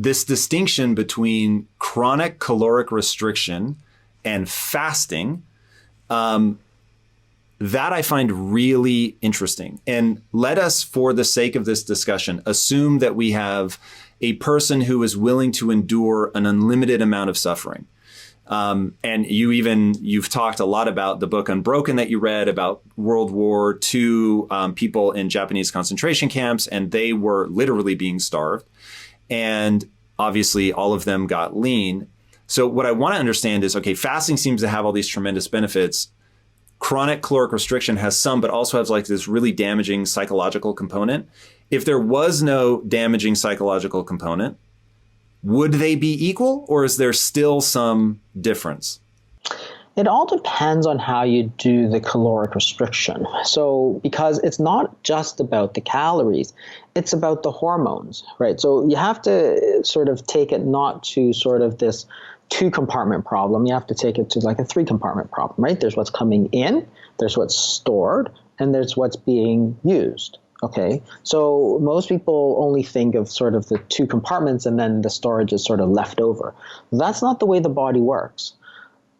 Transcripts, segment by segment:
this distinction between chronic caloric restriction and fasting, that I find really interesting. And let us, for the sake of this discussion, assume that we have a person who is willing to endure an unlimited amount of suffering. And you've talked a lot about the book Unbroken that you read about World War II people in Japanese concentration camps, and they were literally being starved. And obviously all of them got lean. So what I want to understand is, okay, fasting seems to have all these tremendous benefits. Chronic caloric restriction has some, but also has like this really damaging psychological component. If there was no damaging psychological component, would they be equal, or is there still some difference? It all depends on how you do the caloric restriction. So, because it's not just about the calories, it's about the hormones, right? So you have to sort of take it not to sort of this 2-compartment problem. You have to take it to like a 3-compartment problem, right? There's what's coming in, there's what's stored, and there's what's being used. Okay, so most people only think of sort of the 2 compartments and then the storage is sort of left over. That's not the way the body works.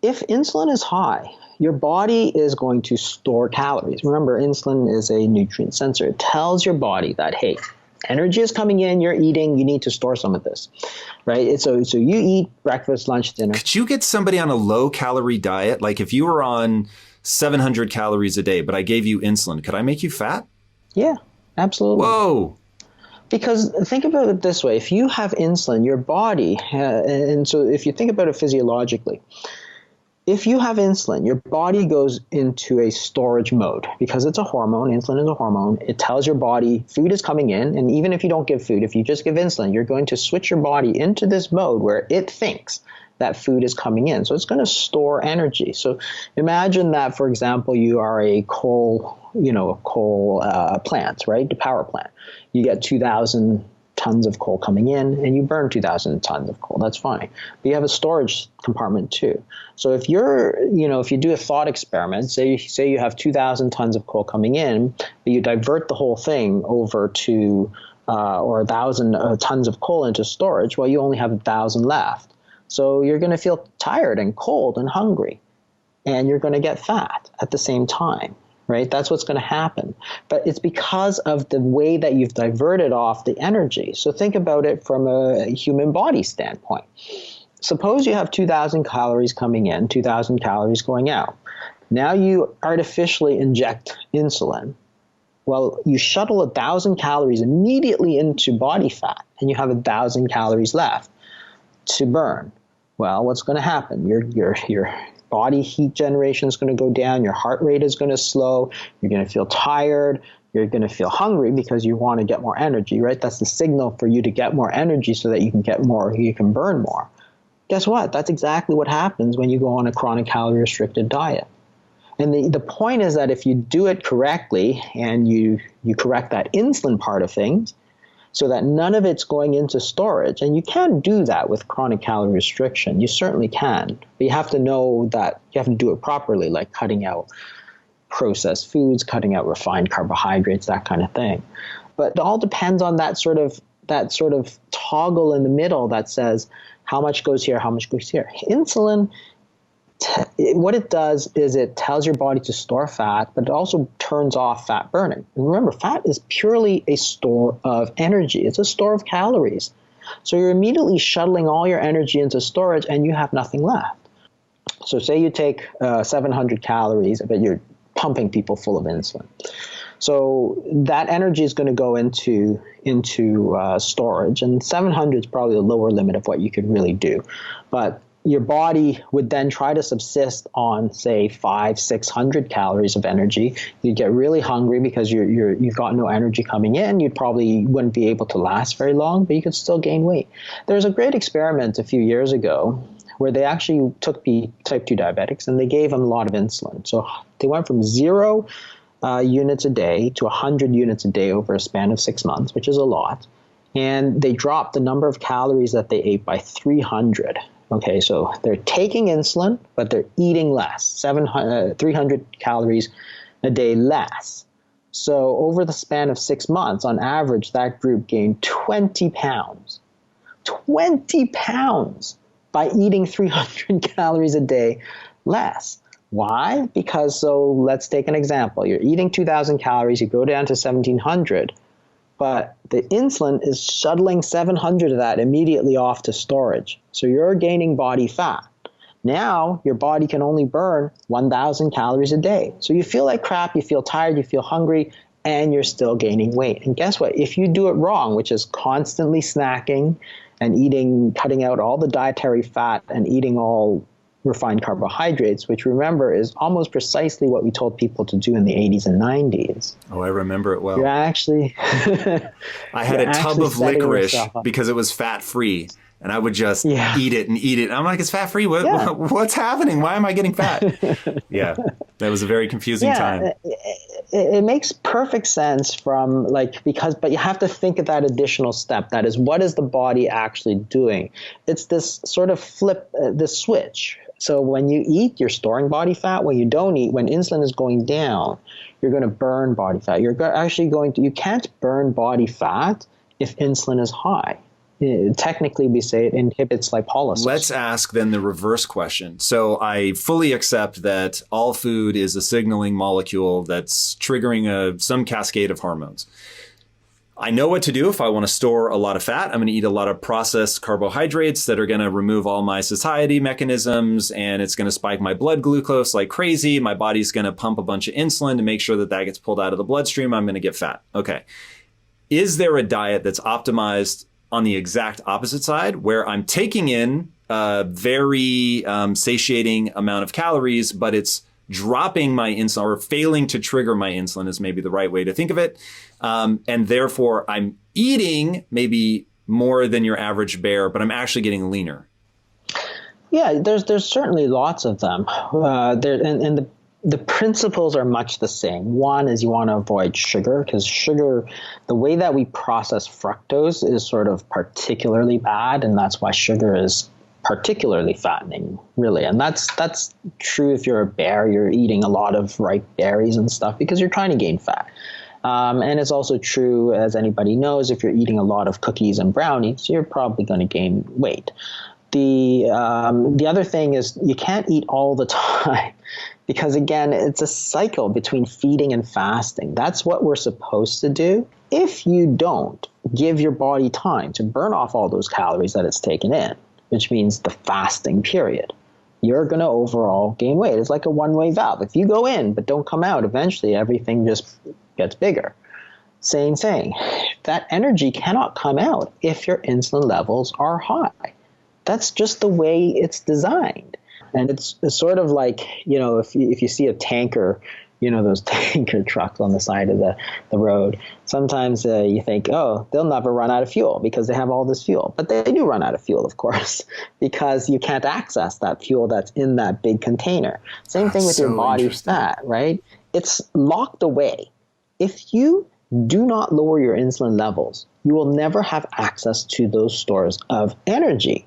If insulin is high, your body is going to store calories. Remember, insulin is a nutrient sensor. It tells your body that, hey, energy is coming in, you're eating, you need to store some of this, right? So you eat breakfast, lunch, dinner. Could you get somebody on a low-calorie diet? Like if you were on 700 calories a day, but I gave you insulin, could I make you fat? Yeah, absolutely. Whoa. Because think about it this way. If you have insulin, your body, and so if you think about it physiologically, if you have insulin, your body goes into a storage mode because it's a hormone. Insulin is a hormone. It tells your body food is coming in. And even if you don't give food, if you just give insulin, you're going to switch your body into this mode where it thinks that food is coming in. So it's going to store energy. So imagine that, for example, you are a coal plant, right? The power plant. You get 2,000 tons of coal coming in and you burn 2,000 tons of coal. That's fine. But you have a storage compartment too. So if if you do a thought experiment, say you have 2,000 tons of coal coming in, but you divert the whole thing over to, or 1,000 tons of coal into storage, well, you only have 1,000 left. So you're going to feel tired and cold and hungry, and you're going to get fat at the same time, right? That's what's going to happen. But it's because of the way that you've diverted off the energy. So think about it from a human body standpoint. Suppose you have 2,000 calories coming in, 2,000 calories going out. Now you artificially inject insulin. Well, you shuttle 1,000 calories immediately into body fat, and you have 1,000 calories left to burn. Well, what's going to happen? Your body heat generation is going to go down. Your heart rate is going to slow. You're going to feel tired. You're going to feel hungry because you want to get more energy, right? That's the signal for you to get more energy so that you can get more, you can burn more. Guess what? That's exactly what happens when you go on a chronic calorie restricted diet. And the point is that if you do it correctly and you correct that insulin part of things, so that none of it's going into storage. And you can do that with chronic calorie restriction. You certainly can. But you have to know that you have to do it properly, like cutting out processed foods, cutting out refined carbohydrates, that kind of thing. But it all depends on that sort of toggle in the middle that says how much goes here, how much goes here. Insulin, what it does is it tells your body to store fat, but it also turns off fat burning. And remember, fat is purely a store of energy. It's a store of calories. So you're immediately shuttling all your energy into storage and you have nothing left. So say you take 700 calories, but you're pumping people full of insulin. So that energy is going to go into storage, and 700 is probably the lower limit of what you could really do. But your body would then try to subsist on, say, 500-600 calories of energy. You'd get really hungry because you've got no energy coming in. You probably wouldn't be able to last very long, but you could still gain weight. There was a great experiment a few years ago where they actually took type 2 diabetics and they gave them a lot of insulin. So they went from 0 units a day to 100 units a day over a span of 6 months, which is a lot. And they dropped the number of calories that they ate by 300. Okay, so they're taking insulin, but they're eating less, 300 calories a day less. So over the span of 6 months, on average, that group gained 20 pounds. 20 pounds by eating 300 calories a day less. Why? Because, so let's take an example. You're eating 2,000 calories, you go down to 1,700, but the insulin is shuttling 700 of that immediately off to storage. So you're gaining body fat. Now your body can only burn 1,000 calories a day. So you feel like crap, you feel tired, you feel hungry, and you're still gaining weight. And guess what? If you do it wrong, which is constantly snacking and eating, cutting out all the dietary fat and eating all refined carbohydrates, which remember is almost precisely what we told people to do in the 80s and 90s. Oh, I remember it well. You're actually... I had a tub of licorice because it was fat-free, and I would just eat it and eat it. And I'm like, it's fat-free? What's happening? Why am I getting fat? Yeah, that was a very confusing time. It makes perfect sense from but you have to think of that additional step. That is, what is the body actually doing? It's this sort of flip, the switch. So when you eat, you're storing body fat. When you don't eat, when insulin is going down, you're going to burn body fat. You can't burn body fat if insulin is high. Technically, we say it inhibits lipolysis. Let's ask then the reverse question. So I fully accept that all food is a signaling molecule that's triggering some cascade of hormones. I know what to do if I want to store a lot of fat. I'm going to eat a lot of processed carbohydrates that are going to remove all my satiety mechanisms, and it's going to spike my blood glucose like crazy. My body's going to pump a bunch of insulin to make sure that gets pulled out of the bloodstream. I'm going to get fat. Okay. Is there a diet that's optimized on the exact opposite side, where I'm taking in a very satiating amount of calories, but it's dropping my insulin, or failing to trigger my insulin is maybe the right way to think of it. And therefore, I'm eating maybe more than your average bear, but I'm actually getting leaner. Yeah, there's certainly lots of them. The principles are much the same. One is you want to avoid sugar, because sugar, the way that we process fructose is sort of particularly bad, and that's why sugar is particularly fattening, really. And that's true if you're a bear, you're eating a lot of ripe berries and stuff because you're trying to gain fat. And it's also true, as anybody knows, if you're eating a lot of cookies and brownies, you're probably going to gain weight. The other thing is you can't eat all the time because, again, it's a cycle between feeding and fasting. That's what we're supposed to do. If you don't give your body time to burn off all those calories that it's taken in, which means the fasting period, you're going to overall gain weight. It's like a one-way valve. If you go in but don't come out, eventually everything just gets bigger. Same thing. That energy cannot come out if your insulin levels are high. That's just the way it's designed. And it's sort of like, if you see a tanker, those tanker trucks on the side of the road, sometimes you think, oh, they'll never run out of fuel because they have all this fuel. But they do run out of fuel, of course, because you can't access that fuel that's in that big container. Same thing with your body fat, right? It's locked away. If you do not lower your insulin levels, you will never have access to those stores of energy.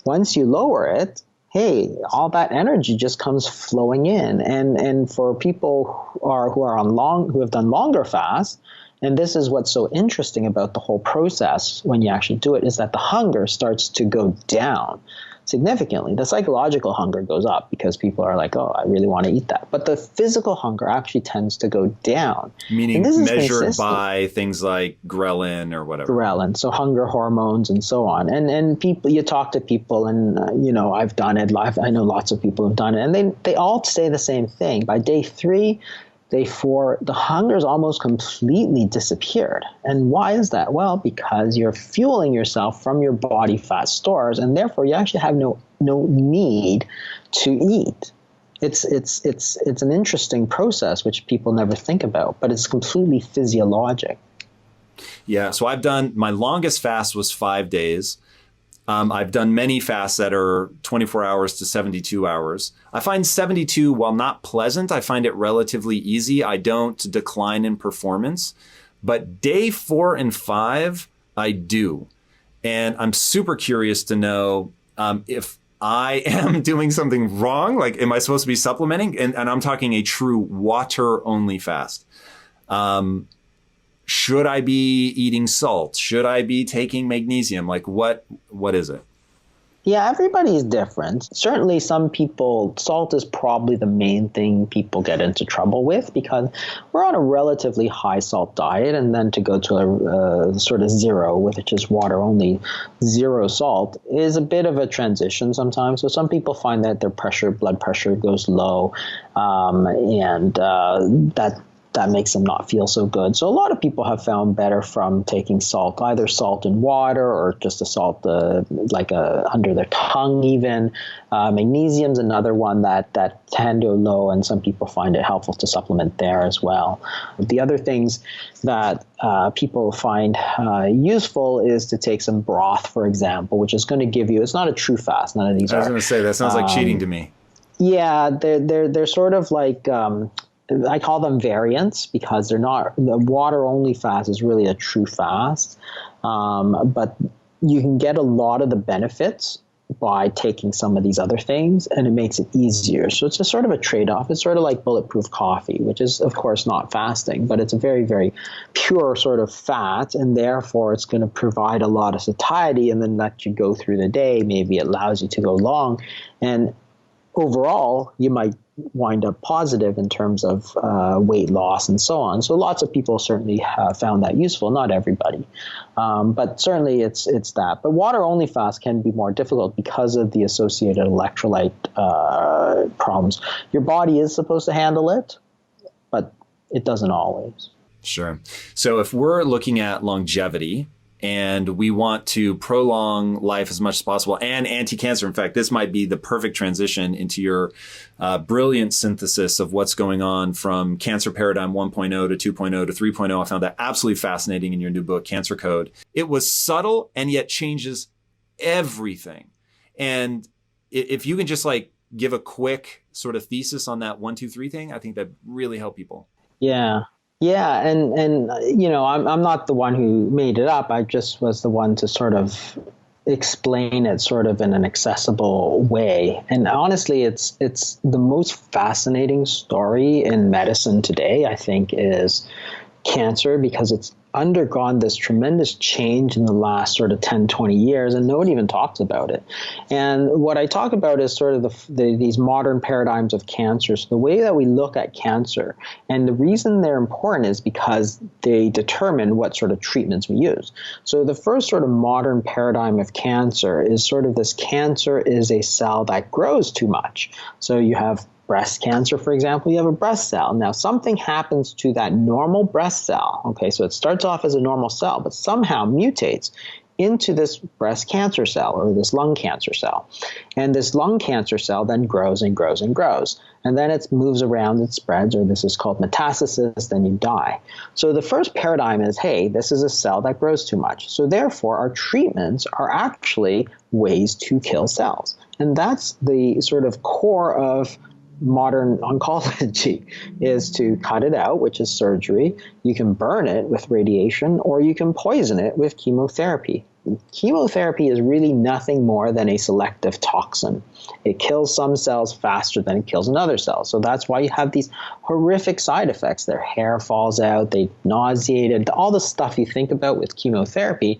Once you lower it, hey, all that energy just comes flowing in. And for people who have done longer fasts, and this is what's so interesting about the whole process when you actually do it, is that the hunger starts to go down significantly. The psychological hunger goes up because people are like, oh, I really want to eat that. But the physical hunger actually tends to go down. Meaning measured by things like ghrelin or whatever. Ghrelin, so hunger hormones and so on. And people, you talk to people and, I've done it. I know lots of people have done it. And they all say the same thing. By day 3, day 4, the hunger's almost completely disappeared. And why is that? Well, because you're fueling yourself from your body fat stores, and therefore you actually have no need to eat. It's an interesting process which people never think about, but it's completely physiologic. Yeah. So my longest fast was 5 days. I've done many fasts that are 24 hours to 72 hours. I find 72, while not pleasant, I find it relatively easy. I don't decline in performance. But day 4 and 5, I do. And I'm super curious to know if I am doing something wrong. Like, am I supposed to be supplementing? And I'm talking a true water-only fast. should I be eating salt? Should I be taking magnesium? Like what is it? Yeah, everybody's different. Certainly some people, salt is probably the main thing people get into trouble with because we're on a relatively high salt diet, and then to go to a sort of zero, which is water only, zero salt, is a bit of a transition sometimes. So some people find that their blood pressure goes low, and that makes them not feel so good. So a lot of people have found better from taking salt, either salt in water or just a salt under their tongue even. Magnesium's another one that can go low, and some people find it helpful to supplement there as well. The other things that people find useful is to take some broth, for example, which is going to give you, it's not a true fast, none of these I was going to say, that sounds like cheating to me. Yeah, they're sort of like, I call them variants because they're not, the water only fast is really a true fast. But you can get a lot of the benefits by taking some of these other things, and it makes it easier. So it's a sort of a trade-off. It's sort of like bulletproof coffee, which is, of course, not fasting, but it's a very, very pure sort of fat, and therefore it's going to provide a lot of satiety and then let you go through the day. Maybe it allows you to go long. And overall, you might wind up positive in terms of weight loss and so on. So lots of people certainly have found that useful, not everybody. But certainly it's that. But water-only fast can be more difficult because of the associated electrolyte problems. Your body is supposed to handle it, but it doesn't always. Sure. So if we're looking at longevity, and we want to prolong life as much as possible and anti-cancer. In fact, this might be the perfect transition into your brilliant synthesis of what's going on from Cancer Paradigm 1.0 to 2.0 to 3.0. I found that absolutely fascinating in your new book, Cancer Code. It was subtle and yet changes everything. And if you can just like give a quick sort of thesis on that 1, 2, 3 thing, I think that really help people. Yeah. Yeah, and you know, I'm not the one who made it up. I just was the one to sort of explain it sort of in an accessible way. And honestly, it's the most fascinating story in medicine today, I think, is cancer, because it's undergone this tremendous change in the last sort of 10, 20 years, and no one even talks about it. And what I talk about is sort of these modern paradigms of cancer. So the way that we look at cancer, and the reason they're important is because they determine what sort of treatments we use. So the first sort of modern paradigm of cancer is sort of this: cancer is a cell that grows too much. So you have breast cancer, for example, you have a breast cell. Now, something happens to that normal breast cell. Okay, so it starts off as a normal cell, but somehow mutates into this breast cancer cell or this lung cancer cell. And this lung cancer cell then grows and grows and grows. And then it moves around, it spreads, or this is called metastasis, then you die. So the first paradigm is, hey, this is a cell that grows too much. So therefore, our treatments are actually ways to kill cells. And that's the sort of core of modern oncology, is to cut it out, which is surgery. You can burn it with radiation, or you can poison it with chemotherapy. Chemotherapy is really nothing more than a selective toxin. It kills some cells faster than it kills another cell. So that's why you have these horrific side effects. Their hair falls out, they nauseated, all the stuff you think about with chemotherapy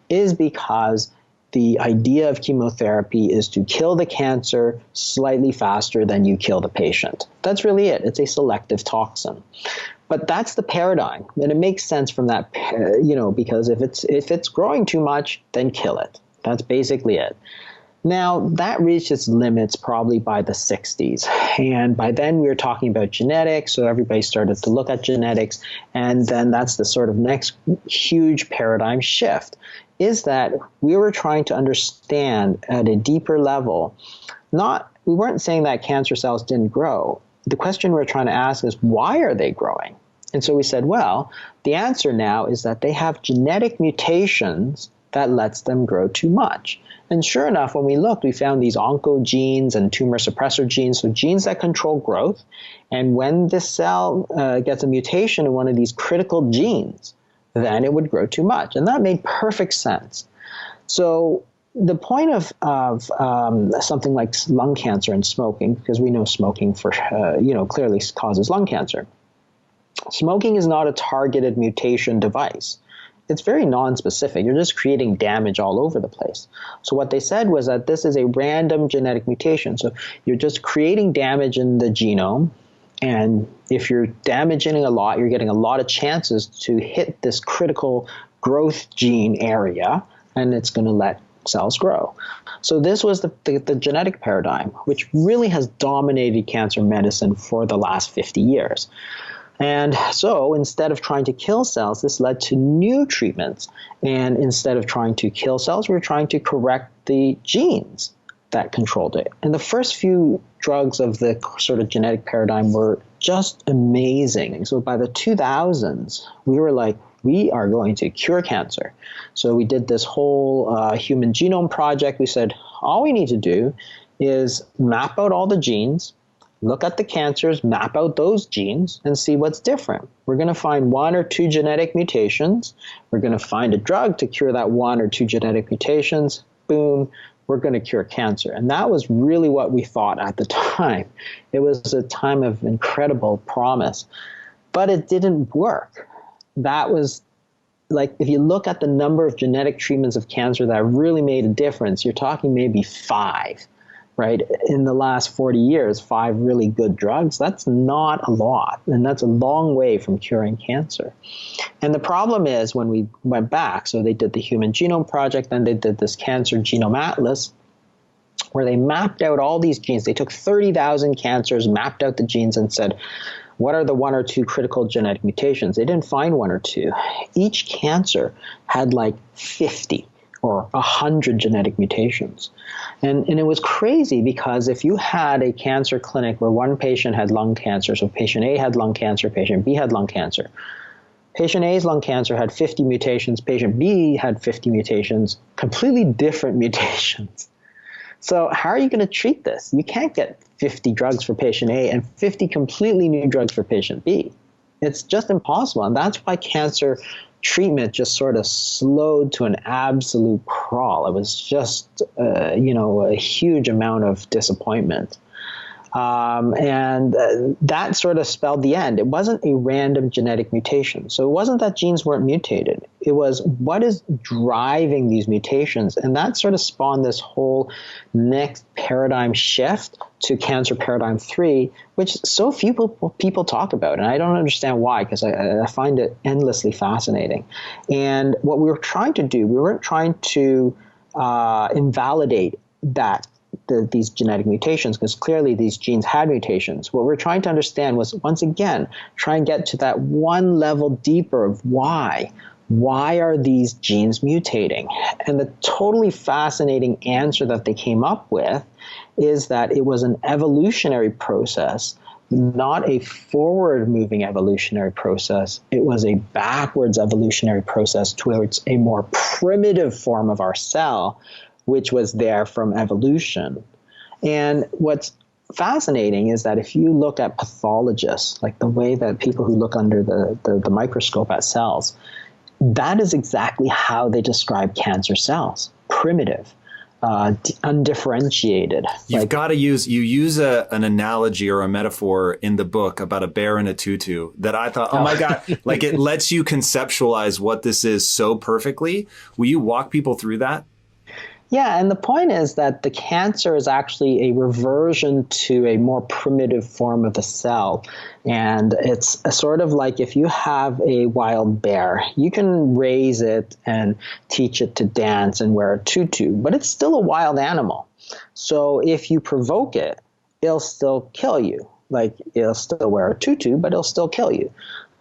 is because the idea of chemotherapy is to kill the cancer slightly faster than you kill the patient. That's really it. It's a selective toxin. But that's the paradigm, and it makes sense from that, because if it's growing too much, then kill it. That's basically it. Now, that reached its limits probably by the 60s. And by then we were talking about genetics, so everybody started to look at genetics. And then that's the sort of next huge paradigm shift, is that we were trying to understand at a deeper level, we weren't saying that cancer cells didn't grow. The question we're trying to ask is, why are they growing? And so we said, well, the answer now is that they have genetic mutations that lets them grow too much. And sure enough, when we looked, we found these oncogenes and tumor suppressor genes, so genes that control growth. And when this cell gets a mutation in one of these critical genes, then it would grow too much. And that made perfect sense. So the point of something like lung cancer and smoking, because we know smoking clearly causes lung cancer. Smoking is not a targeted mutation device. It's very non-specific. You're just creating damage all over the place. So what they said was that this is a random genetic mutation. So you're just creating damage in the genome. And if you're damaging a lot, you're getting a lot of chances to hit this critical growth gene area, and it's going to let cells grow. So this was the genetic paradigm, which really has dominated cancer medicine for the last 50 years. And so instead of trying to kill cells, this led to new treatments. And instead of trying to kill cells, we're trying to correct the genes that controlled it. And the first few drugs of the sort of genetic paradigm were just amazing. So by the 2000s, we were like, we are going to cure cancer. So we did this whole human genome project. We said, all we need to do is map out all the genes, look at the cancers, map out those genes, and see what's different. We're going to find 1 or 2 genetic mutations. We're going to find a drug to cure that 1 or 2 genetic mutations. Boom, we're going to cure cancer. And that was really what we thought at the time. It was a time of incredible promise, but it didn't work. That was like, if you look at the number of genetic treatments of cancer that really made a difference, you're talking maybe 5. Right? In the last 40 years, 5 really good drugs, that's not a lot. And that's a long way from curing cancer. And the problem is when we went back, so they did the Human Genome Project, then they did this Cancer Genome Atlas, where they mapped out all these genes. They took 30,000 cancers, mapped out the genes, and said, what are the 1 or 2 critical genetic mutations? They didn't find 1 or 2. Each cancer had like 50 or 100 genetic mutations. And it was crazy because if you had a cancer clinic where one patient had lung cancer, so patient A had lung cancer, patient B had lung cancer. Patient A's lung cancer had 50 mutations, patient B had 50 mutations, completely different mutations. So how are you going to treat this? You can't get 50 drugs for patient A and 50 completely new drugs for patient B. It's just impossible. And that's why cancer treatment just sort of slowed to an absolute crawl. It was just, a huge amount of disappointment. And that sort of spelled the end. It wasn't a random genetic mutation. So it wasn't that genes weren't mutated. It was what is driving these mutations. And that sort of spawned this whole next paradigm shift to cancer paradigm 3, which so few people talk about. And I don't understand why, because I find it endlessly fascinating. And what we were trying to do, we weren't trying to invalidate that these genetic mutations, because clearly these genes had mutations. What we're trying to understand was, once again, try and get to that one level deeper of why. Why are these genes mutating? And the totally fascinating answer that they came up with is that it was an evolutionary process, not a forward-moving evolutionary process. It was a backwards evolutionary process towards a more primitive form of our cell, which was there from evolution. And what's fascinating is that if you look at pathologists, like the way that people who look under the microscope at cells, that is exactly how they describe cancer cells: primitive, undifferentiated. You've got to use an analogy or a metaphor in the book about a bear in a tutu that I thought, oh my God, like it lets you conceptualize what this is so perfectly. Will you walk people through that? Yeah, and the point is that the cancer is actually a reversion to a more primitive form of the cell. And it's a sort of like if you have a wild bear, you can raise it and teach it to dance and wear a tutu, but it's still a wild animal. So if you provoke it, it'll still kill you. Like it'll still wear a tutu, but it'll still kill you.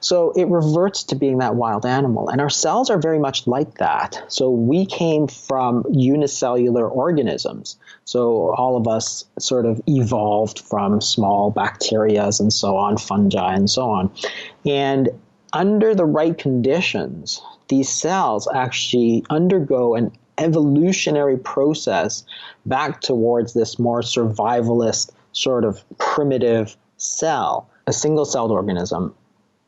So it reverts to being that wild animal. And our cells are very much like that. So we came from unicellular organisms. So all of us sort of evolved from small bacteria and so on, fungi and so on. And under the right conditions, these cells actually undergo an evolutionary process back towards this more survivalist sort of primitive cell, a single-celled organism.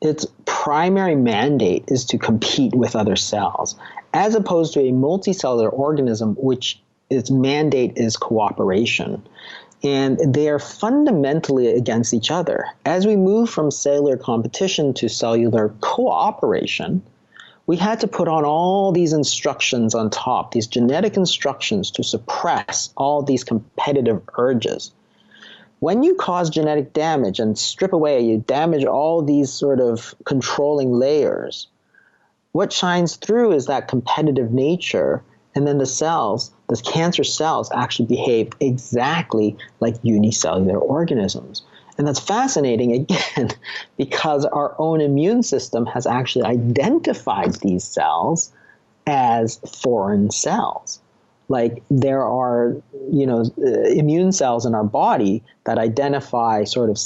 Its primary mandate is to compete with other cells, as opposed to a multicellular organism, which its mandate is cooperation. And they are fundamentally against each other. As we move from cellular competition to cellular cooperation, we had to put on all these instructions on top, these genetic instructions to suppress all these competitive urges. When you cause genetic damage and strip away, you damage all these sort of controlling layers, what shines through is that competitive nature, and then the cells, the cancer cells, actually behave exactly like unicellular organisms. And that's fascinating, again, because our own immune system has actually identified these cells as foreign cells. Like there are, immune cells in our body that identify sort of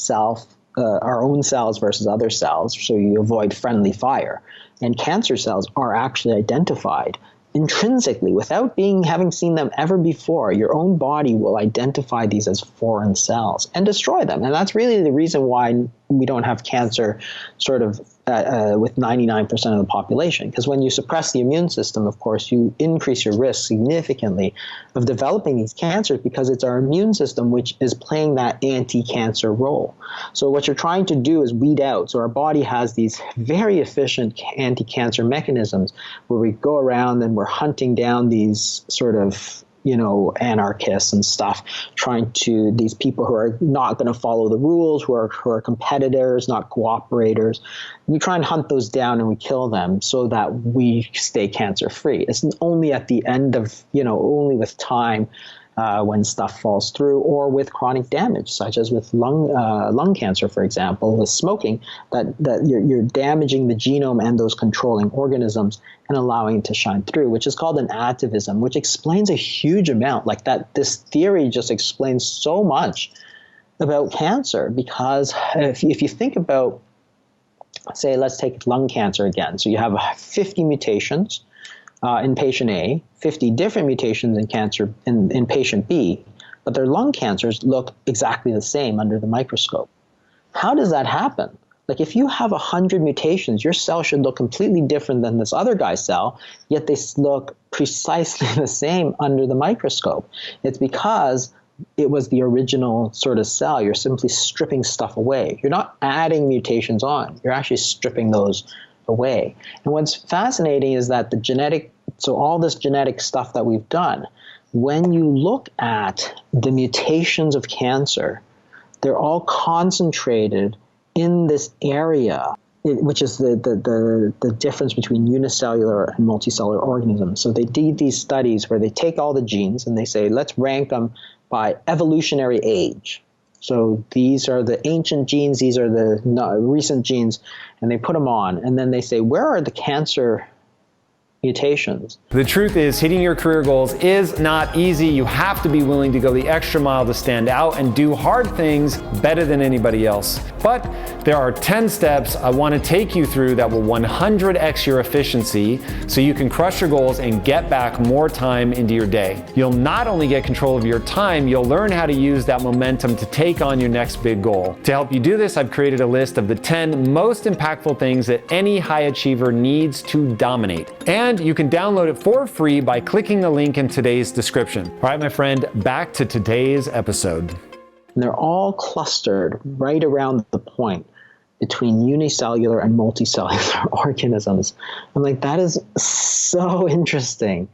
our own cells versus other cells, so you avoid friendly fire. And cancer cells are actually identified intrinsically without having seen them ever before. Your own body will identify these as foreign cells and destroy them. And that's really the reason why we don't have cancer sort of with 99% of the population. Because when you suppress the immune system, of course, you increase your risk significantly of developing these cancers, because it's our immune system which is playing that anti-cancer role. So what you're trying to do is weed out. So our body has these very efficient anti-cancer mechanisms where we go around and we're hunting down these sort of anarchists and stuff, these people who are not going to follow the rules, who are competitors, not cooperators. We try and hunt those down and we kill them so that we stay cancer free. It's only at the end of, only with time, when stuff falls through, or with chronic damage, such as with lung cancer, for example, with smoking, that you're damaging the genome and those controlling organisms and allowing it to shine through, which is called an atavism, which explains a huge amount. Like that, this theory just explains so much about cancer, because if you think about, say, let's take lung cancer again. So you have 50 mutations in patient A, 50 different mutations in cancer in patient B, but their lung cancers look exactly the same under the microscope. How does that happen? Like if you have 100 mutations, your cell should look completely different than this other guy's cell, yet they look precisely the same under the microscope. It's because it was the original sort of cell. You're simply stripping stuff away. You're not adding mutations on. You're actually stripping those away. And what's fascinating is that all this genetic stuff that we've done, when you look at the mutations of cancer, they're all concentrated in this area, which is the difference between unicellular and multicellular organisms. So they did these studies where they take all the genes and they say, let's rank them by evolutionary age. So these are the ancient genes, these are the recent genes, and they put them on. And then they say, where are the cancer mutations? The truth is, hitting your career goals is not easy. You have to be willing to go the extra mile to stand out and do hard things better than anybody else. But there are 10 steps I want to take you through that will 100x your efficiency so you can crush your goals and get back more time into your day. You'll not only get control of your time, you'll learn how to use that momentum to take on your next big goal. To help you do this, I've created a list of the 10 most impactful things that any high achiever needs to dominate. And you can download it for free by clicking the link in today's description. All right, my friend, back to today's episode. And they're all clustered right around the point between unicellular and multicellular organisms. I'm like, that is so interesting.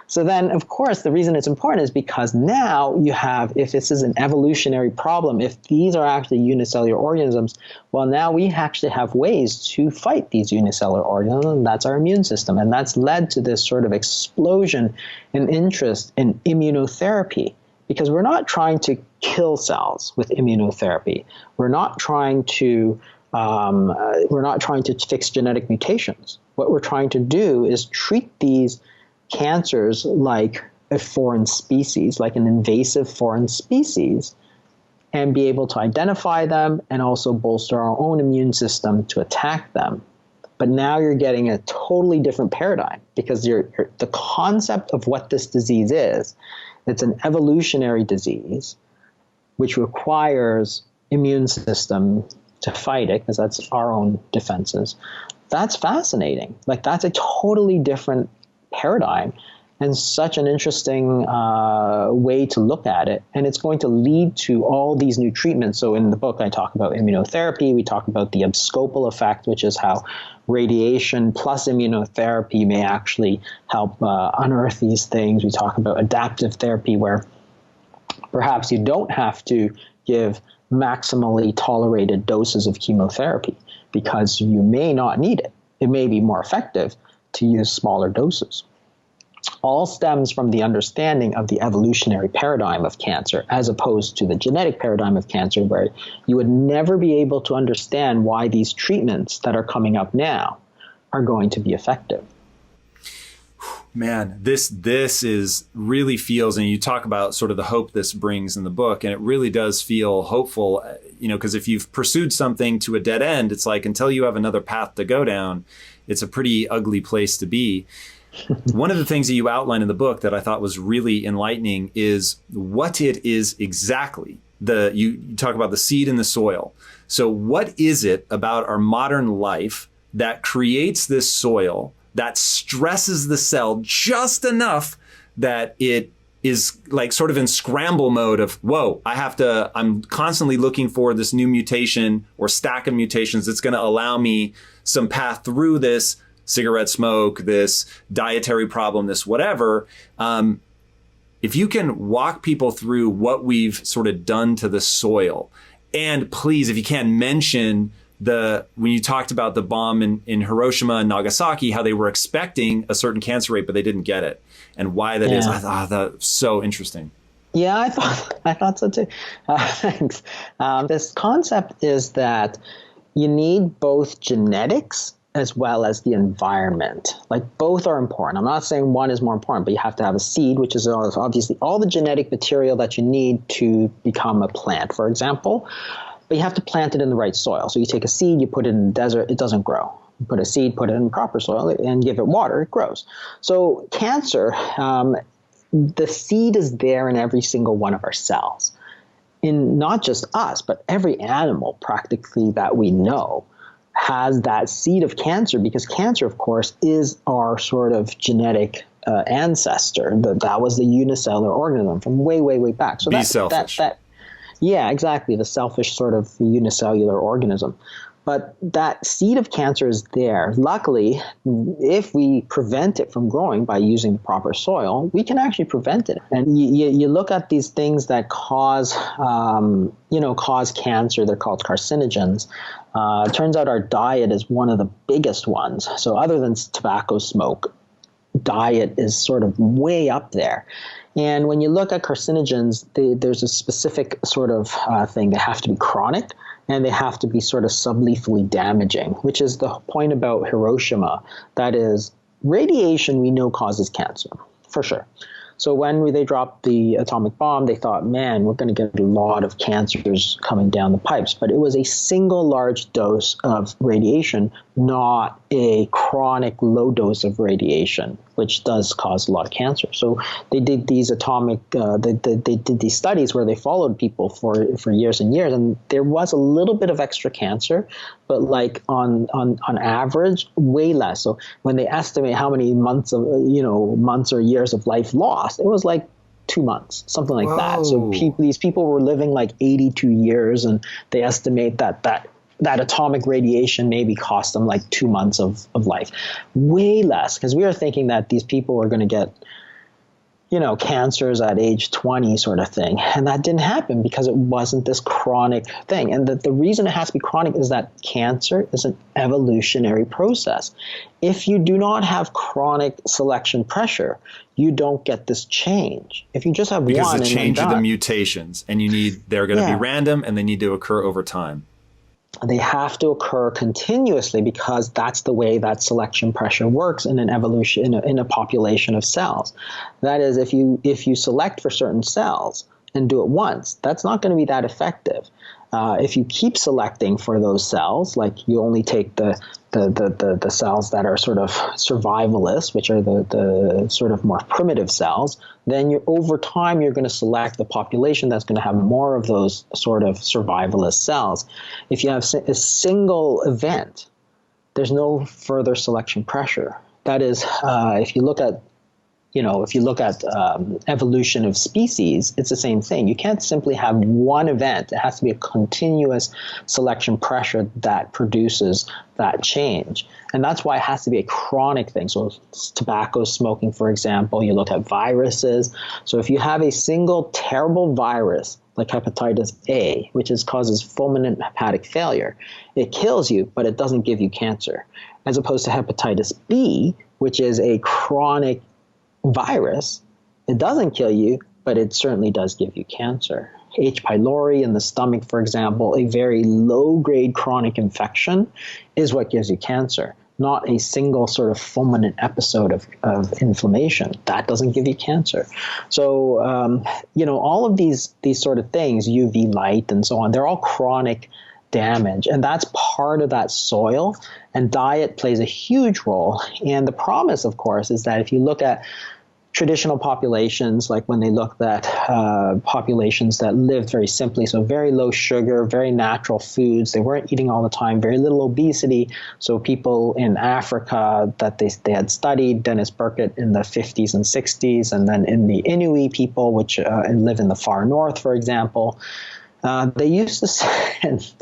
So then, of course, the reason it's important is because now you have, if this is an evolutionary problem, if these are actually unicellular organisms, well, now we actually have ways to fight these unicellular organisms, and that's our immune system. And that's led to this sort of explosion in interest in immunotherapy, because we're not trying to kill cells with immunotherapy. We're not trying to fix genetic mutations. What we're trying to do is treat these cancers like a foreign species, like an invasive foreign species, and be able to identify them and also bolster our own immune system to attack them. But now you're getting a totally different paradigm, because the concept of what this disease is, it's an evolutionary disease, which requires immune system to fight it, because that's our own defenses. That's fascinating. Like, that's a totally different paradigm, and such an interesting way to look at it, and it's going to lead to all these new treatments. So in the book, I talk about immunotherapy. We talk about the abscopal effect, which is how radiation plus immunotherapy may actually help unearth these things. We talk about adaptive therapy, where perhaps you don't have to give maximally tolerated doses of chemotherapy because you may not need it. It may be more effective to use smaller doses. All stems from the understanding of the evolutionary paradigm of cancer, as opposed to the genetic paradigm of cancer, where you would never be able to understand why these treatments that are coming up now are going to be effective. Man, this is really feels, and you talk about sort of the hope this brings in the book, and it really does feel hopeful, because if you've pursued something to a dead end, it's like until you have another path to go down, it's a pretty ugly place to be. One of the things that you outline in the book that I thought was really enlightening is what it is exactly. You talk about the seed in the soil. So what is it about our modern life that creates this soil that stresses the cell just enough that it is like sort of in scramble mode of, whoa, I'm constantly looking for this new mutation or stack of mutations that's going to allow me some path through this cigarette smoke, this dietary problem, this whatever. If you can walk people through what we've sort of done to the soil, and please, if you can, mention when you talked about the bomb in Hiroshima and Nagasaki, how they were expecting a certain cancer rate, but they didn't get it, and why that is. I thought that was so interesting. Yeah, I thought so too. Thanks. This concept is that you need both genetics as well as the environment. Like, both are important. I'm not saying one is more important, but you have to have a seed, which is obviously all the genetic material that you need to become a plant, for example. But you have to plant it in the right soil. So you take a seed, you put it in the desert, it doesn't grow. You put a seed, put it in proper soil, and give it water, it grows. So cancer, the seed is there in every single one of our cells. In not just us, but every animal practically that we know has that seed of cancer, because cancer, of course, is our sort of genetic ancestor. That was the unicellular organism from way, way, way back. So selfish. Yeah, exactly. The selfish sort of unicellular organism. But that seed of cancer is there. Luckily, if we prevent it from growing by using the proper soil, we can actually prevent it. And you look at these things that cause cancer. They're called carcinogens. It turns out our diet is one of the biggest ones. So other than tobacco smoke, diet is sort of way up there. And when you look at carcinogens, there's a specific sort of thing. They have to be chronic, and they have to be sort of sublethally damaging, which is the point about Hiroshima. That is, radiation we know causes cancer, for sure. So when they dropped the atomic bomb, they thought, man, we're going to get a lot of cancers coming down the pipes. But it was a single large dose of radiation, not a chronic low dose of radiation, which does cause a lot of cancer. So they did these they did these studies where they followed people for years and years, and there was a little bit of extra cancer, but like on average, way less. So when they estimate how many months or years of life lost, it was like 2 months, something like that. So these people were living like 82 years, and they estimate that atomic radiation maybe cost them like 2 months of life. Way less, because we were thinking that these people were going to get, cancers at age 20 sort of thing. And that didn't happen because it wasn't this chronic thing. And the reason it has to be chronic is that cancer is an evolutionary process. If you do not have chronic selection pressure, you don't get this change. If you just have one, because the change are the mutations, and they're going to be random, and they need to occur over time. They have to occur continuously, because that's the way that selection pressure works in an evolution in a population of cells. That is, if you select for certain cells and do it once, that's not going to be that effective. If you keep selecting for those cells, like you only take the cells that are sort of survivalists, which are the sort of more primitive cells, then over time you're going to select the population that's going to have more of those sort of survivalist cells. If you have a single event, there's no further selection pressure. That is, if you look at If you look at evolution of species, it's the same thing. You can't simply have one event. It has to be a continuous selection pressure that produces that change. And that's why it has to be a chronic thing. So tobacco smoking, for example, you look at viruses. So if you have a single terrible virus like hepatitis A, which causes fulminant hepatic failure, it kills you, but it doesn't give you cancer. As opposed to hepatitis B, which is a chronic virus, it doesn't kill you, but it certainly does give you cancer. H. pylori in the stomach, for example, a very low-grade chronic infection is what gives you cancer, not a single sort of fulminant episode of inflammation. That doesn't give you cancer. So, all of these sort of things, UV light and so on, they're all chronic damage, and that's part of that soil, and diet plays a huge role. And the promise, of course, is that if you look at traditional populations, like when they looked at populations that lived very simply, so very low sugar, very natural foods, they weren't eating all the time, very little obesity. So people in Africa that they had studied, Dennis Burkitt in the 50s and 60s, and then in the Inuit people, which live in the far north, for example, they used to send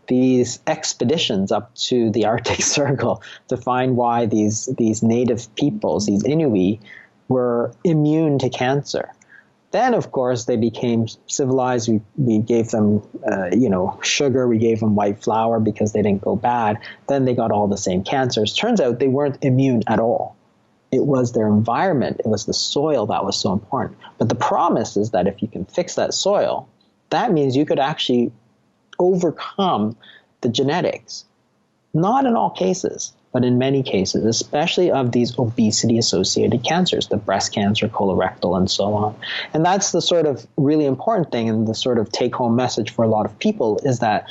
these expeditions up to the Arctic Circle to find why these native peoples, these Inuit, were immune to cancer. Then, of course, they became civilized. We gave them, sugar. We gave them white flour because they didn't go bad. Then they got all the same cancers. Turns out they weren't immune at all. It was their environment. It was the soil that was so important. But the promise is that if you can fix that soil, that means you could actually overcome the genetics. Not in all cases, but in many cases, especially of these obesity-associated cancers, the breast cancer, colorectal, and so on. And that's the sort of really important thing, and the sort of take-home message for a lot of people is that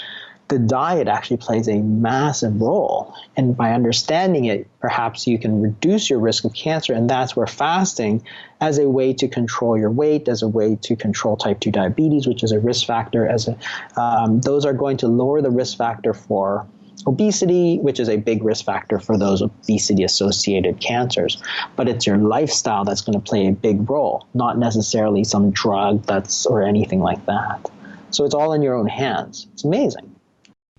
the diet actually plays a massive role. And by understanding it, perhaps you can reduce your risk of cancer. And that's where fasting, as a way to control your weight, as a way to control type 2 diabetes, which is a risk factor, those are going to lower the risk factor for obesity, which is a big risk factor for those obesity-associated cancers. But it's your lifestyle that's going to play a big role, not necessarily some drug or anything like that. So it's all in your own hands. It's amazing.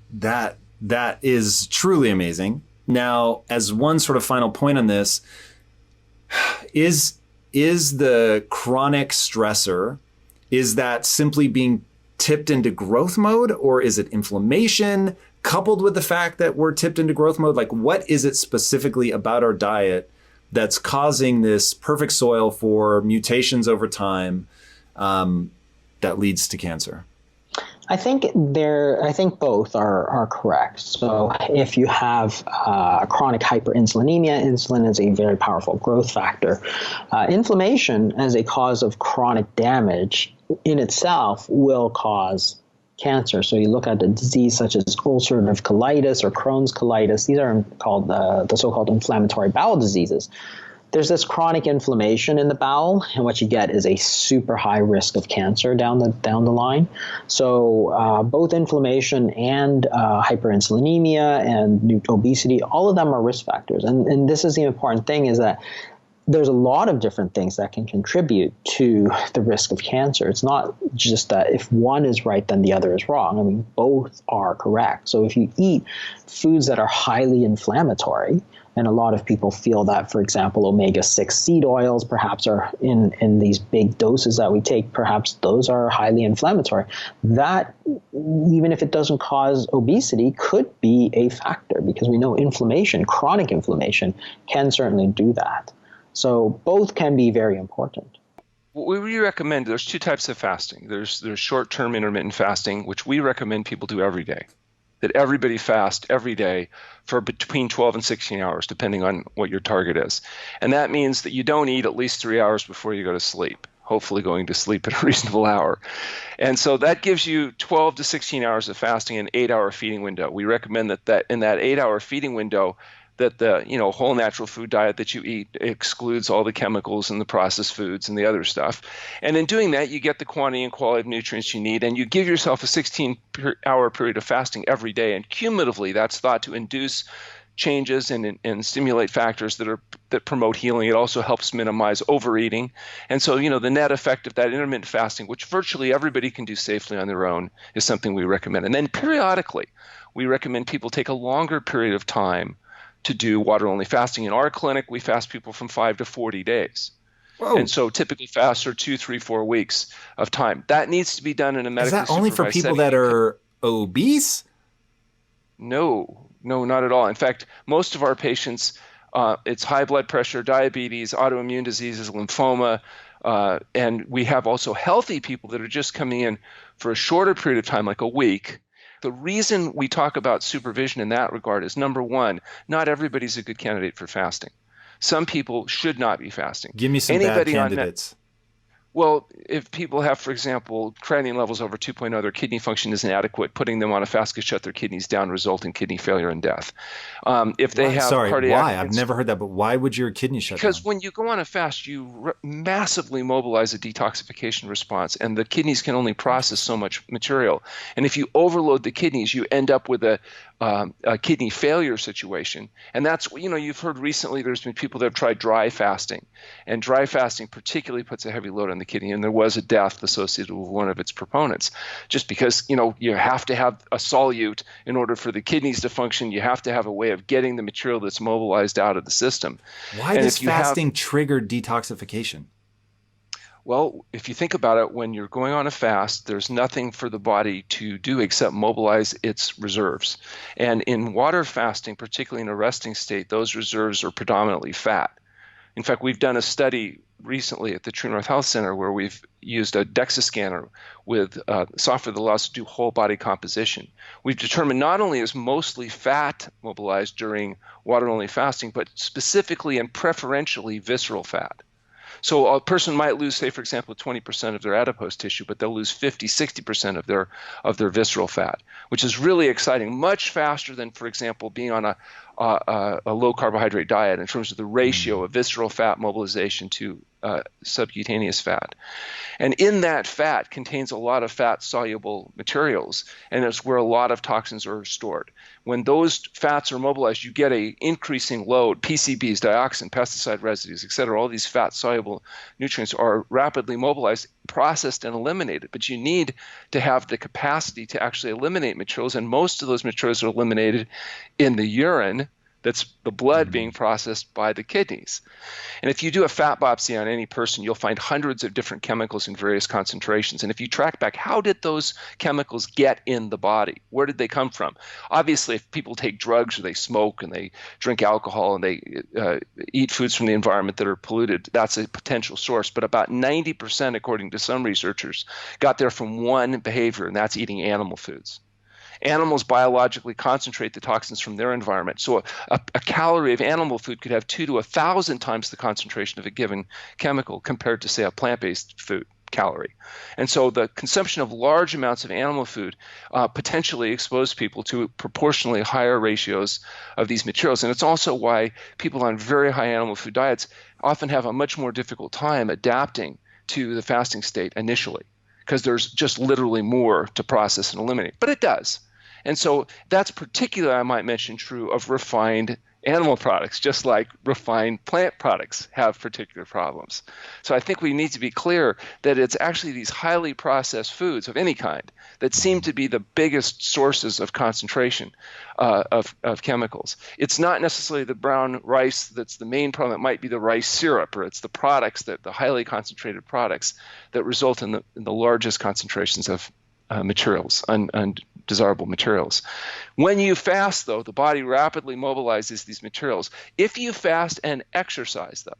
That is truly amazing. Now, as one sort of final point on this, is the chronic stressor, is that simply being tipped into growth mode, or is it inflammation coupled with the fact that we're tipped into growth mode? Like, what is it specifically about our diet that's causing this perfect soil for mutations over time that leads to cancer? I think both are correct. So if you have chronic hyperinsulinemia, insulin is a very powerful growth factor. Inflammation as a cause of chronic damage in itself will cause cancer. So you look at a disease such as ulcerative colitis or Crohn's colitis. These are called the so-called inflammatory bowel diseases. There's this chronic inflammation in the bowel, and what you get is a super high risk of cancer down the line. So both inflammation and hyperinsulinemia and obesity, all of them are risk factors. And this is the important thing, is that there's a lot of different things that can contribute to the risk of cancer. It's not just that if one is right, then the other is wrong. I mean, both are correct. So if you eat foods that are highly inflammatory, and a lot of people feel that, for example, omega-6 seed oils perhaps are in these big doses that we take, perhaps those are highly inflammatory. That, even if it doesn't cause obesity, could be a factor, because we know inflammation, chronic inflammation, can certainly do that. So both can be very important. What we recommend, there's two types of fasting. There's short-term intermittent fasting, which we recommend people do every day. That everybody fast every day for between 12 and 16 hours, depending on what your target is. And that means that you don't eat at least 3 hours before you go to sleep, hopefully going to sleep at a reasonable hour. And so that gives you 12 to 16 hours of fasting, an 8-hour feeding window. We recommend that in that 8-hour feeding window, that the whole natural food diet that you eat excludes all the chemicals and the processed foods and the other stuff. And in doing that, you get the quantity and quality of nutrients you need, and you give yourself a 16-hour period of fasting every day. And cumulatively, that's thought to induce changes and stimulate factors that promote healing. It also helps minimize overeating. And so, the net effect of that intermittent fasting, which virtually everybody can do safely on their own, is something we recommend. And then periodically, we recommend people take a longer period of time to do water-only fasting. In our clinic, we fast people from 5 to 40 days. Whoa. And so typically fasts are 2, 3, 4 weeks of time. That needs to be done in a medically supervised setting. Is that only for people that are obese? No, not at all. In fact, most of our patients, it's high blood pressure, diabetes, autoimmune diseases, lymphoma, and we have also healthy people that are just coming in for a shorter period of time, like a week. The reason we talk about supervision in that regard is, number one, not everybody's a good candidate for fasting. Some people should not be fasting. Give me some bad candidates. Well, if people have, for example, creatinine levels over 2.0, their kidney function is inadequate, putting them on a fast could shut their kidneys down, result in kidney failure and death. If they have cardiac... Why? I've never heard that, but why would your kidney shut down? Because when you go on a fast, you massively mobilize a detoxification response, and the kidneys can only process so much material. And if you overload the kidneys, you end up with a kidney failure situation. And that's, you've heard recently there's been people that have tried dry fasting, and dry fasting particularly puts a heavy load on the kidney, and there was a death associated with one of its proponents, just because you have to have a solute in order for the kidneys to function. You have to have a way of getting the material that's mobilized out of the system. Why does fasting trigger detoxification? Well, if you think about it, when you're going on a fast, there's nothing for the body to do except mobilize its reserves. And in water fasting, particularly in a resting state, those reserves are predominantly fat. In fact, we've done a study recently at the True North Health Center where we've used a DEXA scanner with software that allows us to do whole body composition. We've determined not only is mostly fat mobilized during water-only fasting, but specifically and preferentially visceral fat. So a person might lose, say, for example, 20% of their adipose tissue, but they'll lose 50, 60% of their visceral fat, which is really exciting, much faster than, for example, being on a low carbohydrate diet in terms of the ratio of visceral fat mobilization to subcutaneous fat. And in that fat contains a lot of fat-soluble materials, and it's where a lot of toxins are stored. When those fats are mobilized, you get a increasing load. PCBs, dioxin, pesticide residues, et cetera, all these fat-soluble nutrients are rapidly mobilized, processed, and eliminated. But you need to have the capacity to actually eliminate materials, and most of those materials are eliminated in the urine. That's the blood being processed by the kidneys. And if you do a fat biopsy on any person, you'll find hundreds of different chemicals in various concentrations. And if you track back, how did those chemicals get in the body? Where did they come from? Obviously, if people take drugs or they smoke and they drink alcohol and they eat foods from the environment that are polluted, that's a potential source. But about 90%, according to some researchers, got there from one behavior, and that's eating animal foods. Animals biologically concentrate the toxins from their environment. So a calorie of animal food could have 2 to 1,000 times the concentration of a given chemical compared to, say, a plant-based food calorie. And so the consumption of large amounts of animal food potentially expose people to proportionally higher ratios of these materials. And it's also why people on very high animal food diets often have a much more difficult time adapting to the fasting state initially, because there's just literally more to process and eliminate. But it does. And so that's particularly, I might mention, true of refined animal products, just like refined plant products have particular problems. So I think we need to be clear that it's actually these highly processed foods of any kind that seem to be the biggest sources of concentration of chemicals. It's not necessarily the brown rice that's the main problem. It might be the rice syrup, or it's the products, the highly concentrated products that result in the largest concentrations of materials, undesirable materials. When you fast, though, the body rapidly mobilizes these materials. If you fast and exercise, though,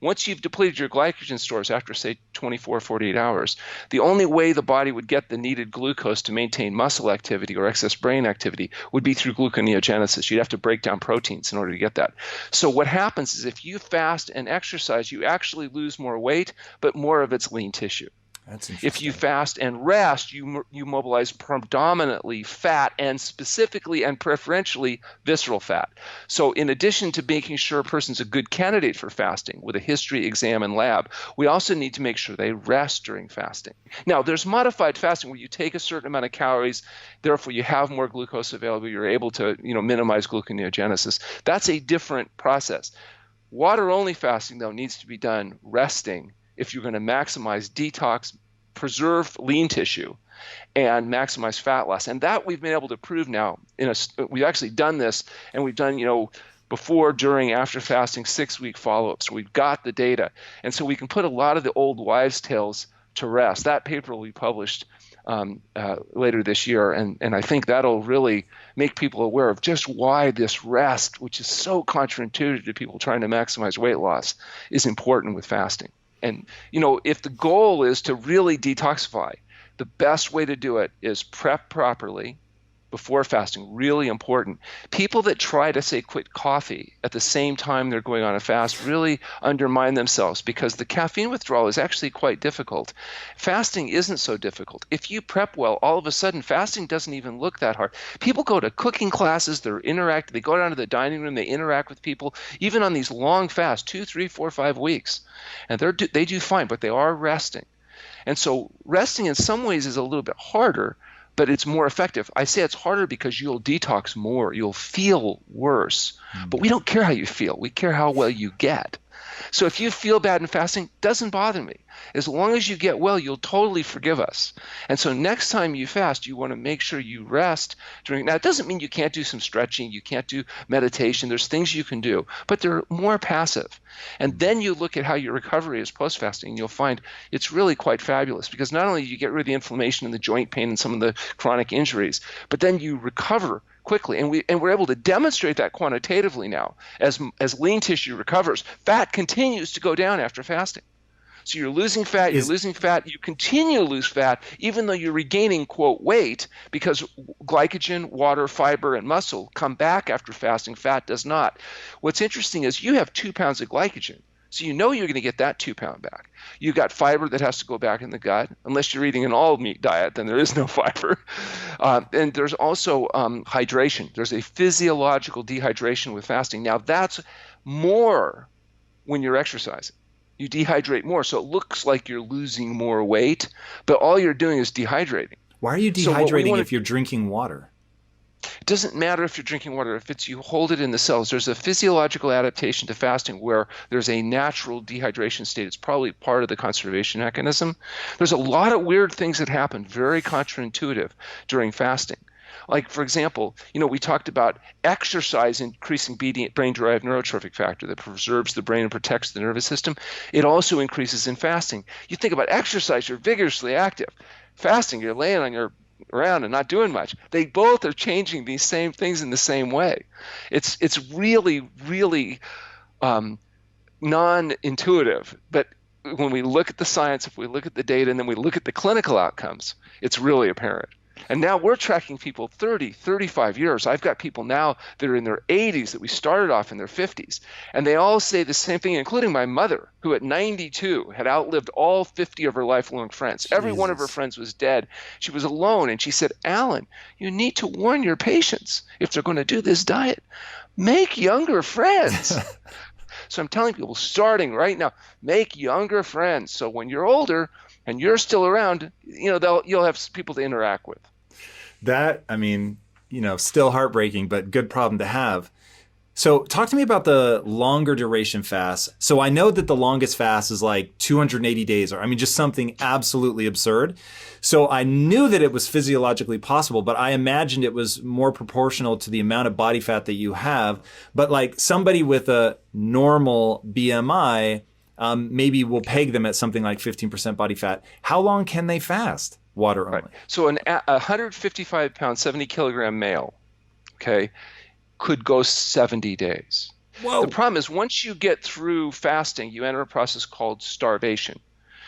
once you've depleted your glycogen stores after, say, 24, 48 hours, the only way the body would get the needed glucose to maintain muscle activity or excess brain activity would be through gluconeogenesis. You'd have to break down proteins in order to get that. So what happens is if you fast and exercise, you actually lose more weight, but more of its lean tissue. That's interesting. If you fast and rest, you mobilize predominantly fat and specifically and preferentially visceral fat. So in addition to making sure a person's a good candidate for fasting with a history, exam, and lab, we also need to make sure they rest during fasting. Now, there's modified fasting where you take a certain amount of calories, therefore you have more glucose available, you're able to minimize gluconeogenesis. That's a different process. Water-only fasting, though, needs to be done resting if you're going to maximize detox, preserve lean tissue, and maximize fat loss. And that we've been able to prove now. We've actually done this, and we've done, before, during, after fasting, 6-week follow-ups. We've got the data. And so we can put a lot of the old wives' tales to rest. That paper will be published later this year, and I think that'll really make people aware of just why this rest, which is so counterintuitive to people trying to maximize weight loss, is important with fasting. And, if the goal is to really detoxify, the best way to do it is prep properly before fasting, really important. People that try to, say, quit coffee at the same time they're going on a fast really undermine themselves because the caffeine withdrawal is actually quite difficult. Fasting isn't so difficult. If you prep well, all of a sudden fasting doesn't even look that hard. People go to cooking classes, they go down to the dining room, they interact with people, even on these long fasts, 2, 3, 4, 5 weeks, and they do fine, but they are resting. And so resting in some ways is a little bit harder, but it's more effective. I say it's harder because you'll detox more. You'll feel worse. But we don't care how you feel. We care how well you get. So if you feel bad in fasting, doesn't bother me. As long as you get well, you'll totally forgive us. And so next time you fast, you want to make sure you rest during. Now, it doesn't mean you can't do some stretching, you can't do meditation. There's things you can do, but they're more passive. And then you look at how your recovery is post-fasting, and you'll find it's really quite fabulous because not only do you get rid of the inflammation and the joint pain and some of the chronic injuries, but then you recover quickly, and we're able to demonstrate that quantitatively now. As lean tissue recovers, fat continues to go down after fasting. So you're losing fat, you continue to lose fat, even though you're regaining, quote, weight, because glycogen, water, fiber, and muscle come back after fasting. Fat does not. What's interesting is you have 2 pounds of glycogen. So you're going to get that 2 pound back. You got fiber that has to go back in the gut. Unless you're eating an all meat diet, then there is no fiber. And there's also hydration. There's a physiological dehydration with fasting. Now that's more when you're exercising. You dehydrate more, so it looks like you're losing more weight, but all you're doing is dehydrating. Why are you dehydrating if you're drinking water? It doesn't matter if you're drinking water. If it's you hold it in the cells. There's a physiological adaptation to fasting where there's a natural dehydration state. It's probably part of the conservation mechanism. There's a lot of weird things that happen, very counterintuitive during fasting. Like, for example, we talked about exercise increasing brain-derived neurotrophic factor that preserves the brain and protects the nervous system. It also increases in fasting. You think about exercise, you're vigorously active. Fasting, you're laying on your around and not doing much. They both are changing these same things in the same way. It's really, really non-intuitive. But when we look at the science, if we look at the data, and then we look at the clinical outcomes, it's really apparent. And now we're tracking people 30, 35 years. I've got people now that are in their 80s that we started off in their 50s. And they all say the same thing, including my mother, who at 92 had outlived all 50 of her lifelong friends. Jesus. Every one of her friends was dead. She was alone. And she said, Alan, you need to warn your patients if they're going to do this diet. Make younger friends. So I'm telling people, starting right now, make younger friends. So when you're older and you're still around, you'll have people to interact with. That, still heartbreaking, but good problem to have. So talk to me about the longer duration fast. So I know that the longest fast is like 280 days, or just something absolutely absurd. So I knew that it was physiologically possible, but I imagined it was more proportional to the amount of body fat that you have. But like somebody with a normal BMI, maybe we'll peg them at something like 15% body fat. How long can they fast? Water only. Right. So a 155 pound, 70 kilogram male, could go 70 days. Whoa. The problem is once you get through fasting, you enter a process called starvation.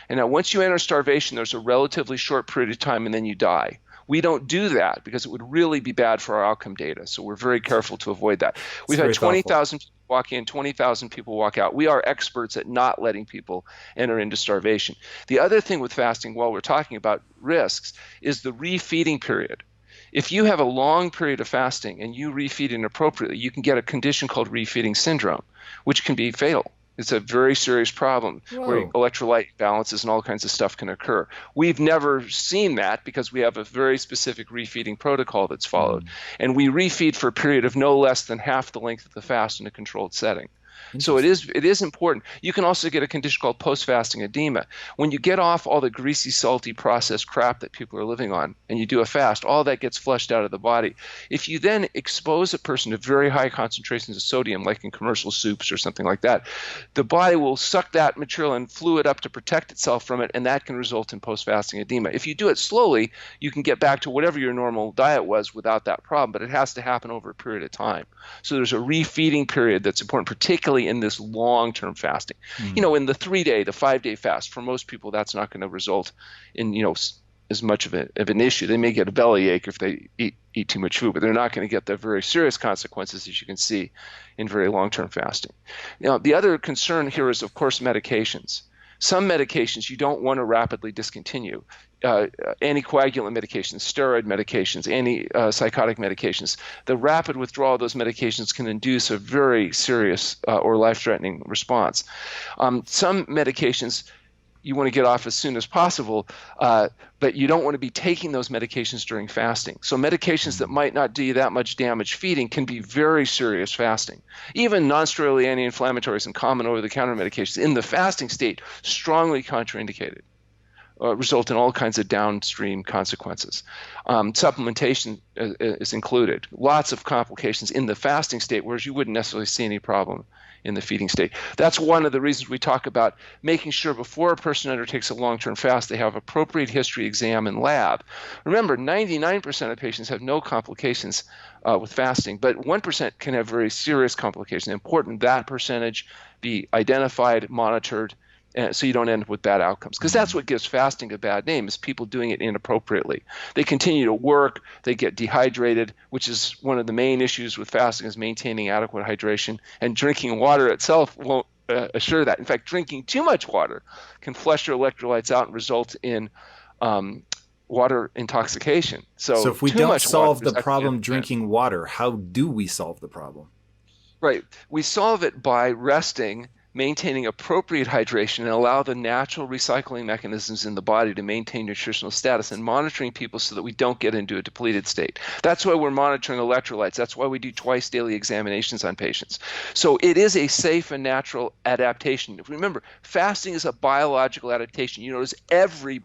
And now once you enter starvation, there's a relatively short period of time and then you die. We don't do that because it would really be bad for our outcome data. So we're very careful to avoid that. We've had 20,000 walk in, 20,000 people walk out. We are experts at not letting people enter into starvation. The other thing with fasting, while we're talking about risks, is the refeeding period. If you have a long period of fasting and you refeed inappropriately, you can get a condition called refeeding syndrome, which can be fatal. It's a very serious problem where electrolyte imbalances and all kinds of stuff can occur. We've never seen that because we have a very specific refeeding protocol that's followed. And we refeed for a period of no less than half the length of the fast in a controlled setting. So it is important. You can also get a condition called post-fasting edema. When you get off all the greasy, salty, processed crap that people are living on and you do a fast, all that gets flushed out of the body. If you then expose a person to very high concentrations of sodium, like in commercial soups or something like that, the body will suck that material and fluid up to protect itself from it, and that can result in post-fasting edema. If you do it slowly, you can get back to whatever your normal diet was without that problem, but it has to happen over a period of time. So there's a refeeding period that's important, particularly in this long-term fasting. You know, in the 3-day, the 5-day fast, for most people, that's not going to result in, you know, as much of an issue. They may get a bellyache if they eat too much food, but they're not going to get the very serious consequences, as you can see, in very long-term fasting. Now, the other concern here is, of course, medications. Some medications you don't want to rapidly discontinue. Anticoagulant medications, steroid medications, antipsychotic medications. The rapid withdrawal of those medications can induce a very serious or life-threatening response. Some medications you want to get off as soon as possible, but you don't want to be taking those medications during fasting. So medications that might not do you that much damage feeding can be very serious fasting. Even non-steroidal anti-inflammatories and common over-the-counter medications in the fasting state, strongly contraindicated. Result in all kinds of downstream consequences. Supplementation is included. Lots of complications in the fasting state, whereas you wouldn't necessarily see any problem in the feeding state. That's one of the reasons we talk about making sure before a person undertakes a long-term fast, they have appropriate history exam and lab. Remember, 99% of patients have no complications with fasting, but 1% can have very serious complications. Important that percentage be identified, monitored, so you don't end up with bad outcomes. Because that's what gives fasting a bad name, is people doing it inappropriately. They continue to work, they get dehydrated, which is one of the main issues with fasting, is maintaining adequate hydration. And drinking water itself won't assure that. In fact, drinking too much water can flush your electrolytes out and result in water intoxication. So if we don't solve the problem drinking water, how do we solve the problem? Right. We solve it by resting, maintaining appropriate hydration, and allow the natural recycling mechanisms in the body to maintain nutritional status, and monitoring people so that we don't get into a depleted state. That's why we're monitoring electrolytes. That's why we do twice daily examinations on patients. So it is a safe and natural adaptation. Remember, fasting is a biological adaptation. You notice every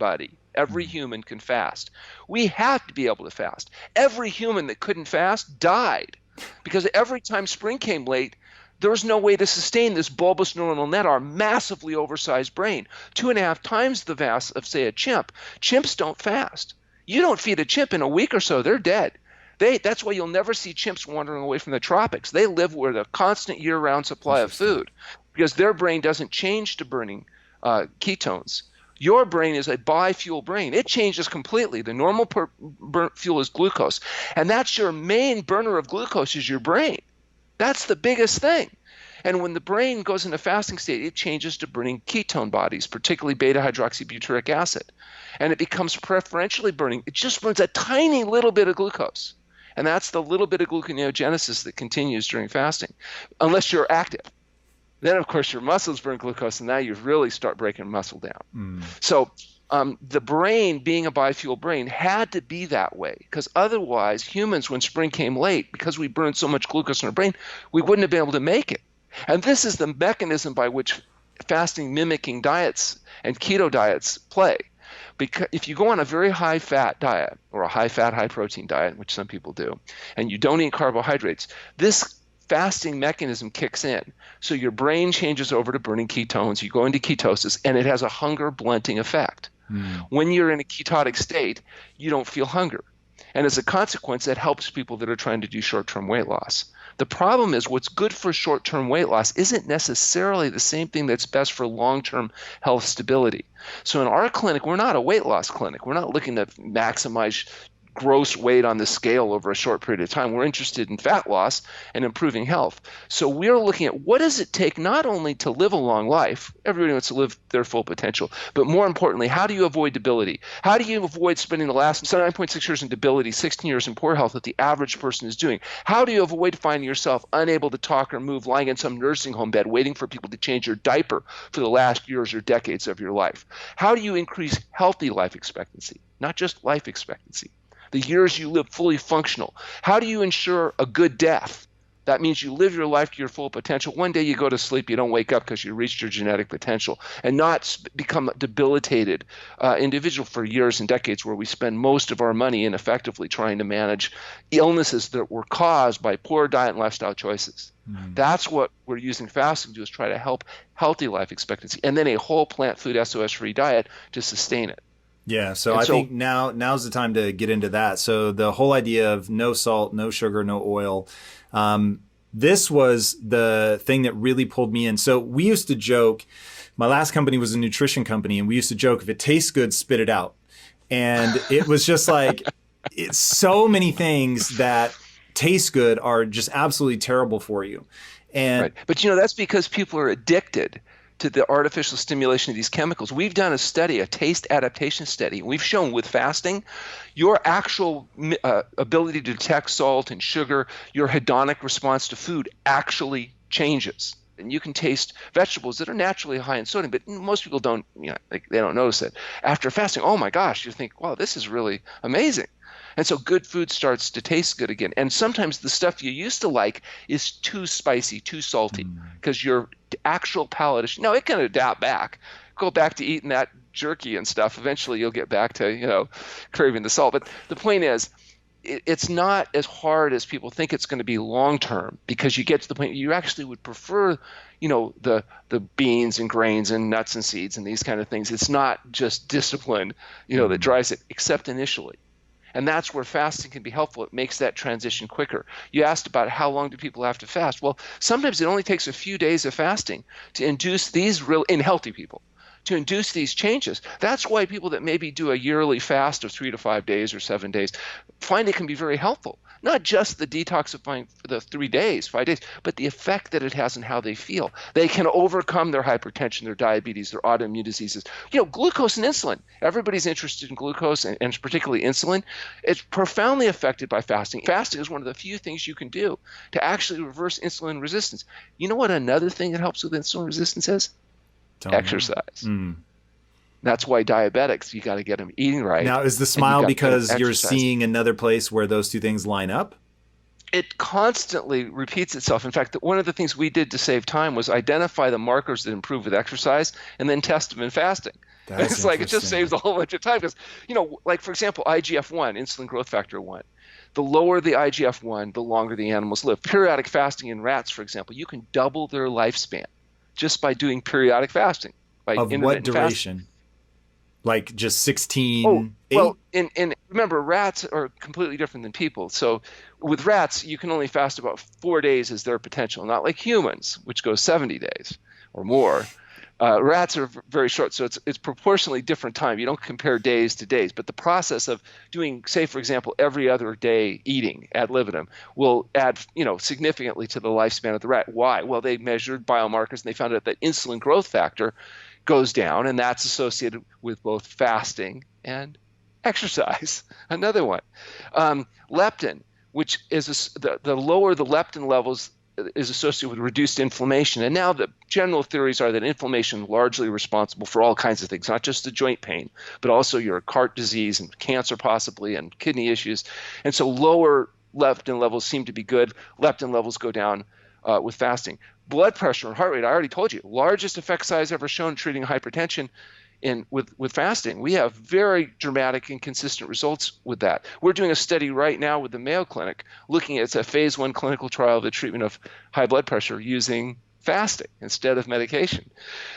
human can fast. We have to be able to fast. Every human that couldn't fast died, because every time spring came late, there was no way to sustain this bulbous neuronal net, our massively oversized brain, 2.5 times the mass of, say, a chimp. Chimps don't fast. You don't feed a chimp in a week or so, they're dead. That's why you'll never see chimps wandering away from the tropics. They live with a constant year-round supply of food because their brain doesn't change to burning ketones. Your brain is a bi-fuel brain. It changes completely. The normal fuel is glucose, and that's your main burner of glucose is your brain. That's the biggest thing. And when the brain goes into fasting state, it changes to burning ketone bodies, particularly beta-hydroxybutyric acid. And it becomes preferentially burning. It just burns a tiny little bit of glucose. And that's the little bit of gluconeogenesis that continues during fasting, unless you're active. Then, of course, your muscles burn glucose, and now you really start breaking muscle down. So the brain, being a bi-fuel brain, had to be that way, because otherwise humans, when spring came late, because we burned so much glucose in our brain, we wouldn't have been able to make it. And this is the mechanism by which fasting mimicking diets and keto diets play. Because if you go on a very high-fat diet or a high-fat, high-protein diet, which some people do, and you don't eat carbohydrates, this fasting mechanism kicks in. So your brain changes over to burning ketones, you go into ketosis, and it has a hunger blunting effect. When you're in a ketotic state, you don't feel hunger. And as a consequence, that helps people that are trying to do short-term weight loss. The problem is what's good for short-term weight loss isn't necessarily the same thing that's best for long-term health stability. So in our clinic, we're not a weight loss clinic. We're not looking to maximize gross weight on the scale over a short period of time. We're interested in fat loss and improving health. So we're looking at what does it take not only to live a long life, everybody wants to live their full potential, but more importantly, how do you avoid debility? How do you avoid spending the last 9.6 years in debility, 16 years in poor health that the average person is doing? How do you avoid finding yourself unable to talk or move, lying in some nursing home bed, waiting for people to change your diaper for the last years or decades of your life? How do you increase healthy life expectancy, not just life expectancy? The years you live fully functional. How do you ensure a good death? That means you live your life to your full potential. One day you go to sleep, you don't wake up because you reached your genetic potential, and not become a debilitated individual for years and decades, where we spend most of our money ineffectively trying to manage illnesses that were caused by poor diet and lifestyle choices. That's what we're using fasting to do, is try to help healthy life expectancy, and then a whole plant food SOS-free diet to sustain it. Yeah, so I think now's the time to get into that. So the whole idea of no salt, no sugar, no oil, this was the thing that really pulled me in. So we used to joke, my last company was a nutrition company, and we used to joke, if it tastes good, spit it out. And it was just like, it's so many things that taste good are just absolutely terrible for you. And right. But that's because people are addicted to the artificial stimulation of these chemicals. We've done a study, a taste adaptation study. We've shown with fasting, your actual ability to detect salt and sugar, your hedonic response to food actually changes. And you can taste vegetables that are naturally high in sodium, but most people don't, they don't notice it. After fasting, oh my gosh, you think, wow, this is really amazing. And so good food starts to taste good again. And sometimes the stuff you used to like is too spicy, too salty, because your actual palate is, it can adapt back. Go back to eating that jerky and stuff. Eventually you'll get back to, craving the salt. But the point is, it's not as hard as people think it's going to be long term, because you get to the point you actually would prefer, the beans and grains and nuts and seeds and these kind of things. It's not just discipline, that drives it, except initially. And that's where fasting can be helpful. It makes that transition quicker. You asked about how long do people have to fast. Well, sometimes it only takes a few days of fasting to induce these in healthy people, to induce these changes. That's why people that maybe do a yearly fast of 3 to 5 days or 7 days find it can be very helpful. Not just the detoxifying for the 3 days, 5 days, but the effect that it has on how they feel. They can overcome their hypertension, their diabetes, their autoimmune diseases. Glucose and insulin. Everybody's interested in glucose and particularly insulin. It's profoundly affected by fasting. Fasting is one of the few things you can do to actually reverse insulin resistance. You know what another thing that helps with insulin resistance is? Exercise. That's why diabetics, you got to get them eating right. Now, is the smile because you're seeing another place where those two things line up? It constantly repeats itself. In fact, one of the things we did to save time was identify the markers that improve with exercise and then test them in fasting. It's like it just saves a whole bunch of time because, like for example, IGF-1, insulin growth factor 1. The lower the IGF-1, the longer the animals live. Periodic fasting in rats, for example, you can double their lifespan just by doing periodic fasting. Of what duration? Fasting. Like just 16? Well, and remember, rats are completely different than people. So with rats, you can only fast about 4 days as their potential, not like humans, which goes 70 days or more. Rats are very short, so it's proportionally different time. You don't compare days to days, but the process of doing, say, for example, every other day eating ad libitum will add, significantly to the lifespan of the rat. Why? Well, they measured biomarkers and they found out that insulin growth factor goes down, and that's associated with both fasting and exercise. Another one, leptin, which is the lower the leptin levels is associated with reduced inflammation. And now the general theories are that inflammation is largely responsible for all kinds of things, not just the joint pain, but also your heart disease and cancer possibly and kidney issues. And so lower leptin levels seem to be good. Leptin levels go down with fasting. Blood pressure and heart rate, I already told you, largest effect size ever shown treating hypertension with fasting. We have very dramatic and consistent results with that. We're doing a study right now with the Mayo Clinic looking at a phase 1 clinical trial of the treatment of high blood pressure using fasting instead of medication.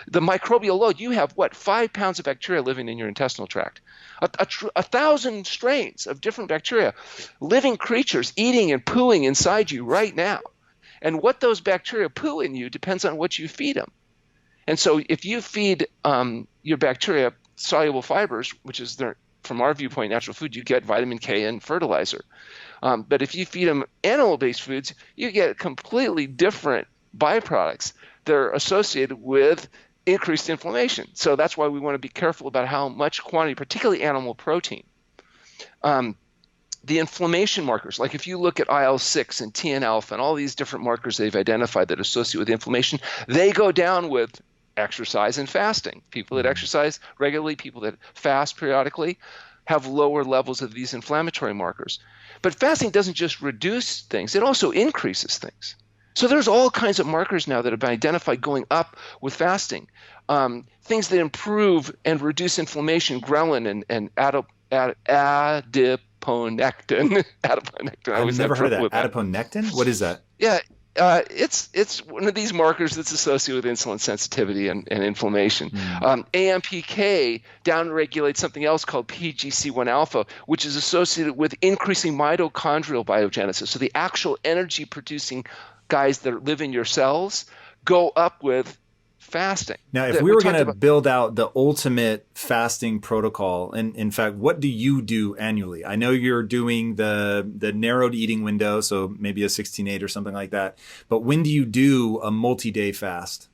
The microbial load, you have 5 pounds of bacteria living in your intestinal tract, 1,000 strains of different bacteria, living creatures eating and pooing inside you right now. And what those bacteria poo in you depends on what you feed them. And so if you feed your bacteria soluble fibers, which is their from our viewpoint, natural food, you get vitamin K and fertilizer. But if you feed them animal-based foods, you get completely different byproducts that are associated with increased inflammation. So that's why we want to be careful about how much quantity, particularly animal protein. The inflammation markers, like if you look at IL-6 and TNF-alpha and all these different markers they've identified that associate with inflammation, they go down with exercise and fasting. People that exercise regularly, people that fast periodically, have lower levels of these inflammatory markers. But fasting doesn't just reduce things, it also increases things. So there's all kinds of markers now that have been identified going up with fasting. Things that improve and reduce inflammation, ghrelin and adiponectin. Adiponectin. I've never heard of that. Adiponectin? What is that? Yeah, it's one of these markers that's associated with insulin sensitivity and inflammation. AMPK downregulates something else called PGC1 alpha, which is associated with increasing mitochondrial biogenesis. So the actual energy producing guys that live in your cells go up with fasting. Now, if we were going to build out the ultimate fasting protocol, and in fact, what do you do annually? I know you're doing the narrowed eating window, so maybe a 16/8 or something like that. But when do you do a multi-day fast?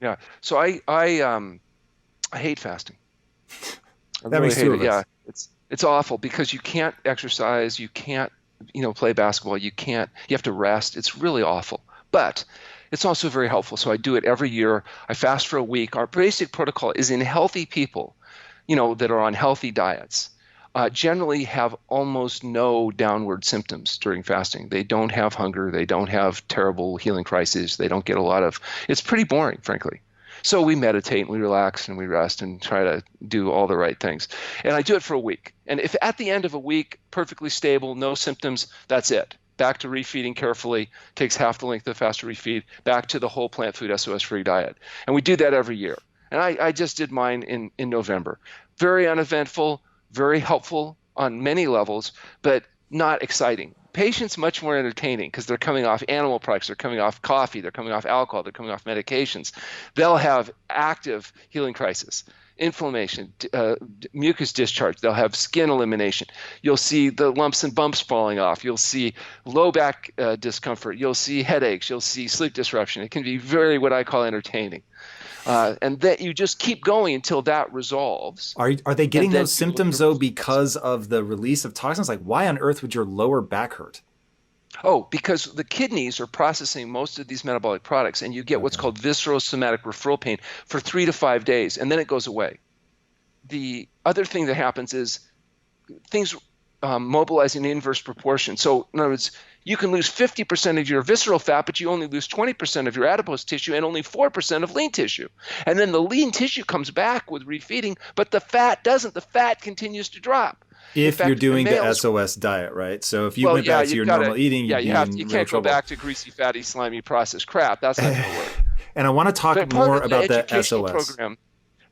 Yeah, so I hate fasting. That makes two of us. Yeah, it's awful because you can't exercise, you can't play basketball, you have to rest. It's really awful, but it's also very helpful. So I do it every year. I fast for a week. Our basic protocol is in healthy people, that are on healthy diets, generally have almost no downward symptoms during fasting. They don't have hunger. They don't have terrible healing crises. They don't get it's pretty boring, frankly. So we meditate and we relax and we rest and try to do all the right things. And I do it for a week. And if at the end of a week, perfectly stable, no symptoms, that's it. Back to refeeding carefully, takes half the length of the fast to refeed, back to the whole plant food SOS-free diet. And we do that every year. And I just did mine in November. Very uneventful, very helpful on many levels, but not exciting. Patients much more entertaining because they're coming off animal products, they're coming off coffee, they're coming off alcohol, they're coming off medications. They'll have active healing crisis, inflammation, mucus discharge. They'll have skin elimination. You'll see the lumps and bumps falling off. You'll see low back discomfort. You'll see headaches. You'll see sleep disruption. It can be very what I call entertaining. And that you just keep going until that resolves. Are they getting those symptoms though because of the release of toxins? Like, why on earth would your lower back hurt? Oh, because the kidneys are processing most of these metabolic products, and you get what's called viscerosomatic referral pain for 3 to 5 days, and then it goes away. The other thing that happens is things mobilize in inverse proportion. So in other words, you can lose 50% of your visceral fat, but you only lose 20% of your adipose tissue and only 4% of lean tissue. And then the lean tissue comes back with refeeding, but the fat doesn't. The fat continues to drop. If you're doing the SOS diet, right? So if you went back to your normal eating, you can't go back to greasy, fatty, slimy, processed crap. That's not going to work. And I want to talk more about the SOS.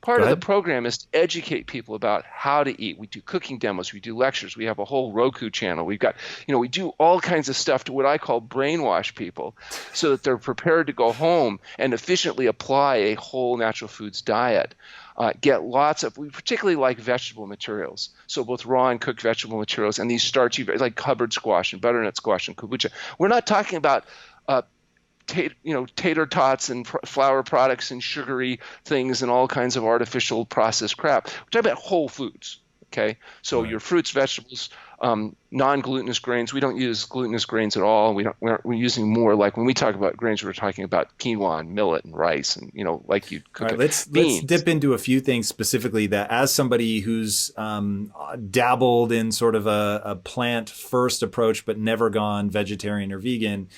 Part of the program is to educate people about how to eat. We do cooking demos. We do lectures. We have a whole Roku channel. We've got, we do all kinds of stuff to what I call brainwash people so that they're prepared to go home and efficiently apply a whole natural foods diet. We particularly like vegetable materials. So both raw and cooked vegetable materials and these starchy, like Hubbard squash and butternut squash and kombucha. We're not talking about tater tots and flour products and sugary things and all kinds of artificial processed crap. We're talking about whole foods. Okay, so your fruits, vegetables, non-glutinous grains. We don't use glutinous grains at all. We're using more like when we talk about grains, we're talking about quinoa and millet and rice and like you cook. All right, let's dip into a few things specifically that as somebody who's dabbled in sort of a plant-first approach but never gone vegetarian or vegan.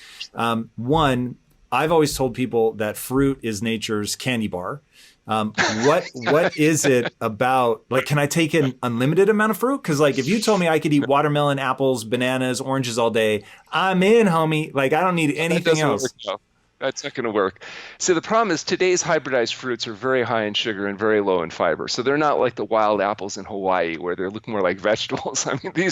One, I've always told people that fruit is nature's candy bar. What is it about? Like, can I take an unlimited amount of fruit? Because like, if you told me I could eat watermelon, apples, bananas, oranges all day, I'm in, homie. Like, I don't need anything else. That's not going to work. So the problem is today's hybridized fruits are very high in sugar and very low in fiber. So they're not like the wild apples in Hawaii where they look more like vegetables. I mean,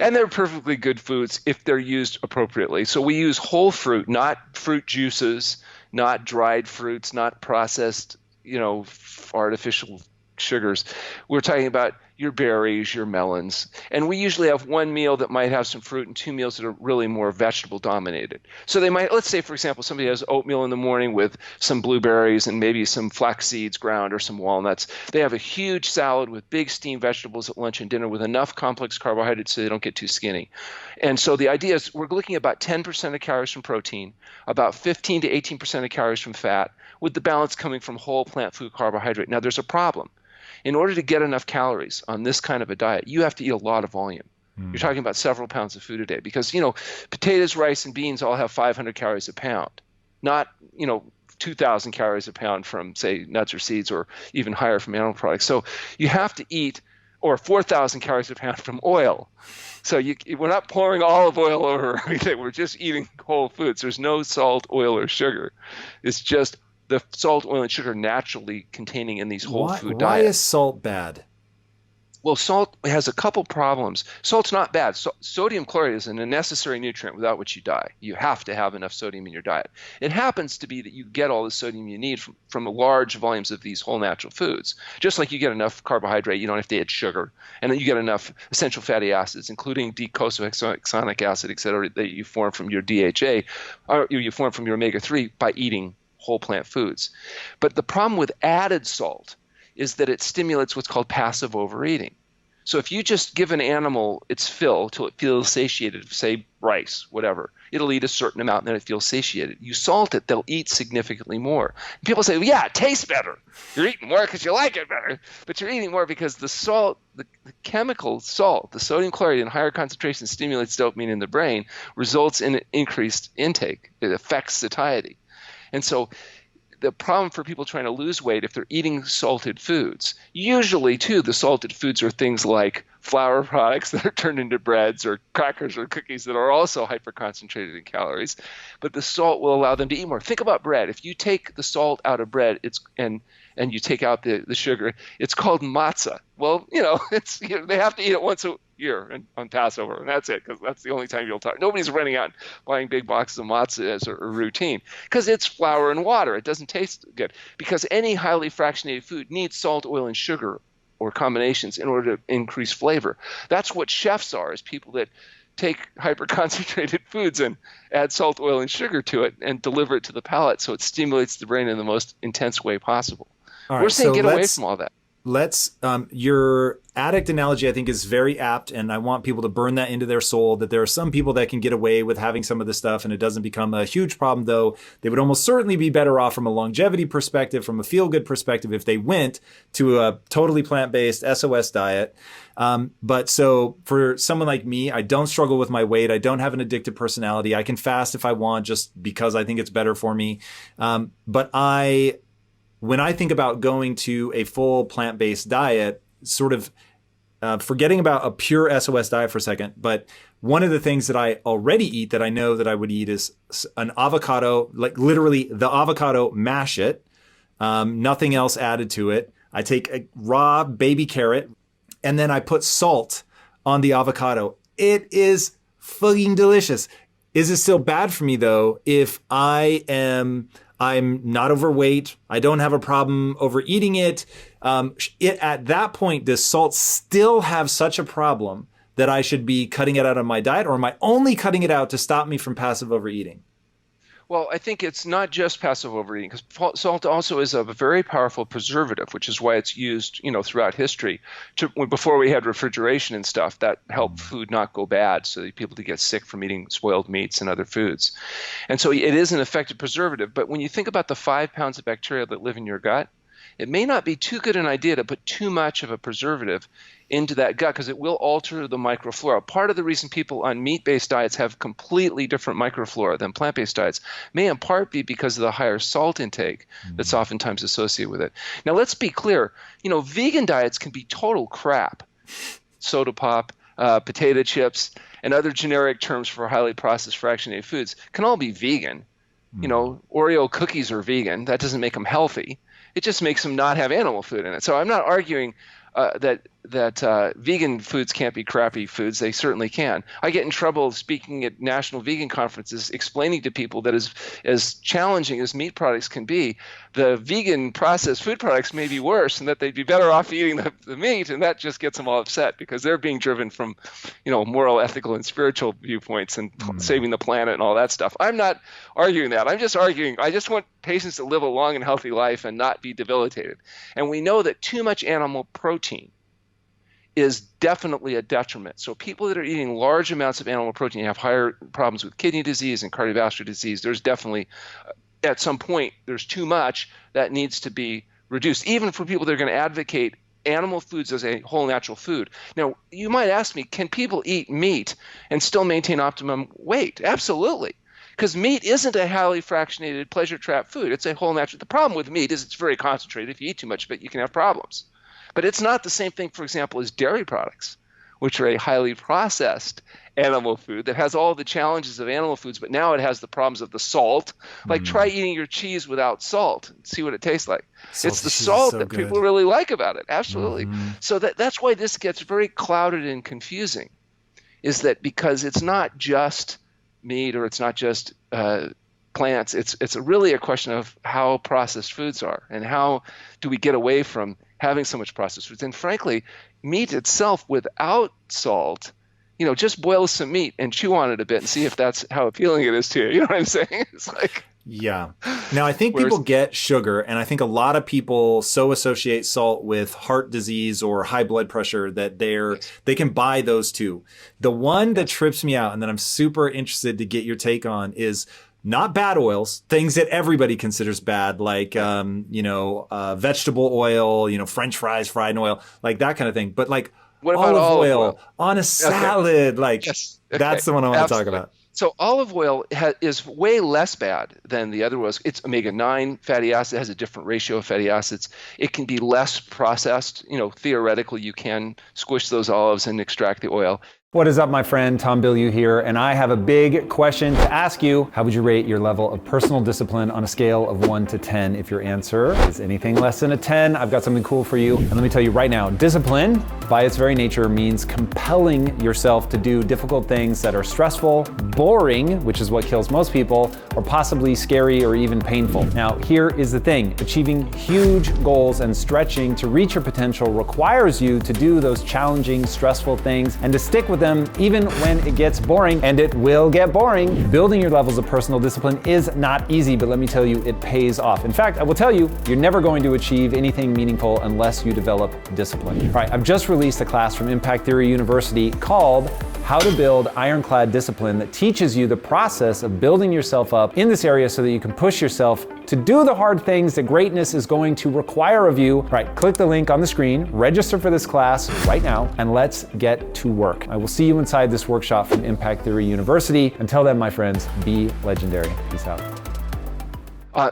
and they're perfectly good foods if they're used appropriately. So we use whole fruit, not fruit juices, not dried fruits, not processed artificial sugars. We're talking about your berries, your melons. And we usually have one meal that might have some fruit and two meals that are really more vegetable dominated. So they might, let's say, for example, somebody has oatmeal in the morning with some blueberries and maybe some flax seeds ground or some walnuts. They have a huge salad with big steamed vegetables at lunch and dinner with enough complex carbohydrates so they don't get too skinny. And so the idea is we're looking at about 10% of calories from protein, about 15 to 18% of calories from fat, with the balance coming from whole plant food carbohydrate. Now, there's a problem. In order to get enough calories on this kind of a diet, you have to eat a lot of volume. You're talking about several pounds of food a day because, potatoes, rice, and beans all have 500 calories a pound, not, 2,000 calories a pound from, say, nuts or seeds or even higher from animal products. So you have to eat, or 4,000 calories a pound from oil. So we're not pouring olive oil over everything. We're just eating whole foods. There's no salt, oil, or sugar. It's just the salt, oil, and sugar naturally containing in these whole food diets. Why is salt bad? Well, salt has a couple problems. Salt's not bad. Sodium chloride is a necessary nutrient without which you die. You have to have enough sodium in your diet. It happens to be that you get all the sodium you need from large volumes of these whole natural foods. Just like you get enough carbohydrate, you don't have to add sugar. And then you get enough essential fatty acids, including docosahexaonic acid, et cetera, that you form from your DHA, or you form from your omega-3 by eating whole plant foods. But the problem with added salt is that it stimulates what's called passive overeating. So if you just give an animal its fill till it feels satiated, say rice, whatever, it'll eat a certain amount and then it feels satiated. You salt it, they'll eat significantly more. And people say, well, yeah, it tastes better. You're eating more because you like it better. But you're eating more because the salt, the chemical salt, the sodium chloride in higher concentration stimulates dopamine in the brain, results in increased intake. It affects satiety. And so the problem for people trying to lose weight if they're eating salted foods, usually too the salted foods are things like flour products that are turned into breads or crackers or cookies that are also hyper-concentrated in calories, but the salt will allow them to eat more. Think about bread. If you take the salt out of bread and you take out the sugar, it's called matzah. Well, they have to eat it once a year on Passover, and that's it, because that's the only time you'll talk. Nobody's running out and buying big boxes of matzah as a routine, because it's flour and water. It doesn't taste good, because any highly fractionated food needs salt, oil, and sugar or combinations in order to increase flavor. That's what chefs are, is people that take hyper-concentrated foods and add salt, oil, and sugar to it and deliver it to the palate so it stimulates the brain in the most intense way possible. All right, we're saying get away from all that. Your addict analogy, I think, is very apt, and I want people to burn that into their soul, that there are some people that can get away with having some of this stuff and it doesn't become a huge problem, though they would almost certainly be better off from a longevity perspective, from a feel-good perspective, if they went to a totally plant-based SOS diet. But so for someone like me, I don't struggle with my weight. I don't have an addictive personality. I can fast if I want just because I think it's better for me. But when I think about going to a full plant-based diet, sort of forgetting about a pure SOS diet for a second, but one of the things that I already eat that I know that I would eat is an avocado, like literally the avocado, mash it, nothing else added to it. I take a raw baby carrot and then I put salt on the avocado. It is fucking delicious. Is it still bad for me though if I'm not overweight, I don't have a problem overeating it? At that point, does salt still have such a problem that I should be cutting it out of my diet, or am I only cutting it out to stop me from passive overeating? Well, I think it's not just passive overeating, because salt also is a very powerful preservative, which is why it's used, throughout history. Before we had refrigeration and stuff, that helped food not go bad, so that people didn't get sick from eating spoiled meats and other foods. And so it is an effective preservative. But when you think about the 5 pounds of bacteria that live in your gut, it may not be too good an idea to put too much of a preservative into that gut, because it will alter the microflora. Part of the reason people on meat-based diets have completely different microflora than plant-based diets may in part be because of the higher salt intake that's oftentimes associated with it. Now, let's be clear. Vegan diets can be total crap. Soda pop, potato chips, and other generic terms for highly processed fractionated foods can all be vegan. Oreo cookies are vegan. That doesn't make them healthy. It just makes them not have animal food in it. So I'm not arguing that vegan foods can't be crappy foods. They certainly can. I get in trouble speaking at national vegan conferences, explaining to people that as challenging as meat products can be, the vegan processed food products may be worse, and that they'd be better off eating the meat. And that just gets them all upset because they're being driven from, moral, ethical, and spiritual viewpoints and saving the planet and all that stuff. I'm not arguing that. I'm just arguing. I just want patients to live a long and healthy life and not be debilitated. And we know that too much animal protein is definitely a detriment. So people that are eating large amounts of animal protein have higher problems with kidney disease and cardiovascular disease. There's definitely, at some point, there's too much that needs to be reduced, even for people that are going to advocate animal foods as a whole natural food. Now, you might ask me, can people eat meat and still maintain optimum weight? Absolutely. Because meat isn't a highly fractionated pleasure trap food. It's a whole natural. The problem with meat is it's very concentrated. If you eat too much of it, you can have problems. But it's not the same thing, for example, as dairy products, which are a highly processed animal food that has all the challenges of animal foods, but now it has the problems of the salt. Like try eating your cheese without salt and see what it tastes like. It's the salt that people really like about it. Absolutely. So that's why this gets very clouded and confusing, is that because it's not just meat or it's not just plants. It's really a question of how processed foods are and how do we get away from having so much processed foods. And frankly, meat itself without salt, just boil some meat and chew on it a bit and see if that's how appealing it is to you. You know what I'm saying? It's like, yeah. Now, I think people get sugar, and I think a lot of people so associate salt with heart disease or high blood pressure that they can buy those too. The one that trips me out and that I'm super interested to get your take on is not bad oils, things that everybody considers bad, like, vegetable oil, French fries fried in oil, like that kind of thing. But like what about olive oil on a salad, that's the one I want to talk about. So olive oil is way less bad than the other oils. It's omega-9 fatty acid. It has a different ratio of fatty acids. It can be less processed. Theoretically, you can squish those olives and extract the oil. What is up, my friend? Tom Bilyeu here, and I have a big question to ask you. How would you rate your level of personal discipline on a scale of 1 to 10? If your answer is anything less than a 10, I've got something cool for you. And let me tell you right now, discipline, by its very nature, means compelling yourself to do difficult things that are stressful, boring, which is what kills most people, or possibly scary or even painful. Now, here is the thing. Achieving huge goals and stretching to reach your potential requires you to do those challenging, stressful things and to stick with them even when it gets boring, and it will get boring. Building your levels of personal discipline is not easy, but let me tell you, it pays off. In fact, I will tell you, you're never going to achieve anything meaningful unless you develop discipline. All right, I've just released a class from Impact Theory University called How to Build Ironclad Discipline that teaches you the process of building yourself up in this area so that you can push yourself to do the hard things that greatness is going to require of you. All right, click the link on the screen, register for this class right now, and let's get to work. I will see you inside this workshop from Impact Theory University. Until then, my friends, be legendary. Peace out.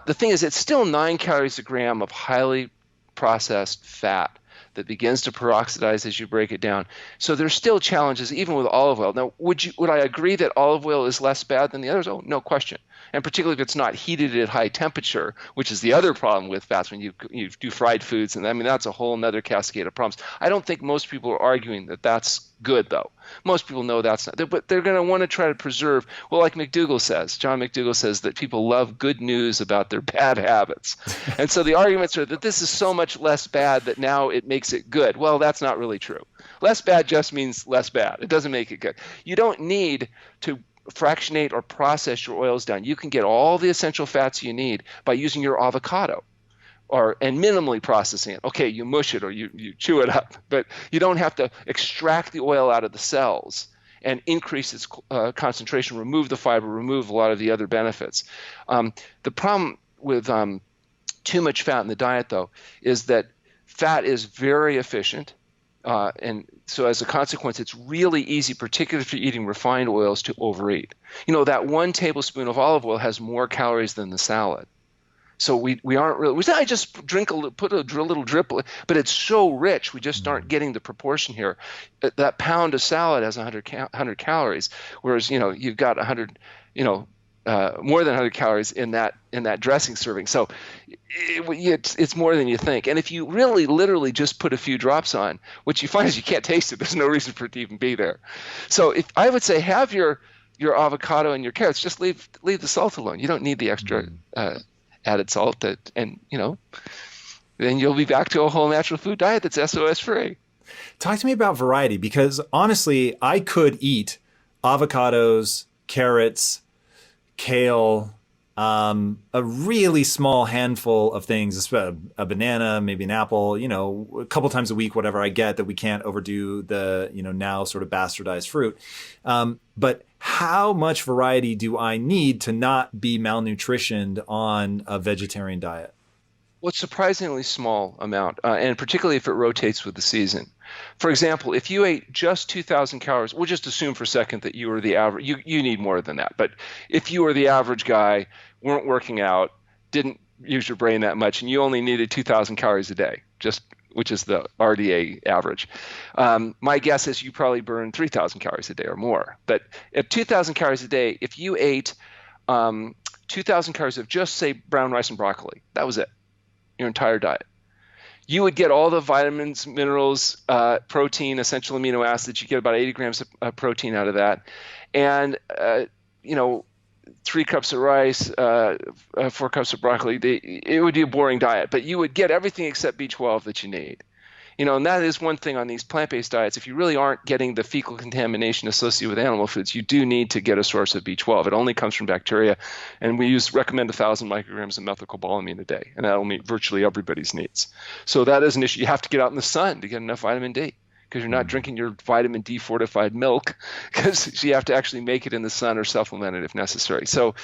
The thing is, it's still 9 calories a gram of highly processed fat that begins to peroxidize as you break it down. So there's still challenges even with olive oil. Now, would I agree that olive oil is less bad than the others? Oh, no question. And particularly if it's not heated at high temperature, which is the other problem with fats when you do fried foods. And I mean, that's a whole nother cascade of problems. I don't think most people are arguing that that's good, though. Most people know that's not, but they're going to want to try to preserve, well, like McDougall says, John McDougall says that people love good news about their bad habits. And so the arguments are that this is so much less bad that now it makes it good. Well, that's not really true. Less bad just means less bad. It doesn't make it good. You don't need to fractionate or process your oils down. You can get all the essential fats you need by using your avocado. And minimally processing it. Okay, you mush it or you chew it up, but you don't have to extract the oil out of the cells and increase its concentration, remove the fiber, remove a lot of the other benefits. The problem with too much fat in the diet, though, is that fat is very efficient. And so as a consequence, it's really easy, particularly if you're eating refined oils, to overeat. That 1 tablespoon of olive oil has more calories than the salad. So we aren't really, I just put a little drip, but it's so rich, we just aren't getting the proportion here. That pound of salad has 100 calories, whereas, you've got 100, more than 100 calories in that dressing serving. So it's more than you think. And if you really literally just put a few drops on, what you find is you can't taste it. There's no reason for it to even be there. So if I would say have your avocado and your carrots, just leave the salt alone. You don't need the extra added salt and then you'll be back to a whole natural food diet that's SOS free. Talk to me about variety, because honestly, I could eat avocados, carrots, kale, a really small handful of things, a banana, maybe an apple, a couple times a week, whatever I get, that we can't overdo the, now sort of bastardized fruit. But how much variety do I need to not be malnutritioned on a vegetarian diet? Well, it's surprisingly small amount, and particularly if it rotates with the season. For example, if you ate just 2,000 calories, we'll just assume for a second that you were the average. You need more than that. But if you were the average guy, weren't working out, didn't use your brain that much, and you only needed 2,000 calories a day, which is the RDA average, my guess is you probably burn 3,000 calories a day or more. But at 2,000 calories a day, if you ate 2,000 calories of just, say, brown rice and broccoli, that was it, your entire diet, you would get all the vitamins, minerals, protein, essential amino acids. You get about 80 grams of protein out of that. And, 3 cups of rice, 4 cups of broccoli, it would be a boring diet, but you would get everything except B12 that you need. And that is one thing on these plant-based diets. If you really aren't getting the fecal contamination associated with animal foods, you do need to get a source of B12. It only comes from bacteria, and we recommend 1,000 micrograms of methylcobalamin a day, and that'll meet virtually everybody's needs. So that is an issue. You have to get out in the sun to get enough vitamin D, because you're not drinking your vitamin D fortified milk, because you have to actually make it in the sun or supplement it if necessary. So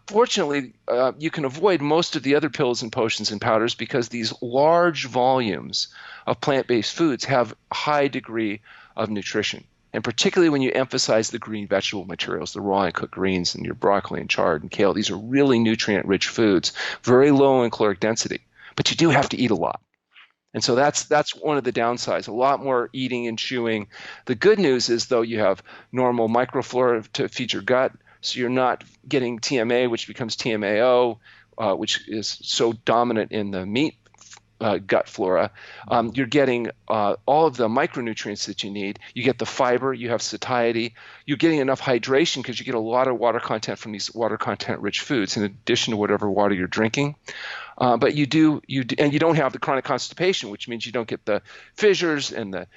fortunately, you can avoid most of the other pills and potions and powders, because these large volumes of plant-based foods have a high degree of nutrition. And particularly when you emphasize the green vegetable materials, the raw and cooked greens and your broccoli and chard and kale, these are really nutrient-rich foods, very low in caloric density. But you do have to eat a lot. And so that's one of the downsides, a lot more eating and chewing. The good news is, though, you have normal microflora to feed your gut, so you're not getting TMA, which becomes TMAO, which is so dominant in the meat gut flora. You're getting all of the micronutrients that you need. You get the fiber, you have satiety, you're getting enough hydration because you get a lot of water content from these water content rich foods in addition to whatever water you're drinking. But you don't have the chronic constipation, which means you don't get the fissures and the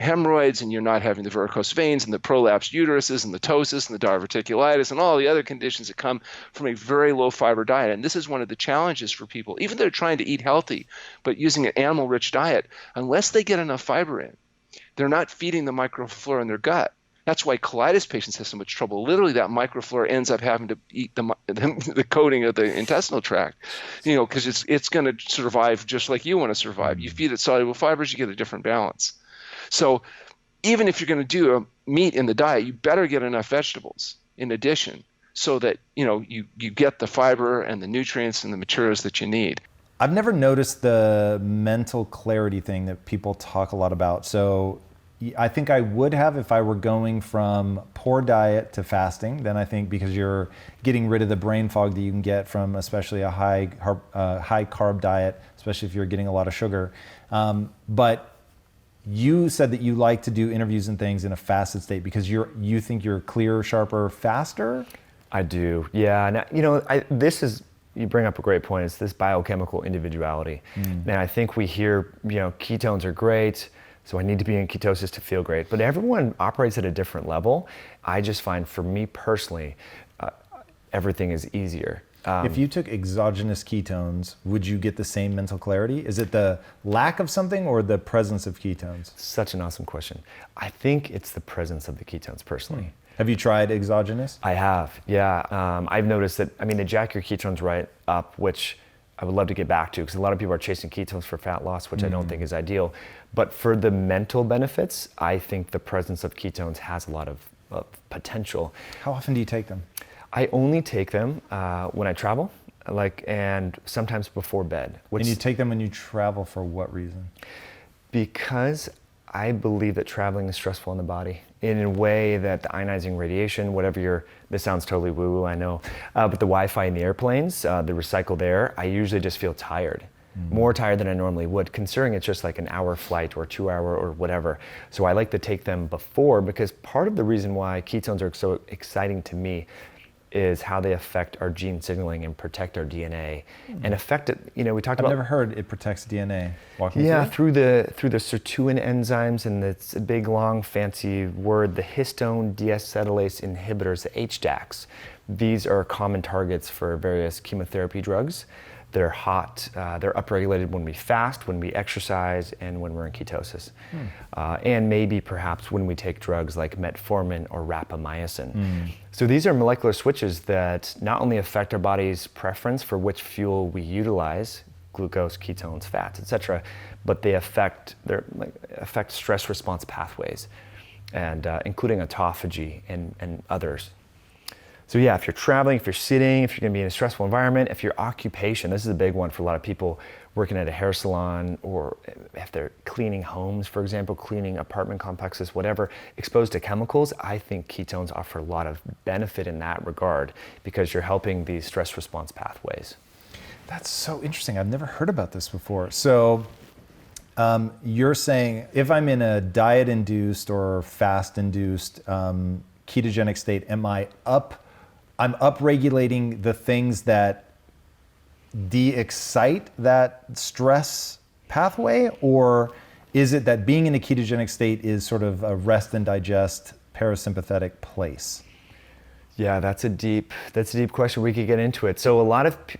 hemorrhoids, and you're not having the varicose veins and the prolapsed uteruses and the ptosis and the diverticulitis and all the other conditions that come from a very low fiber diet. And this is one of the challenges for people, even though they're trying to eat healthy, but using an animal rich diet, unless they get enough fiber in, they're not feeding the microflora in their gut. That's why colitis patients have so much trouble. Literally, that microflora ends up having to eat the coating of the intestinal tract, because it's going to survive just like you want to survive. You feed it soluble fibers, you get a different balance. So even if you're going to do a meat in the diet, you better get enough vegetables in addition, so that you get the fiber and the nutrients and the materials that you need. I've never noticed the mental clarity thing that people talk a lot about. So I think I would have if I were going from poor diet to fasting. Then I think, because you're getting rid of the brain fog that you can get from especially a high carb diet, especially if you're getting a lot of sugar. But you said that you like to do interviews and things in a fasted state because you think you're clearer, sharper, faster? I do, yeah. Now, you bring up a great point. It's this biochemical individuality. And I think we hear, ketones are great, so I need to be in ketosis to feel great. But everyone operates at a different level. I just find, for me personally, everything is easier. If you took exogenous ketones, would you get the same mental clarity? Is it the lack of something or the presence of ketones? Such an awesome question. I think it's the presence of the ketones, personally. Have you tried exogenous? I have, yeah. I've noticed that, they jack your ketones right up, which I would love to get back to, because a lot of people are chasing ketones for fat loss, which I don't think is ideal. But for the mental benefits, I think the presence of ketones has a lot of potential. How often do you take them? I only take them when I travel, and sometimes before bed. And you take them when you travel for what reason? Because I believe that traveling is stressful in the body in a way that the ionizing radiation, this sounds totally woo-woo, I know, but the Wi-Fi in the airplanes, the recycled air, I usually just feel tired. More tired than I normally would, considering it's just like an hour flight or 2 hour or whatever. So I like to take them before, because part of the reason why ketones are so exciting to me is how they affect our gene signaling and protect our DNA and affect it. We talked about. I've never heard it protects DNA. Through the sirtuin enzymes, and it's a big, long, fancy word, the histone deacetylase inhibitors, the HDACs. These are common targets for various chemotherapy drugs. They're hot, they're upregulated when we fast, when we exercise, and when we're in ketosis. And maybe perhaps when we take drugs like metformin or rapamycin. So these are molecular switches that not only affect our body's preference for which fuel we utilize, glucose, ketones, fats, etc., but they affect stress response pathways, and including autophagy and others. So yeah, if you're traveling, if you're sitting, if you're gonna be in a stressful environment, if your occupation, this is a big one for a lot of people working at a hair salon, or if they're cleaning homes, for example, cleaning apartment complexes, whatever, exposed to chemicals, I think ketones offer a lot of benefit in that regard, because you're helping these stress response pathways. That's so interesting. I've never heard about this before. So you're saying if I'm in a diet-induced or fast-induced ketogenic state, I'm upregulating the things that de-excite that stress pathway, or is it that being in a ketogenic state is sort of a rest and digest parasympathetic place? Yeah, that's a deep question. We could get into it. So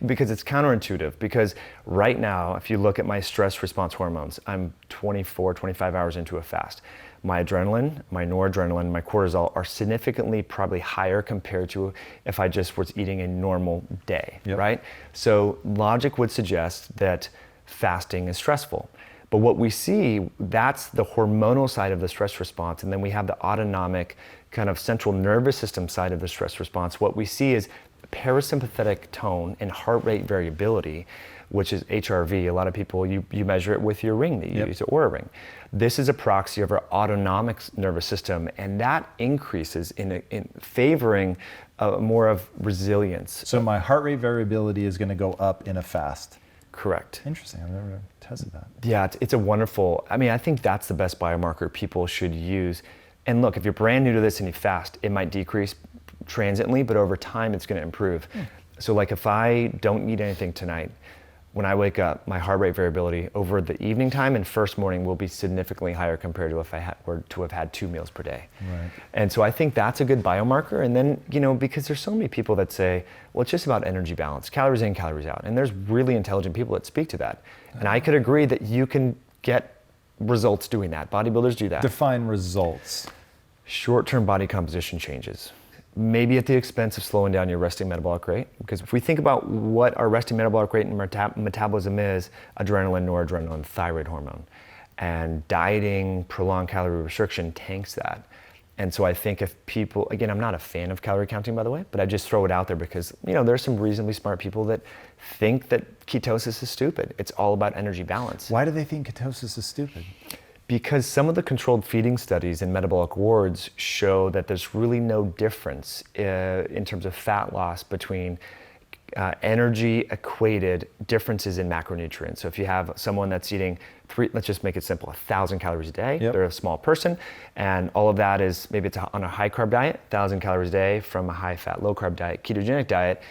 because it's counterintuitive, because right now, if you look at my stress response hormones, I'm 24, 25 hours into a fast. My adrenaline, my noradrenaline, my cortisol are significantly probably higher compared to if I just was eating a normal day, right? So logic would suggest that fasting is stressful. But what we see, that's the hormonal side of the stress response, and then we have the autonomic kind of central nervous system side of the stress response. What we see is parasympathetic tone and heart rate variability, which is HRV. A lot of people, you measure it with your ring that you use, the Oura ring. This is a proxy of our autonomic nervous system, and that increases in favoring more of resilience. So my heart rate variability is going to go up in a fast. Correct. Interesting. I've never tested that. Yeah, it's a wonderful, I think that's the best biomarker people should use. And look, if you're brand new to this and you fast, it might decrease transiently, but over time it's going to improve. So like if I don't eat anything tonight, when I wake up, my heart rate variability over the evening time and first morning will be significantly higher compared to if I were to have had 2 meals per day. Right. And so I think that's a good biomarker. And then, because there's so many people that say, well, it's just about energy balance, calories in, calories out. And there's really intelligent people that speak to that. And I could agree that you can get results doing that. Bodybuilders do that. Define results. Short-term body composition changes. Maybe at the expense of slowing down your resting metabolic rate. Because if we think about what our resting metabolic rate and metabolism is, adrenaline, noradrenaline, thyroid hormone. And dieting, prolonged calorie restriction tanks that. And so I think if people, again, I'm not a fan of calorie counting, by the way, but I just throw it out there because, there's some reasonably smart people that think that ketosis is stupid. It's all about energy balance. Why do they think ketosis is stupid? Because some of the controlled feeding studies in metabolic wards show that there's really no difference in terms of fat loss between energy equated differences in macronutrients. So if you have someone that's eating let's just make it simple, 1,000 calories a day, they're a small person, and all of that is, maybe it's on a high carb diet, 1,000 calories a day from a high fat, low carb diet, ketogenic diet.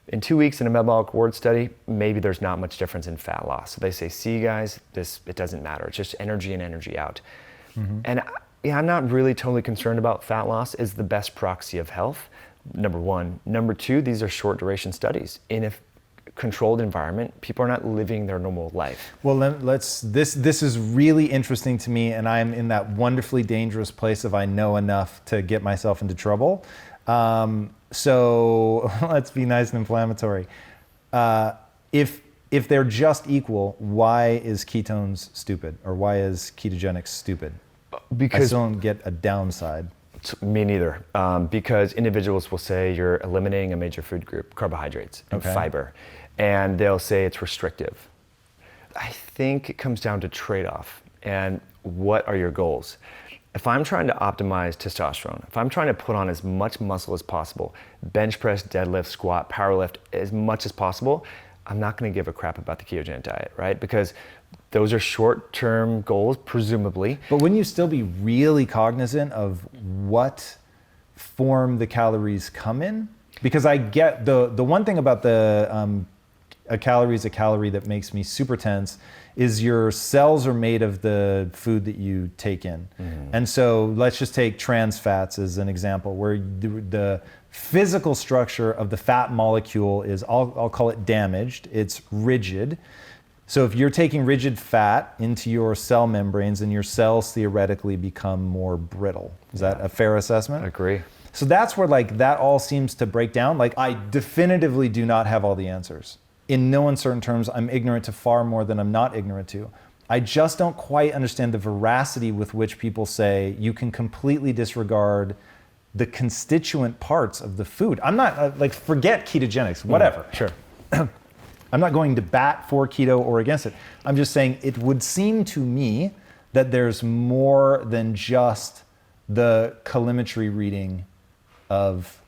In 2 weeks in a metabolic ward study, maybe there's not much difference in fat loss. So they say, see guys, it doesn't matter. It's just energy in, energy out. And I'm not really totally concerned about fat loss as the best proxy of health, number one. Number two, these are short duration studies. In a controlled environment, people are not living their normal life. Well, this is really interesting to me, and I'm in that wonderfully dangerous place of I know enough to get myself into trouble. So let's be nice and inflammatory. If they're just equal, why is ketones stupid, or why is ketogenics stupid? Because I still don't get a downside. Me neither. Because individuals will say you're eliminating a major food group, carbohydrates and fiber, and they'll say it's restrictive. I think it comes down to trade-off. and what are your goals? If I'm trying to optimize testosterone, if I'm trying to put on as much muscle as possible, bench press, deadlift, squat, power lift as much as possible, I'm not going to give a crap about the ketogenic diet, right? Because those are short-term goals, presumably. But wouldn't you still be really cognizant of what form the calories come in? Because I get the one thing about a calorie is a calorie that makes me super tense is your cells are made of the food that you take in. And so let's just take trans fats as an example, where the physical structure of the fat molecule is, I'll call it damaged, it's rigid. So if you're taking rigid fat into your cell membranes, then your cells theoretically become more brittle. Is that a fair assessment? I agree. So that's where like that all seems to break down. Like I definitively do not have all the answers. In no uncertain terms, I'm ignorant to far more than I'm not ignorant to. I just don't quite understand the veracity with which people say you can completely disregard the constituent parts of the food. I'm not like, forget ketogenics, whatever. Sure. I'm not going to bat for keto or against it. I'm just saying it would seem to me that there's more than just the calorimetry reading of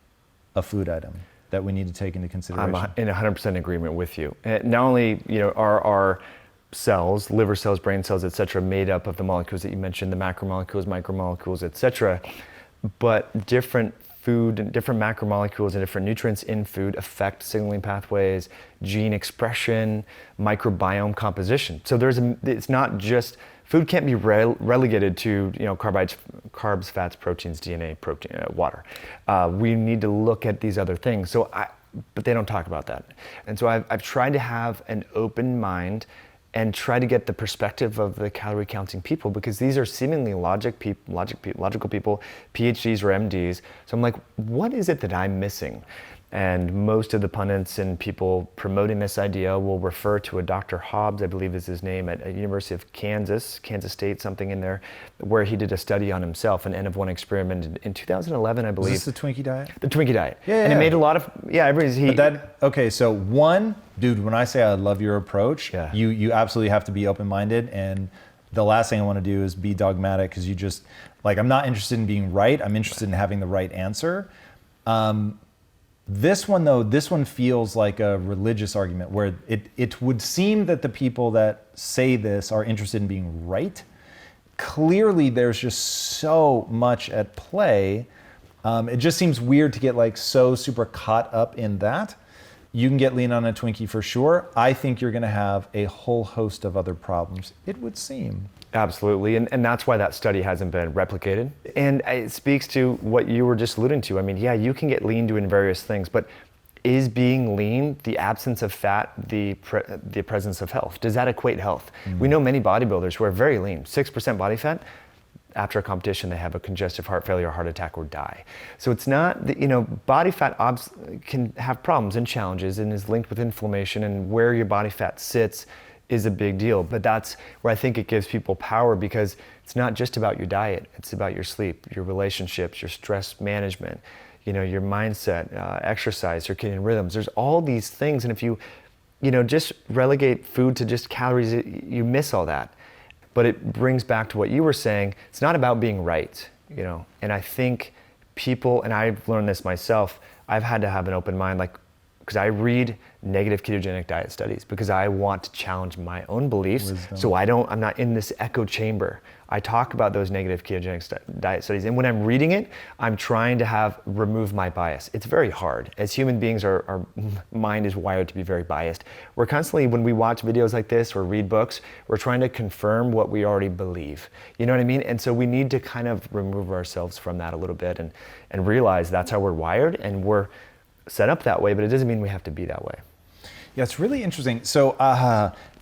a food item that we need to take into consideration. I'm in 100% agreement with you. And not only are our cells, liver cells, brain cells, et cetera, made up of the molecules that you mentioned, the macromolecules, micromolecules, et cetera, but different food and different macromolecules and different nutrients in food affect signaling pathways, gene expression, microbiome composition. So it's not just, food can't be relegated to carbs, fats, proteins, DNA, water. We need to look at these other things. But they don't talk about that. And so I've tried to have an open mind and try to get the perspective of the calorie counting people, because these are seemingly logical people, PhDs or MDs. So I'm like, what is it that I'm missing? And most of the pundits and people promoting this idea will refer to a Dr. Hobbs, I believe is his name, at University of Kansas State, something in there, where he did a study on himself, an N of 1 experiment in 2011, I believe. Is this the Twinkie diet? The Twinkie diet. Yeah. And it made a lot of, okay, so one, dude, when I say I love your approach, you absolutely have to be open-minded, and the last thing I want to do is be dogmatic, because you just, like, I'm not interested in being right, I'm interested in having the right answer. This one feels like a religious argument, where it would seem that the people that say this are interested in being right. Clearly, there's just so much at play. It just seems weird to get like so super caught up in that. You can get lean on a Twinkie for sure. I think you're going to have a whole host of other problems, it would seem. Absolutely, and that's why that study hasn't been replicated. And it speaks to what you were just alluding to. I mean, yeah, you can get lean doing various things, but is being lean the absence of fat, the presence of health? Does that equate health? Mm-hmm. We know many bodybuilders who are very lean, 6% body fat. After a competition, they have a congestive heart failure, heart attack, or die. So it's not, body fat can have problems and challenges and is linked with inflammation, and where your body fat sits is a big deal. But that's where I think it gives people power, because it's not just about your diet, it's about your sleep, your relationships, your stress management, your mindset, exercise, circadian rhythms. There's all these things, and if you just relegate food to just calories, you miss all that. But it brings back to what you were saying, it's not about being right, and I think people, and I've learned this myself, I've had to have an open mind, because I read negative ketogenic diet studies because I want to challenge my own beliefs. Wisdom. So I'm not in this echo chamber. I talk about those negative ketogenic diet studies, and when I'm reading it, I'm trying to remove my bias. It's very hard. As human beings, our mind is wired to be very biased. We're constantly, when we watch videos like this or read books, we're trying to confirm what we already believe. You know what I mean? And so we need to kind of remove ourselves from that a little bit and realize that's how we're wired, and we're set up that way, but it doesn't mean we have to be that way. Yeah, it's really interesting. So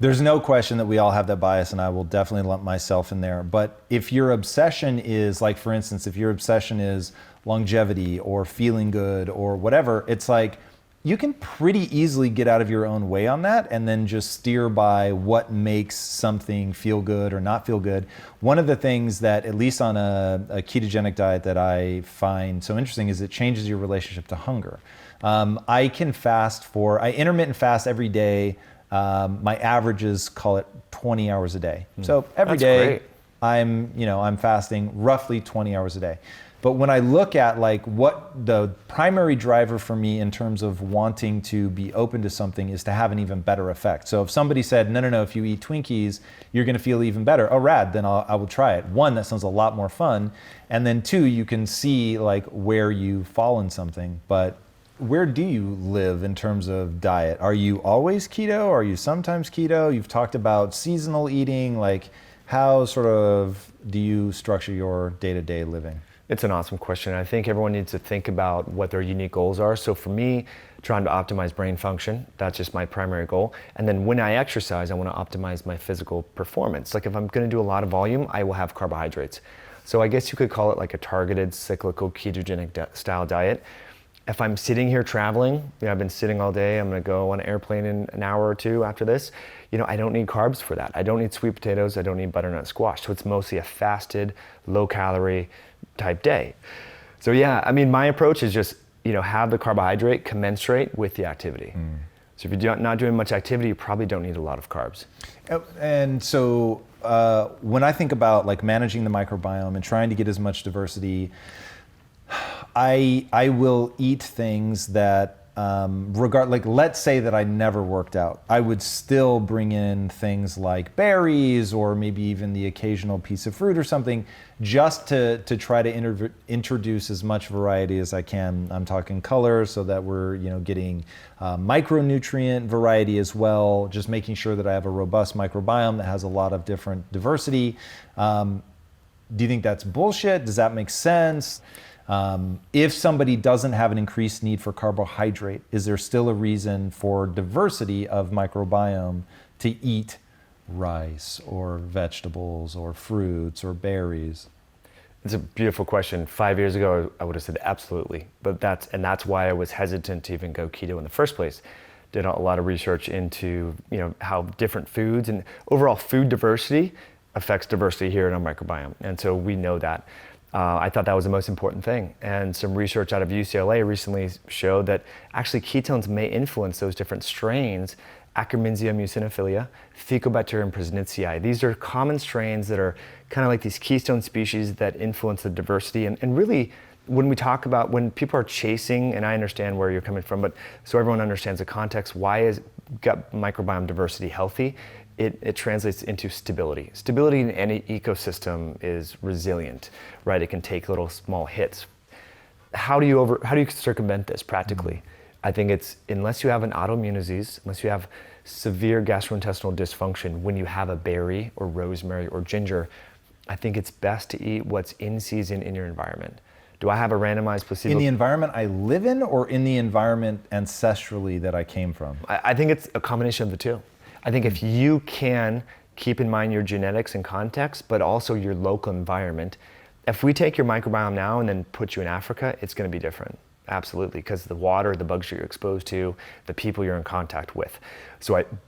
there's no question that we all have that bias, and I will definitely lump myself in there. But if your obsession is, like, for instance, if your obsession is longevity or feeling good or whatever, it's like you can pretty easily get out of your own way on that and then just steer by what makes something feel good or not feel good. One of the things that, at least on a ketogenic diet, that I find so interesting is it changes your relationship to hunger. I can I intermittent fast every day My average is, call it 20 hours a day. So every That's day great. I'm fasting roughly 20 hours a day. But when I look at like what the primary driver for me in terms of wanting to be open to something is to have an even better effect. So if somebody said, no, if you eat Twinkies, you're going to feel even better. Oh, rad, then I will try it. One, that sounds a lot more fun. And then two, you can see like where you fall in something. But where do you live in terms of diet? Are you always keto? Are you sometimes keto? You've talked about seasonal eating. Like how sort of do you structure your day-to-day living? It's an awesome question. I think everyone needs to think about what their unique goals are. So for me, trying to optimize brain function, that's just my primary goal. And then when I exercise, I want to optimize my physical performance. Like if I'm going to do a lot of volume, I will have carbohydrates. So I guess you could call it like a targeted cyclical ketogenic style diet. If I'm sitting here traveling, I've been sitting all day, I'm going to go on an airplane in an hour or two after this, I don't need carbs for that. I don't need sweet potatoes, I don't need butternut squash. So it's mostly a fasted, low calorie type day. So yeah, my approach is just, have the carbohydrate commensurate with the activity. So if you're not doing much activity, you probably don't need a lot of carbs. And so when I think about like managing the microbiome and trying to get as much diversity, I will eat things that let's say that I never worked out. I would still bring in things like berries or maybe even the occasional piece of fruit or something just to try to introduce as much variety as I can. I'm talking color so that we're getting micronutrient variety as well, just making sure that I have a robust microbiome that has a lot of different diversity. Do you think that's bullshit? Does that make sense? If somebody doesn't have an increased need for carbohydrate, is there still a reason for diversity of microbiome to eat rice or vegetables or fruits or berries? It's a beautiful question. 5 years ago, I would have said absolutely, but that's why I was hesitant to even go keto in the first place. Did a lot of research into how different foods and overall food diversity affects diversity here in our microbiome, and so we know that. I thought that was the most important thing. And some research out of UCLA recently showed that actually ketones may influence those different strains, Akkermansia muciniphila, Faecobacterium prausnitzii. These are common strains that are kind of like these keystone species that influence the diversity. And really, when we talk about, when people are chasing, and I understand where you're coming from, but so everyone understands the context, why is gut microbiome diversity healthy? It translates into stability. Stability in any ecosystem is resilient, right? It can take little small hits. How do you circumvent this practically? I think it's, unless you have an autoimmune disease, unless you have severe gastrointestinal dysfunction, when you have a berry or rosemary or ginger, I think it's best to eat what's in season in your environment. Do I have a randomized placebo? In the environment I live in or in the environment ancestrally that I came from? I think it's a combination of the two. I think if you can keep in mind your genetics and context, but also your local environment, if we take your microbiome now and then put you in Africa, it's going to be different. Absolutely, because the water, the bugs you're exposed to, the people you're in contact with.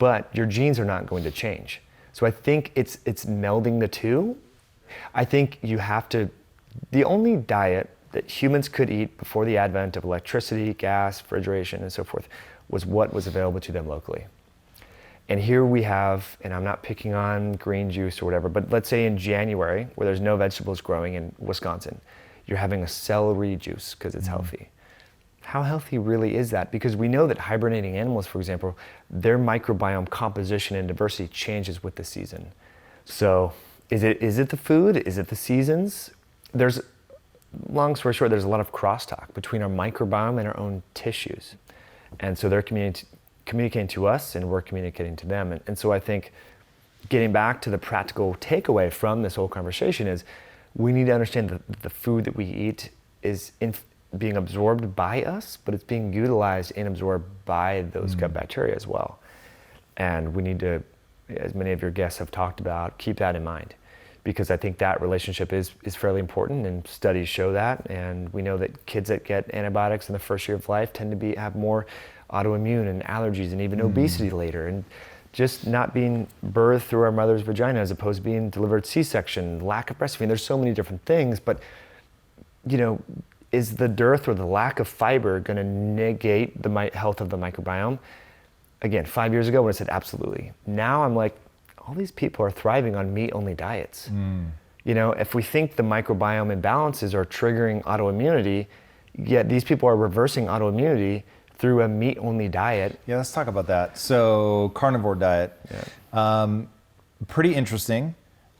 But your genes are not going to change. So I think it's melding the two. I think you have to, the only diet that humans could eat before the advent of electricity, gas, refrigeration, and so forth was what was available to them locally. And here we have, and I'm not picking on green juice or whatever, but let's say in January, where there's no vegetables growing in Wisconsin, you're having a celery juice because it's healthy. How healthy really is that? Because we know that hibernating animals, for example, their microbiome composition and diversity changes with the season. So is it the food? Is it the seasons? There's, long story short, there's a lot of crosstalk between our microbiome and our own tissues. And so they're communicating to us and we're communicating to them. And so I think getting back to the practical takeaway from this whole conversation is we need to understand that the food that we eat is being absorbed by us, but it's being utilized and absorbed by those gut bacteria as well. And we need to, as many of your guests have talked about, keep that in mind, because I think that relationship is fairly important, and studies show that. And we know that kids that get antibiotics in the first year of life tend to have more autoimmune and allergies and even obesity later, and just not being birthed through our mother's vagina as opposed to being delivered C-section, lack of breastfeeding. There's so many different things, but is the dearth or the lack of fiber going to negate the health of the microbiome? Again, 5 years ago, I would have said absolutely. Now I'm like, all these people are thriving on meat-only diets. You know, if we think the microbiome imbalances are triggering autoimmunity, yet these people are reversing autoimmunity through a meat-only diet. Yeah, let's talk about that. So carnivore diet, pretty interesting.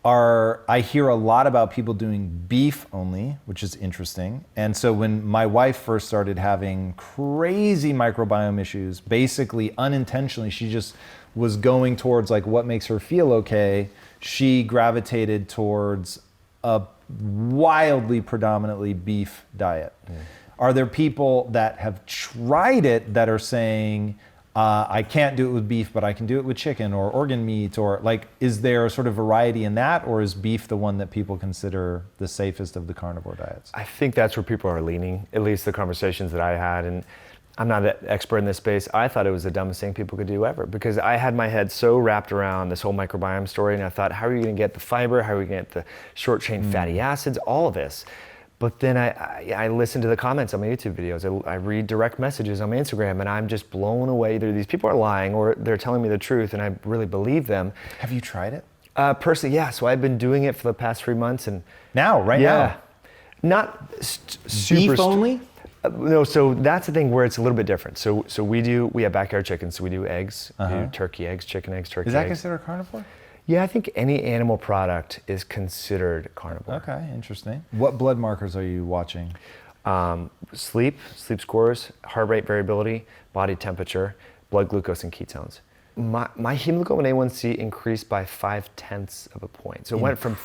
I hear a lot about people doing beef only, which is interesting. And so when my wife first started having crazy microbiome issues, basically unintentionally, she just was going towards like what makes her feel okay. She gravitated towards a wildly predominantly beef diet. Are there people that have tried it that are saying, I can't do it with beef, but I can do it with chicken or organ meat, or like, is there a sort of variety in that, or is beef the one that people consider the safest of the carnivore diets? I think that's where people are leaning, at least the conversations that I had. And I'm not an expert in this space. I thought it was the dumbest thing people could do ever, because I had my head so wrapped around this whole microbiome story, and I thought, how are you going to get the fiber? How are you going to get the short chain fatty acids? All of this. But then I listen to the comments on my YouTube videos. I read direct messages on my Instagram, and I'm just blown away. Either these people are lying or they're telling me the truth, and I really believe them. Have you tried it? Personally, yeah. So I've been doing it for the past 3 months, and right now? Not super beef only? No, so that's the thing where it's a little bit different. So we have backyard chickens, so we do eggs, we do turkey eggs, chicken eggs, turkey eggs. Is that considered carnivore? Yeah, I think any animal product is considered carnivore. Okay, interesting. What blood markers are you watching? Sleep scores, heart rate variability, body temperature, blood glucose, and ketones. My hemoglobin A1C increased by 0.5 of a point. So it went from,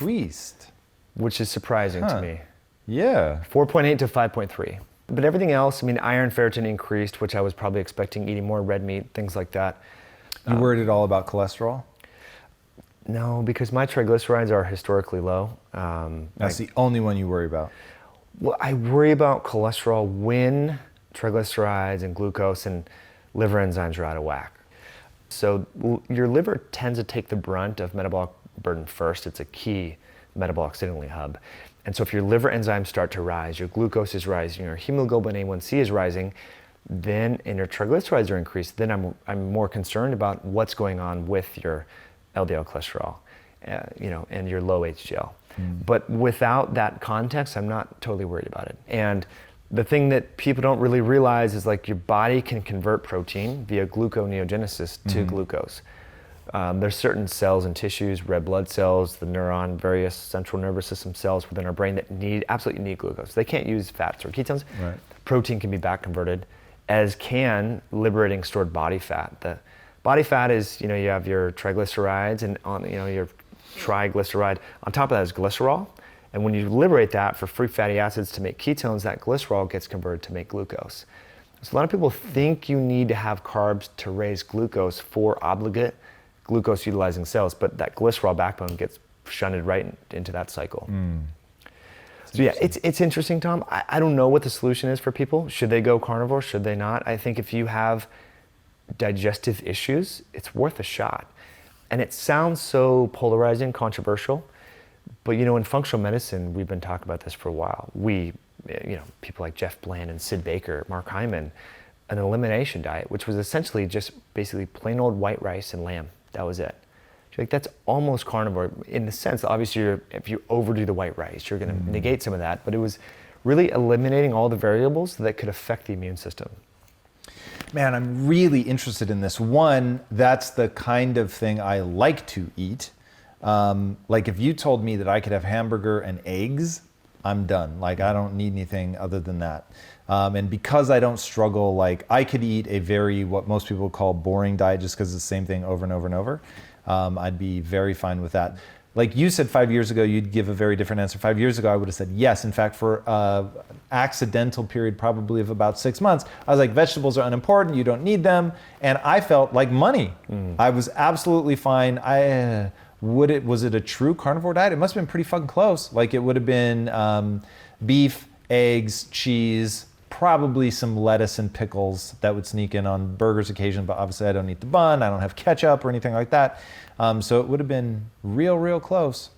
which is surprising to me. Yeah. 4.8 to 5.3. But everything else, I mean, iron, ferritin increased, which I was probably expecting, eating more red meat, things like that. You worried at all about cholesterol? No, because my triglycerides are historically low. That's the only one you worry about? Well, I worry about cholesterol when triglycerides and glucose and liver enzymes are out of whack. So your liver tends to take the brunt of metabolic burden first. It's a key metabolic signaling hub. And so if your liver enzymes start to rise, your glucose is rising, your hemoglobin A1C is rising, then and your triglycerides are increased, then I'm more concerned about what's going on with your LDL cholesterol, and your low HDL. But without that context, I'm not totally worried about it. And the thing that people don't really realize is like your body can convert protein via gluconeogenesis to glucose. There's certain cells and tissues, red blood cells, the neuron, various central nervous system cells within our brain that absolutely need glucose. They can't use fats or ketones. Right. Protein can be back converted, as can liberating stored body fat. The body fat is, you have your triglycerides and your triglyceride. On top of that is glycerol. And when you liberate that for free fatty acids to make ketones, that glycerol gets converted to make glucose. So a lot of people think you need to have carbs to raise glucose for obligate glucose utilizing cells, but that glycerol backbone gets shunted right into that cycle. So yeah, it's interesting, Tom. I don't know what the solution is for people. Should they go carnivore? Should they not? I think if you have digestive issues, it's worth a shot. And it sounds so polarizing, controversial, but in functional medicine, we've been talking about this for a while. People like Jeff Bland and Sid Baker, Mark Hyman, an elimination diet, which was essentially just basically plain old white rice and lamb. That was it. Like, that's almost carnivore in the sense, obviously, if you overdo the white rice, you're going to negate some of that, but it was really eliminating all the variables that could affect the immune system. Man, I'm really interested in this. One, that's the kind of thing I like to eat. Like if you told me that I could have hamburger and eggs, I'm done. Like I don't need anything other than that. And because I don't struggle, like I could eat a very, what most people call boring diet just because it's the same thing over and over and over. I'd be very fine with that. Like you said 5 years ago, you'd give a very different answer. 5 years ago, I would have said yes. In fact, for an accidental period probably of about 6 months, I was like, vegetables are unimportant, you don't need them. And I felt like money. I was absolutely fine. Was it a true carnivore diet? It must have been pretty fucking close. Like it would have been beef, eggs, cheese, probably some lettuce and pickles that would sneak in on burgers occasionally, but obviously I don't eat the bun, I don't have ketchup or anything like that. So it would have been real close.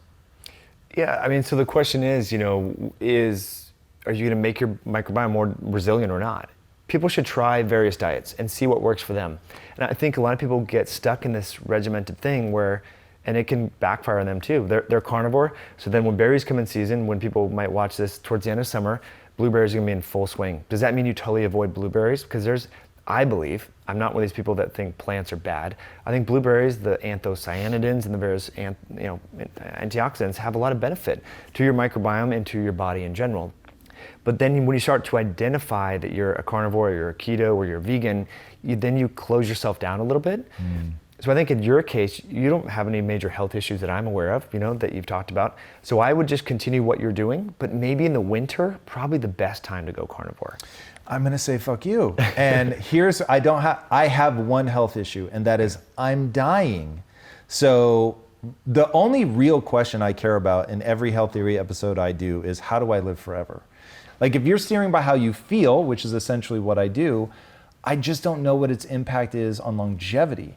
Yeah, I mean, so the question is, are you going to make your microbiome more resilient or not? people should try various diets and see what works for them. And I think a lot of people get stuck in this regimented thing where, and it can backfire on them too. They're carnivore, so then when berries come in season, when people might watch this towards the end of summer, blueberries are gonna be in full swing. Does that mean you totally avoid blueberries? Because I believe, I'm not one of these people that think plants are bad. I think blueberries, the anthocyanidins and the various antioxidants have a lot of benefit to your microbiome and to your body in general. But then when you start to identify that you're a carnivore, or you're a keto, or you're vegan, then you close yourself down a little bit. So I think in your case, you don't have any major health issues that I'm aware of, that you've talked about. So I would just continue what you're doing, but maybe in the winter, probably the best time to go carnivore. I'm gonna say fuck you. And I have one health issue, and that is I'm dying. So the only real question I care about in every Health Theory episode I do is, how do I live forever? Like, if you're steering by how you feel, which is essentially what I do, I just don't know what its impact is on longevity.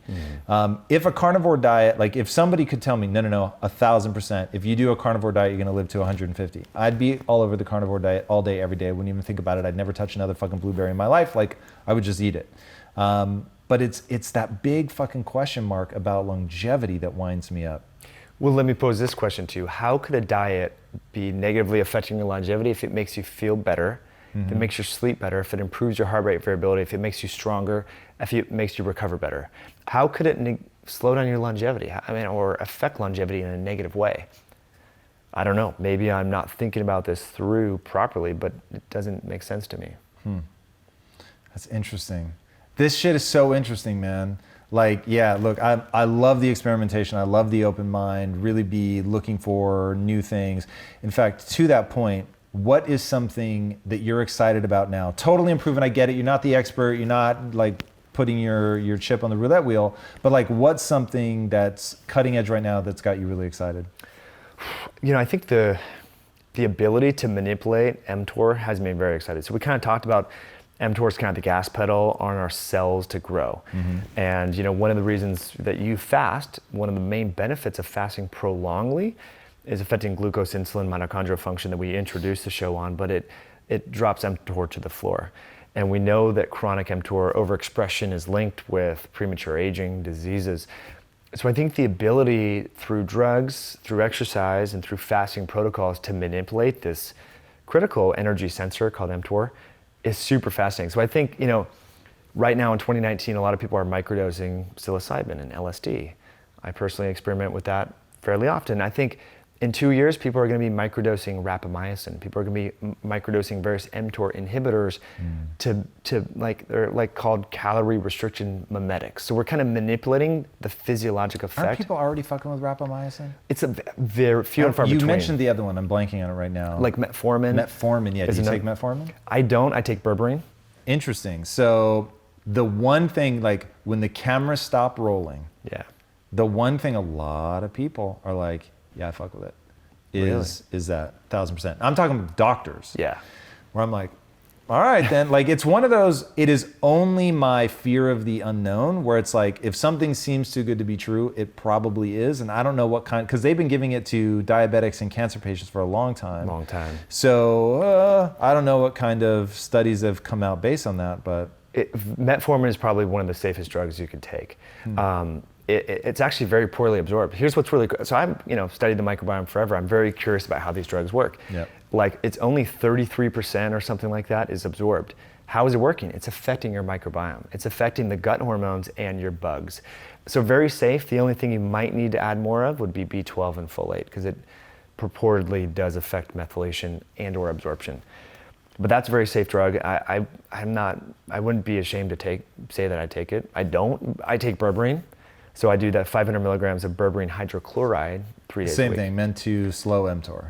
If a carnivore diet, like if somebody could tell me, no, 1,000%, if you do a carnivore diet, you're gonna live to 150. I'd be all over the carnivore diet all day, every day. I wouldn't even think about it. I'd never touch another fucking blueberry in my life. Like, I would just eat it. But it's that big fucking question mark about longevity that winds me up. Well, let me pose this question to you. How could a diet be negatively affecting your longevity if it makes you feel better, if it makes you sleep better, if it improves your heart rate variability, if it makes you stronger, if it makes you recover better? How could it slow down your longevity? Or affect longevity in a negative way? I don't know. Maybe I'm not thinking about this through properly, but it doesn't make sense to me. That's interesting. This shit is so interesting, man. Like, yeah, look, I love the experimentation. I love the open mind, really be looking for new things. In fact, to that point, what is something that you're excited about now? Totally improving, I get it. You're not the expert. You're not like putting your chip on the roulette wheel, but like, what's something that's cutting edge right now that's got you really excited? I think the ability to manipulate mTOR has made me very excited. So we kind of talked about mTOR is kind of the gas pedal on our cells to grow. And one of the reasons that you fast, one of the main benefits of fasting prolongedly is affecting glucose, insulin, mitochondrial function that we introduced the show on, but it drops mTOR to the floor. And we know that chronic mTOR overexpression is linked with premature aging, diseases. So I think the ability through drugs, through exercise, and through fasting protocols to manipulate this critical energy sensor called mTOR is super fascinating. So I think, right now in 2019, a lot of people are microdosing psilocybin and LSD. I personally experiment with that fairly often. I think in 2 years, people are going to be microdosing rapamycin. People are going to be microdosing various mTOR inhibitors they're like called calorie restriction mimetics. So we're kind of manipulating the physiologic effect. Aren't people already fucking with rapamycin? It's a very few and far between. You mentioned the other one. I'm blanking on it right now. Like metformin. Metformin, yeah. Do you take metformin? I don't. I take berberine. Interesting. So the one thing, like when the cameras stop rolling, the one thing a lot of people are like, yeah, I fuck with it, is that 1,000%. I'm talking doctors. Yeah. Where I'm like, all right then, like it's one of those, it is only my fear of the unknown where it's like, if something seems too good to be true, it probably is. And I don't know what kind, because they've been giving it to diabetics and cancer patients for a long time. So I don't know what kind of studies have come out based on that, but. Metformin is probably one of the safest drugs you could take. It's actually very poorly absorbed. Here's what's really cool. So I've studied the microbiome forever. I'm very curious about how these drugs work. Like it's only 33% or something like that is absorbed. How is it working? It's affecting your microbiome. It's affecting the gut hormones and your bugs. So very safe. The only thing you might need to add more of would be B12 and folate because it purportedly does affect methylation and or absorption. But that's a very safe drug. I wouldn't be ashamed to say that I take it. I don't. I take berberine. So I do that 500 milligrams of berberine hydrochloride 3 days a week. Same thing, meant to slow mTOR.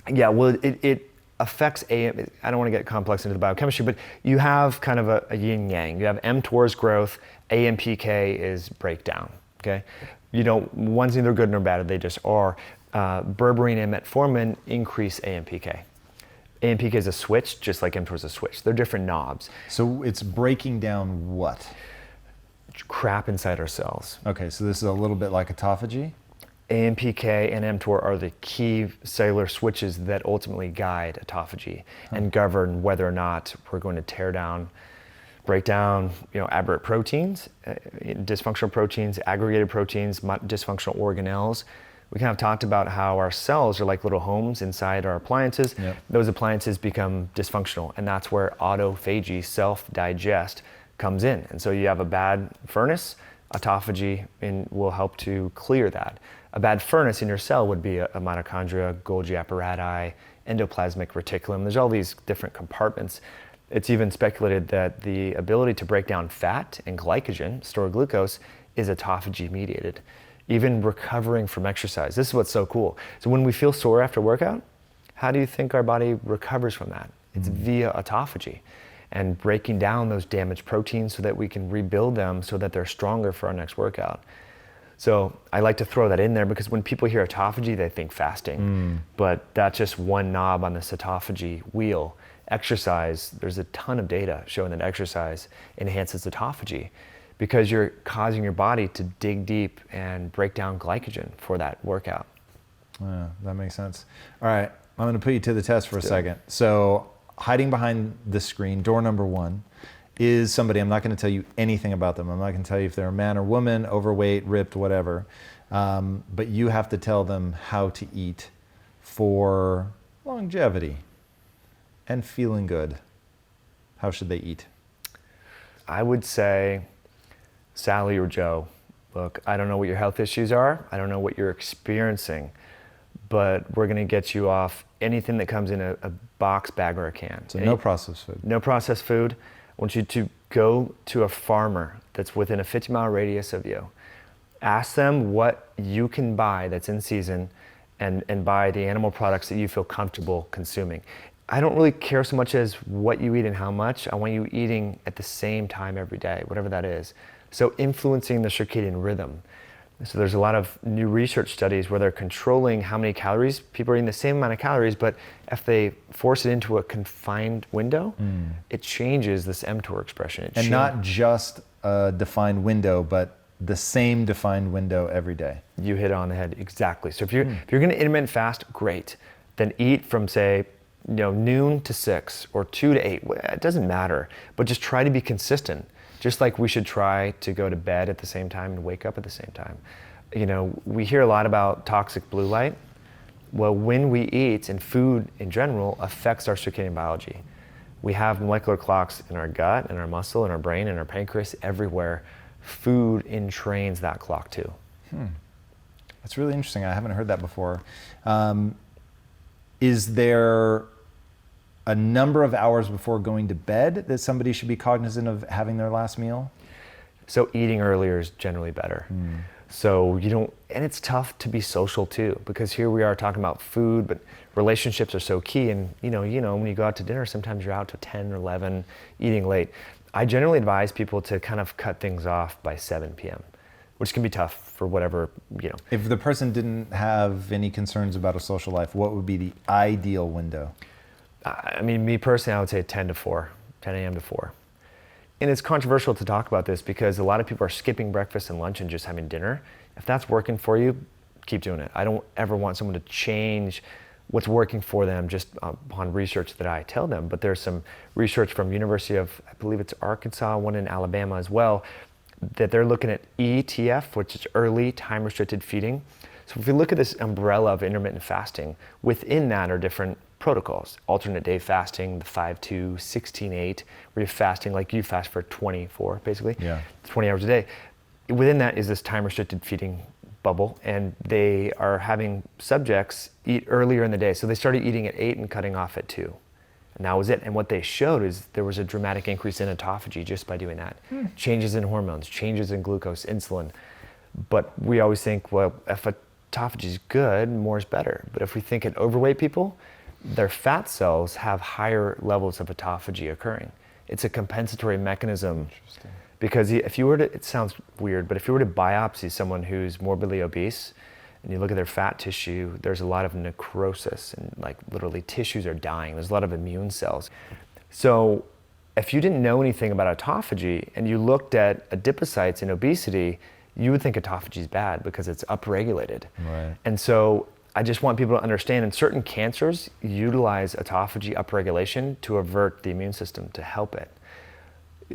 Yeah, well, it affects I don't want to get complex into the biochemistry, but you have kind of a yin yang. You have mTOR's growth, AMPK is breakdown, okay? One's neither good nor bad, they just are. Berberine and metformin increase AMPK. AMPK is a switch, just like mTOR is a switch. They're different knobs. So it's breaking down what? Crap inside our cells. Okay, so this is a little bit like autophagy? AMPK and mTOR are the key cellular switches that ultimately guide autophagy and govern whether or not we're going to tear down break down, aberrant proteins, dysfunctional proteins, aggregated proteins, dysfunctional organelles. We kind of talked about how our cells are like little homes inside our appliances. Yep. Those appliances become dysfunctional, and that's where autophagy, self-digest, comes in. And so you have a bad furnace, autophagy will help to clear that. A bad furnace in your cell would be a mitochondria, Golgi apparatus, endoplasmic reticulum. There's all these different compartments. It's even speculated that the ability to break down fat and glycogen, store glucose, is autophagy mediated. Even recovering from exercise. This is what's so cool. So when we feel sore after workout, how do you think our body recovers from that? It's via autophagy and breaking down those damaged proteins so that we can rebuild them so that they're stronger for our next workout. So I like to throw that in there because when people hear autophagy, they think fasting, but that's just one knob on this autophagy wheel. Exercise, there's a ton of data showing that exercise enhances autophagy because you're causing your body to dig deep and break down glycogen for that workout. Yeah, that makes sense. All right, I'm gonna put you to the test for a second. So hiding behind the screen, door number 1, is somebody, I'm not gonna tell you anything about them. I'm not gonna tell you if they're a man or woman, overweight, ripped, whatever. But you have to tell them how to eat for longevity and feeling good. How should they eat? I would say, Sally or Joe, look, I don't know what your health issues are. I don't know what you're experiencing, but we're gonna get you off anything that comes in a box, bag, or a can. So no processed food. No processed food. I want you to go to a farmer that's within a 50-mile radius of you. Ask them what you can buy that's in season and buy the animal products that you feel comfortable consuming. I don't really care so much as what you eat and how much. I want you eating at the same time every day, whatever that is. So influencing the circadian rhythm. So there's a lot of new research studies where they're controlling how many calories. People are eating the same amount of calories, but if they force it into a confined window, it changes this mTOR expression. And not just a defined window, but the same defined window every day. You hit it on the head, exactly. So if you're gonna intermittent fast, great. Then eat from, say, noon to 6 or 2 to 8. It doesn't matter, but just try to be consistent. Just like we should try to go to bed at the same time and wake up at the same time. We hear a lot about toxic blue light. Well, when we eat, and food in general affects our circadian biology. We have molecular clocks in our gut, in our muscle, in our brain, in our pancreas, everywhere. Food entrains that clock too. That's really interesting. I haven't heard that before. Is there a number of hours before going to bed that somebody should be cognizant of having their last meal? So eating earlier is generally better. So and it's tough to be social too, because here we are talking about food, but relationships are so key. And when you go out to dinner, sometimes you're out to 10 or 11, eating late. I generally advise people to kind of cut things off by 7 p.m., which can be tough for whatever. If the person didn't have any concerns about a social life, what would be the ideal window? I mean, me personally, I would say 10 a.m. to 4. And it's controversial to talk about this because a lot of people are skipping breakfast and lunch and just having dinner. If that's working for you, keep doing it. I don't ever want someone to change what's working for them just upon research that I tell them. But there's some research from University of, I believe it's Arkansas, one in Alabama as well, that they're looking at ETF, which is early time-restricted feeding. So if you look at this umbrella of intermittent fasting, within that are different protocols. Alternate day fasting, the 5-2, 16-8, where you're fasting like you fast for 24, basically, 20 hours a day. Within that is this time-restricted feeding bubble, and they are having subjects eat earlier in the day. So they started eating at 8 and cutting off at 2. And that was it. And what they showed is there was a dramatic increase in autophagy just by doing that. Changes in hormones, changes in glucose, insulin. But we always think, well, if autophagy is good, more is better. But if we think in overweight people, their fat cells have higher levels of autophagy occurring. It's a compensatory mechanism. Because if you were to, it sounds weird, but if you were to biopsy someone who's morbidly obese and you look at their fat tissue, there's a lot of necrosis and like literally tissues are dying. There's a lot of immune cells. So if you didn't know anything about autophagy and you looked at adipocytes in obesity, you would think autophagy is bad because it's upregulated. Right. And so I just want people to understand, in certain cancers, utilize autophagy upregulation to avert the immune system, to help it.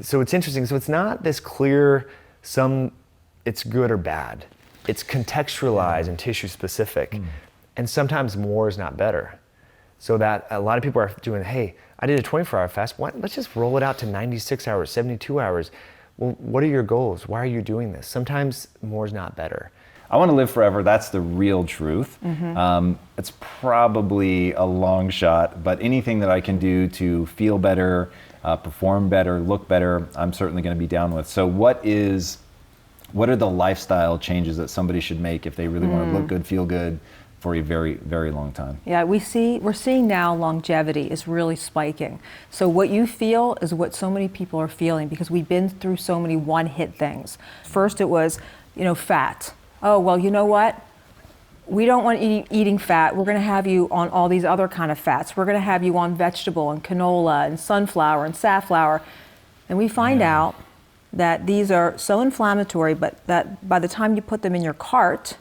So it's interesting. So it's not this clear, it's good or bad. It's contextualized and tissue specific. And sometimes more is not better. So that a lot of people are doing, hey, I did a 24-hour fast. Let's just roll it out to 96 hours, 72 hours. Well, what are your goals? Why are you doing this? Sometimes more is not better. I want to live forever. That's the real truth. It's probably a long shot, but anything that I can do to feel better, perform better, look better, I'm certainly going to be down with. So what are the lifestyle changes that somebody should make if they really want to look good, feel good for a very, very long time? Yeah, we're seeing now longevity is really spiking. So what you feel is what so many people are feeling because we've been through so many one-hit things. First it was, fat. Oh, well, you know what? We don't want eating fat. We're going to have you on all these other kind of fats. We're going to have you on vegetable and canola and sunflower and safflower. And we find out that these are so inflammatory, but that by the time you put them in your cart,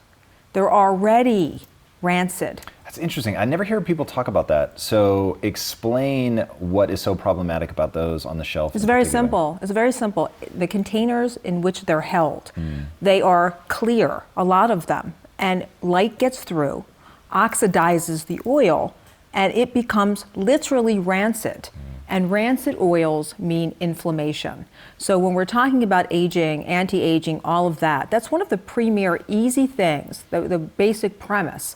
they're already rancid. That's interesting. I never hear people talk about that. So explain what is so problematic about those on the shelf. It's very simple. It's very simple. The containers in which they're held, they are clear, a lot of them, and light gets through, oxidizes the oil, and it becomes literally rancid. And rancid oils mean inflammation. So when we're talking about aging, anti-aging, all of that, that's one of the premier easy things, the basic premise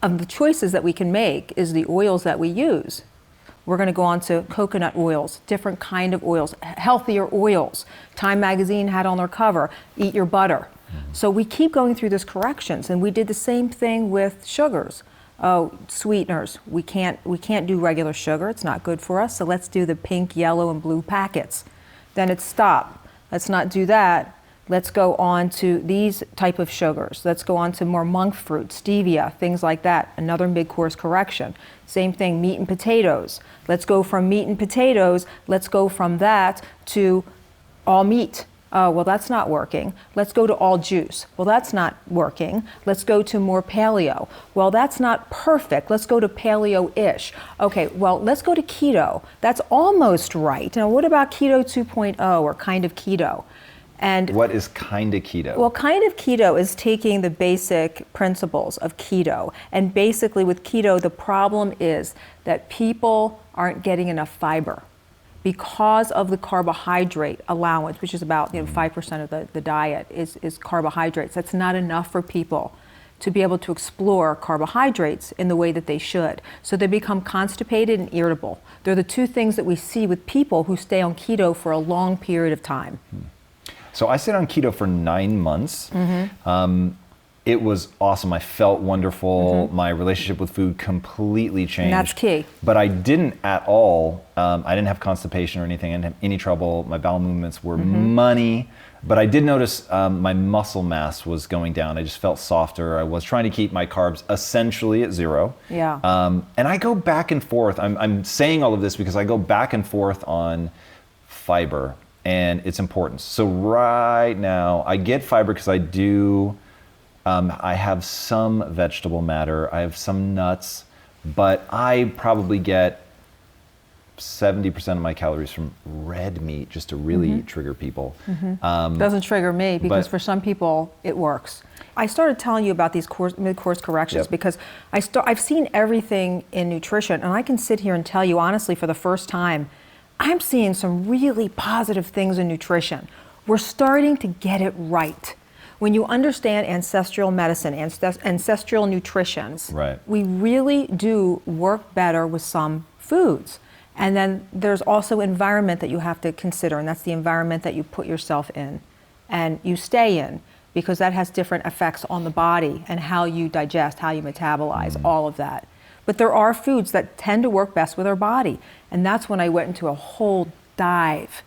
of the choices that we can make is the oils that we use. We're going to go on to coconut oils, different kind of oils, healthier oils. Time magazine had on their cover, eat your butter. So we keep going through these corrections, and we did the same thing with sugars. Oh, sweeteners, we can't do regular sugar, it's not good for us, so let's do the pink, yellow, and blue packets. Then it's stop, let's not do that. Let's go on to these type of sugars. Let's go on to more monk fruit, stevia, things like that. Another mid-course correction. Same thing, meat and potatoes. Let's go from meat and potatoes, let's go from that to all meat. Oh, well, that's not working. Let's go to all juice. Well, that's not working. Let's go to more paleo. Well, that's not perfect. Let's go to paleo-ish. Okay, well, let's go to keto. That's almost right. Now, what about keto 2.0 or kind of keto? And what is kind of keto? Well, kind of keto is taking the basic principles of keto. And basically with keto, the problem is that people aren't getting enough fiber because of the carbohydrate allowance, which is about 5% of the diet is carbohydrates. That's not enough for people to be able to explore carbohydrates in the way that they should. So they become constipated and irritable. They're the two things that we see with people who stay on keto for a long period of time. So I stayed on keto for 9 months. It was awesome. I felt wonderful. My relationship with food completely changed. And that's key. But I didn't at all. I didn't have constipation or anything. I didn't have any trouble. My bowel movements were money. But I did notice my muscle mass was going down. I just felt softer. I was trying to keep my carbs essentially at zero. Yeah. And I go back and forth. I'm saying all of this because I go back and forth on fiber and its importance. So right now, I get fiber because I do. I have some vegetable matter. I have some nuts, but I probably get 70% of my calories from red meat, just to really trigger people. Doesn't trigger me because for some people it works. I started telling you about these mid-course corrections because I've seen everything in nutrition, and I can sit here and tell you honestly, for the first time, I'm seeing some really positive things in nutrition. We're starting to get it right. When you understand ancestral medicine, ancestral nutrition, we really do work better with some foods. And then there's also environment that you have to consider, and that's the environment that you put yourself in and you stay in, because that has different effects on the body and how you digest, how you metabolize, all of that. But there are foods that tend to work best with our body. And that's when I went into a whole dive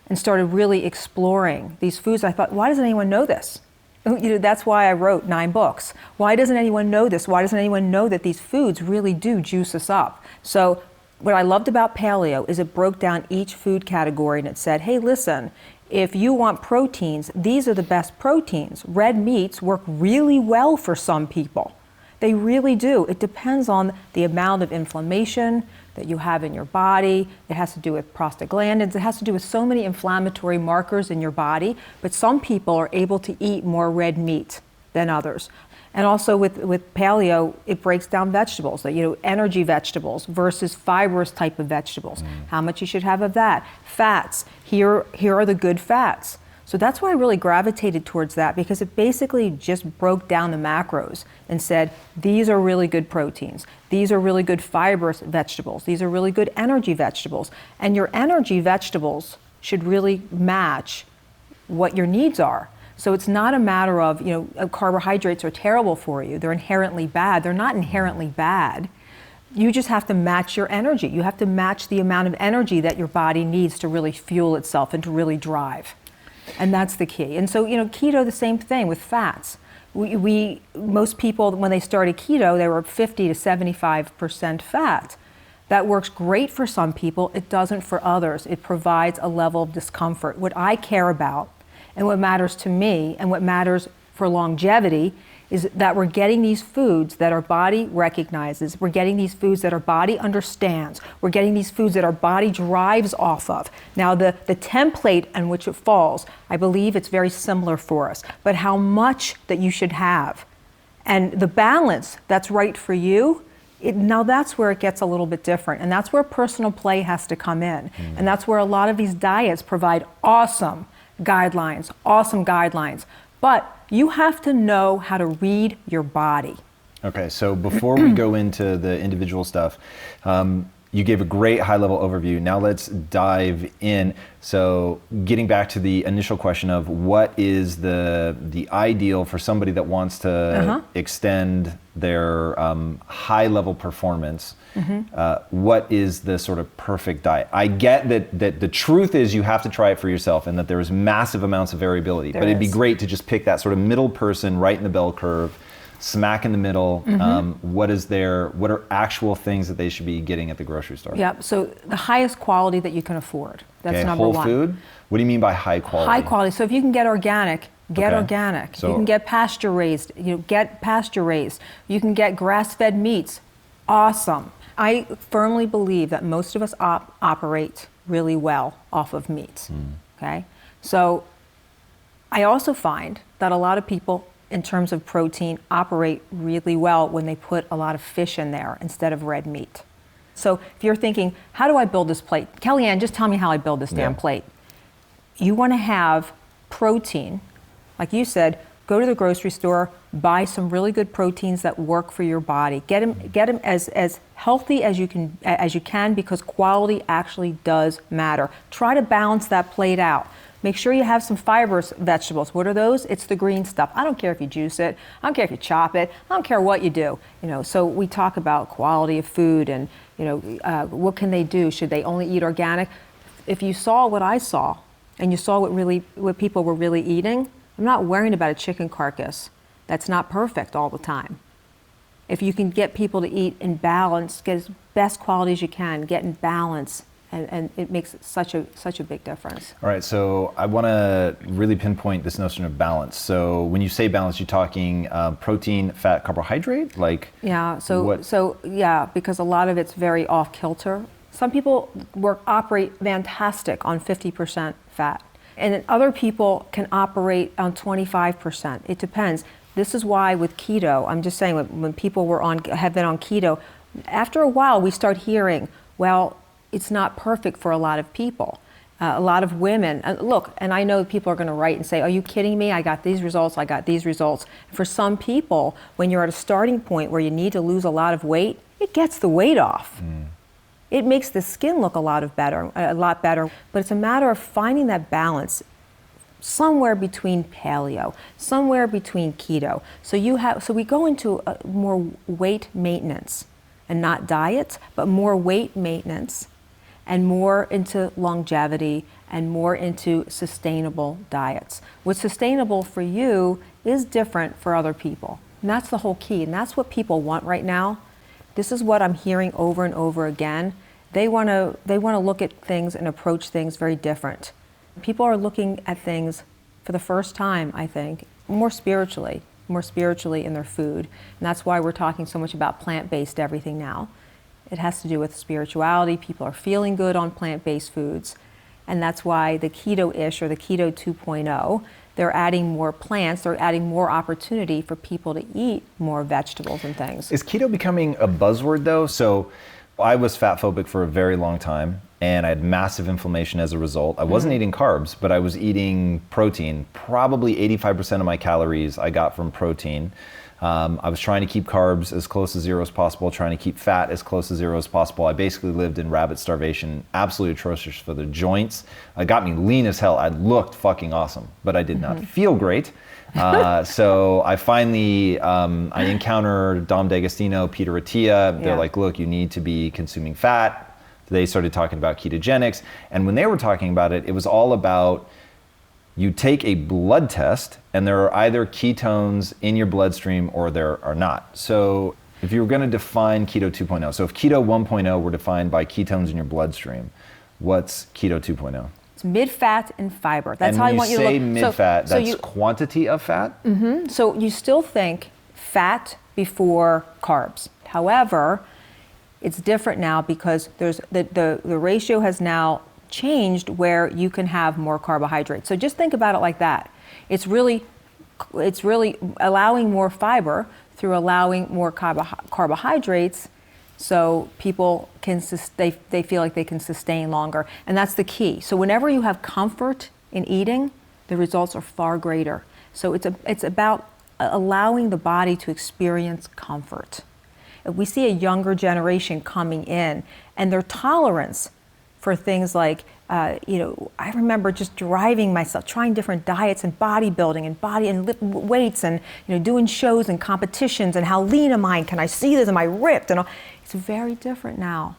and started really exploring these foods. I thought, why doesn't anyone know this? That's why I wrote 9 books. Why doesn't anyone know this? Why doesn't anyone know that these foods really do juice us up? So what I loved about paleo is it broke down each food category and it said, hey, listen, if you want proteins, these are the best proteins. Red meats work really well for some people. They really do. It depends on the amount of inflammation that you have in your body. It has to do with prostaglandins. It has to do with so many inflammatory markers in your body. But some people are able to eat more red meat than others. And also with paleo, it breaks down vegetables, energy vegetables versus fibrous type of vegetables. How much you should have of that. Fats, here are the good fats. So that's why I really gravitated towards that, because it basically just broke down the macros and said, these are really good proteins. These are really good fibrous vegetables. These are really good energy vegetables. And your energy vegetables should really match what your needs are. So it's not a matter of, carbohydrates are terrible for you. They're inherently bad. They're not inherently bad. You just have to match your energy. You have to match the amount of energy that your body needs to really fuel itself and to really drive. And that's the key. And so, keto, the same thing with fats. Most people, when they started keto, they were 50 to 75% fat. That works great for some people. It doesn't for others. It provides a level of discomfort. What I care about and what matters to me and what matters for longevity is that we're getting these foods that our body recognizes. We're getting these foods that our body understands. We're getting these foods that our body drives off of. Now, the template on which it falls, I believe it's very similar for us, but how much that you should have and the balance that's right for you, now that's where it gets a little bit different. And that's where personal play has to come in. And that's where a lot of these diets provide awesome guidelines. But you have to know how to read your body. Okay, so before we go into the individual stuff, you gave a great high-level overview. Now let's dive in. So getting back to the initial question of what is the ideal for somebody that wants to extend their high-level performance, what is the sort of perfect diet? I get that the truth is you have to try it for yourself and that there's massive amounts of variability, but it'd be great to just pick that sort of middle person right in the bell curve, smack in the middle. What are actual things that they should be getting at the grocery store? Yeah, so the highest quality that you can afford. That's number one. Whole food? What do you mean by high quality? High quality. So if you can get organic, get organic. So, you can get pasture raised, get pasture raised. You can get grass-fed meats. Awesome. I firmly believe that most of us operate really well off of meats. Okay? So I also find that a lot of people, in terms of protein, operate really well when they put a lot of fish in there instead of red meat. So if you're thinking, how do I build this plate? Kellyanne, just tell me how I build this damn plate. You want to have protein, like you said, go to the grocery store, buy some really good proteins that work for your body. Get them as healthy as you can because quality actually does matter. Try to balance that plate out. Make sure you have some fibrous vegetables. What are those? It's the green stuff. I don't care if you juice it. I don't care if you chop it. I don't care what you do. So we talk about quality of food and what can they do? Should they only eat organic? If you saw what I saw and you saw what people were really eating, I'm not worrying about a chicken carcass. That's not perfect all the time. If you can get people to eat in balance, get as best quality as you can, get in balance, and it makes such a big difference. All right, so I want to really pinpoint this notion of balance. So when you say balance, you're talking protein, fat, carbohydrate, Yeah. Because a lot of it's very off kilter. Some people operate fantastic on 50% fat, and then other people can operate on 25%. It depends. This is why with keto, I'm just saying when people have been on keto, after a while we start hearing, well, it's not perfect for a lot of people. A lot of women, and I know people are going to write and say, are you kidding me? I got these results, I got these results. For some people, when you're at a starting point where you need to lose a lot of weight, it gets the weight off. It makes the skin look a lot better. But it's a matter of finding that balance somewhere between paleo, somewhere between keto. So we go into more weight maintenance and not diets, but more weight maintenance and more into longevity and more into sustainable diets. What's sustainable for you is different for other people. And that's the whole key. And that's what people want right now. This is what I'm hearing over and over again. They want to look at things and approach things very different. People are looking at things for the first time, I think, more spiritually. more spiritually in their food. And that's why we're talking so much about plant-based everything now. It has to do with spirituality. People are feeling good on plant-based foods. And that's why the keto-ish or the keto 2.0, they're adding more plants, they're adding more opportunity for people to eat more vegetables and things. Is keto becoming a buzzword though? So I was fat phobic for a very long time and I had massive inflammation as a result. I wasn't eating carbs, but I was eating protein. Probably 85% of my calories I got from protein. I was trying to keep carbs as close to zero as possible, trying to keep fat as close to zero as possible. I basically lived in rabbit starvation, absolutely atrocious for the joints. It got me lean as hell. I looked fucking awesome, but I did not feel great. So I finally, I encountered Dom D'Agostino, Peter Attia. They're like, look, you need to be consuming fat. They started talking about ketogenics. And when they were talking about it, it was all about you take a blood test and there are either ketones in your bloodstream or there are not. So if you were going to define keto 2.0, so if keto 1.0 were defined by ketones in your bloodstream, what's keto 2.0? It's mid-fat and fiber. That's and how I want you to look. And when you say mid-fat, that's quantity of fat? So you still think fat before carbs. However, it's different now because there's the ratio has now changed where you can have more carbohydrates. So just think about it like that. It's really allowing more fiber through allowing more carbohydrates, so people can they feel like they can sustain longer, and that's the key. So whenever you have comfort in eating, the results are far greater. So it's about allowing the body to experience comfort. We see a younger generation coming in, and their tolerance for things like, I remember just driving myself, trying different diets and bodybuilding and weights and, doing shows and competitions and how lean am I and can I see this, am I ripped? And all. It's very different now.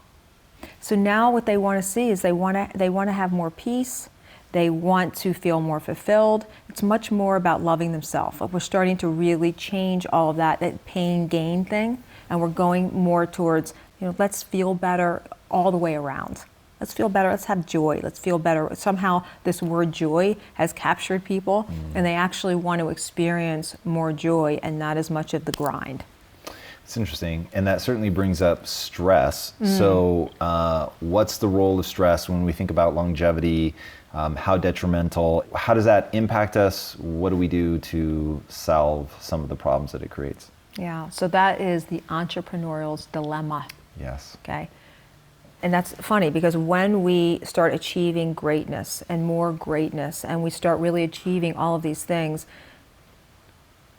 So now what they want to see is they want to have more peace. They want to feel more fulfilled. It's much more about loving themselves. We're starting to really change all of that pain gain thing, and we're going more towards, let's feel better all the way around. Let's feel better, let's have joy, let's feel better. Somehow this word joy has captured people and they actually want to experience more joy and not as much of the grind. It's interesting, and that certainly brings up stress. So what's the role of stress when we think about longevity? How detrimental? How does that impact us? What do we do to solve some of the problems that it creates? Yeah, so that is the entrepreneurial's dilemma. Yes. Okay. And that's funny because when we start achieving greatness and more greatness and we start really achieving all of these things,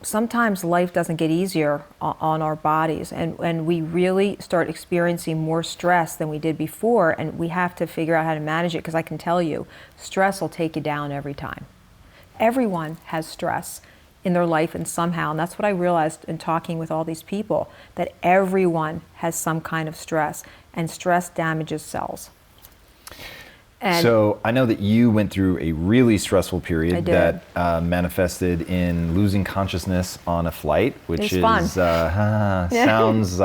sometimes life doesn't get easier on our bodies and we really start experiencing more stress than we did before, and we have to figure out how to manage it, because I can tell you, stress will take you down every time. Everyone has stress in their life and somehow, and that's what I realized in talking with all these people, that everyone has some kind of stress, and stress damages cells. And so I know that you went through a really stressful period that manifested in losing consciousness on a flight, which fun. Sounds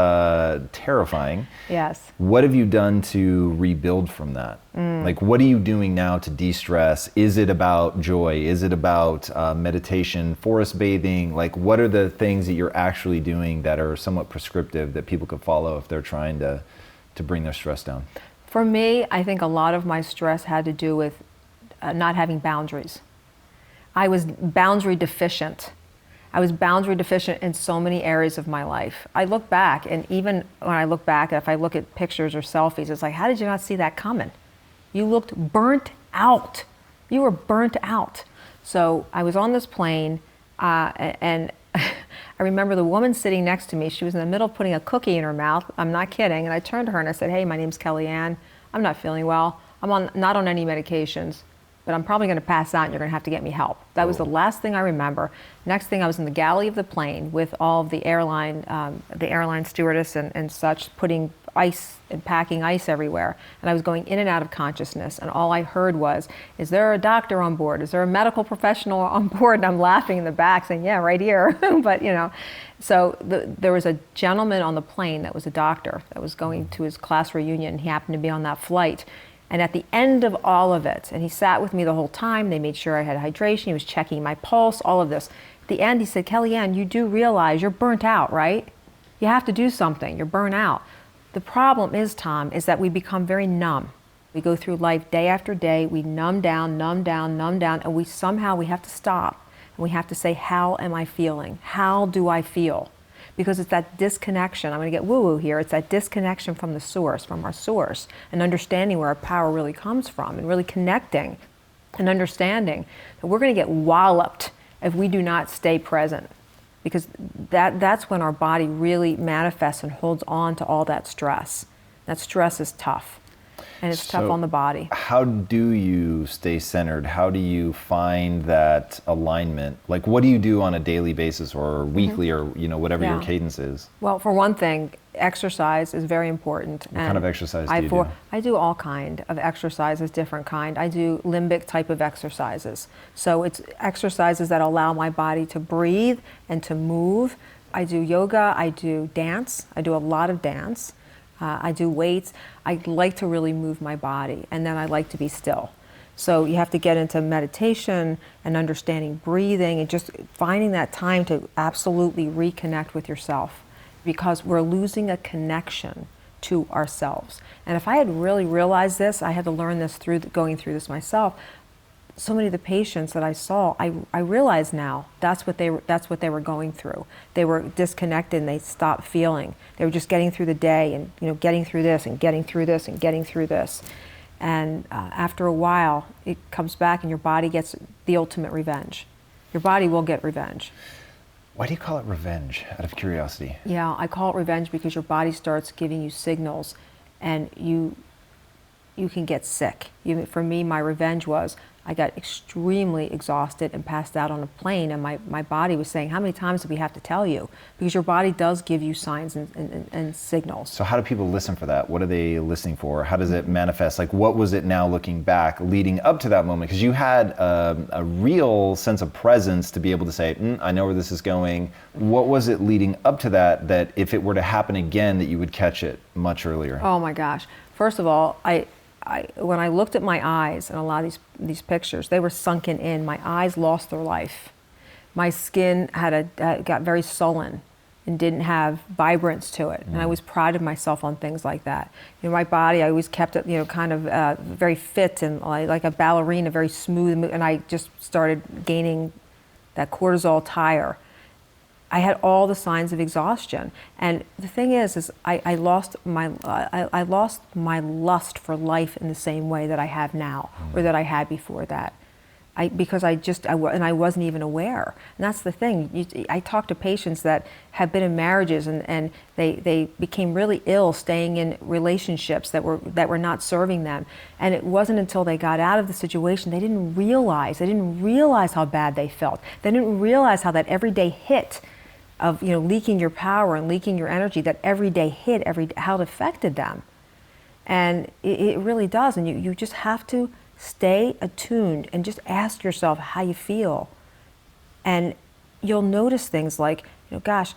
terrifying. Yes. What have you done to rebuild from that? Like, what are you doing now to de-stress? Is it about joy? Is it about meditation, forest bathing? Like, what are the things that you're actually doing that are somewhat prescriptive that people could follow if they're trying to bring their stress down? For me, I think a lot of my stress had to do with not having boundaries. I was boundary deficient. I was boundary deficient in so many areas of my life. I look back, and even when I look back, if I look at pictures or selfies, it's like, how did you not see that coming? You looked burnt out. You were burnt out. So I was on this plane, and I remember the woman sitting next to me. She was in the middle of putting a cookie in her mouth. I'm not kidding. And I turned to her and I said, hey, my name's Kellyanne. I'm not feeling well. I'm not on any medications, but I'm probably going to pass out and you're going to have to get me help. That was the last thing I remember. Next thing, I was in the galley of the plane with all of the airline stewardess and such, putting ice and packing ice everywhere. And I was going in and out of consciousness. And all I heard was, is there a doctor on board? Is there a medical professional on board? And I'm laughing in the back saying, yeah, right here. But, so there was a gentleman on the plane that was a doctor that was going to his class reunion. He happened to be on that flight. And at the end of all of it, and he sat with me the whole time, they made sure I had hydration, he was checking my pulse, all of this. the end, he said, Kellyanne, you do realize you're burnt out, right? You have to do something. You're burnt out. The problem is, Tom, is that we become very numb. We go through life day after day. We numb down, and we have to stop. And we have to say, how am I feeling? How do I feel? Because it's that disconnection. I'm going to get woo-woo here. It's that disconnection from the source, from our source, and understanding where our power really comes from, and really connecting and understanding that we're going to get walloped if we do not stay present. Because that's when our body really manifests and holds on to all that stress. That stress is tough, and it's tough on the body. How do you stay centered? How do you find that alignment? Like, what do you do on a daily basis or weekly or whatever your cadence is? Well, for one thing, exercise is very important. What kind of exercise do you do? I do all kind of exercises, different kind. I do limbic type of exercises. So it's exercises that allow my body to breathe and to move. I do yoga, I do dance, I do a lot of dance. I do weights. I like to really move my body, and then I like to be still. So you have to get into meditation and understanding breathing and just finding that time to absolutely reconnect with yourself, because we're losing a connection to ourselves. And if I had really realized this, I had to learn this through going through this myself. So many of the patients that I saw, I realize now that's what they were going through. They were disconnected and they stopped feeling. They were just getting through the day and getting through this and getting through this and getting through this. And after a while, it comes back and your body gets the ultimate revenge. Your body will get revenge. Why do you call it revenge, out of curiosity? Yeah, I call it revenge because your body starts giving you signals, and you can get sick. For me, my revenge was I got extremely exhausted and passed out on a plane, and my body was saying, how many times do we have to tell you? Because your body does give you signs and signals. So how do people listen for that? What are they listening for? How does it manifest? Like, what was it now looking back, leading up to that moment? Because you had a real sense of presence to be able to say, I know where this is going. What was it leading up to that if it were to happen again, that you would catch it much earlier? Oh my gosh. First of all, when I looked at my eyes and a lot of these pictures, they were sunken in. My eyes lost their life. My skin got very sullen and didn't have vibrance to it. And I always prided myself on things like that. My body, I always kept it, kind of very fit and like a ballerina, very smooth. And I just started gaining that cortisol tire. I had all the signs of exhaustion, and the thing is I lost my lust for life in the same way that I have now, or that I had before that, because I wasn't even aware. And that's the thing. I talk to patients that have been in marriages and they became really ill staying in relationships that were not serving them, and it wasn't until they got out of the situation they didn't realize how bad they felt. They didn't realize how that everyday hit of leaking your power and leaking your energy, that everyday hit, how it affected them. And it really does. And you just have to stay attuned and just ask yourself how you feel. And you'll notice things like, gosh,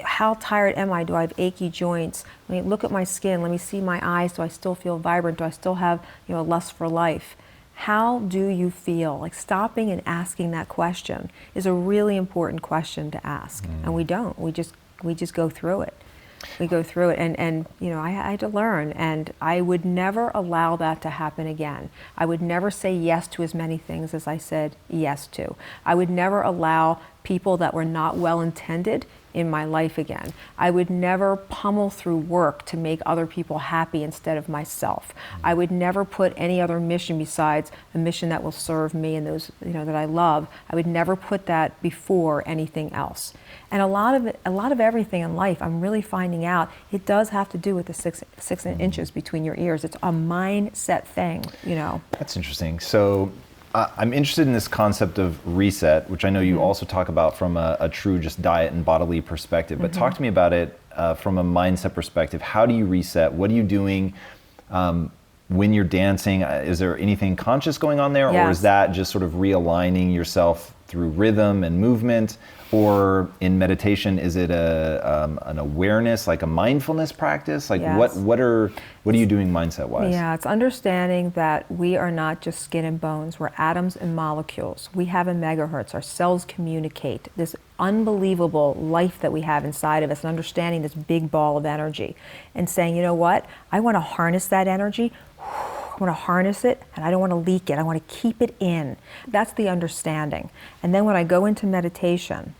how tired am I? Do I have achy joints? Let me look at my skin. Let me see my eyes. Do I still feel vibrant? Do I still have a lust for life? How do you feel? Like, stopping and asking that question is a really important question to ask. And we don't. We just go through it. We go through it, and I had to learn, and I would never allow that to happen again. I would never say yes to as many things as I said yes to. I would never allow people that were not well intended in my life again. I would never pummel through work to make other people happy instead of myself. I would never put any other mission besides a mission that will serve me and those that I love. I would never put that before anything else. And a lot of everything in life, I'm really finding out, it does have to do with the six inches between your ears. It's a mindset thing, That's interesting. So I'm interested in this concept of reset, which I know you also talk about from a true just diet and bodily perspective. But talk to me about it from a mindset perspective. How do you reset? What are you doing when you're dancing? Is there anything conscious going on there? Yes. Or is that just sort of realigning yourself through rhythm and movement? Or in meditation, is it an awareness, like a mindfulness practice? Like Yes. what are you doing mindset-wise? Yeah, it's understanding that we are not just skin and bones. We're atoms and molecules. We have a megahertz. Our cells communicate. This unbelievable life that we have inside of us, and understanding this big ball of energy, and saying, you know what? I want to harness that energy. I want to harness it, and I don't want to leak it. I want to keep it in. That's the understanding. And then when I go into meditation,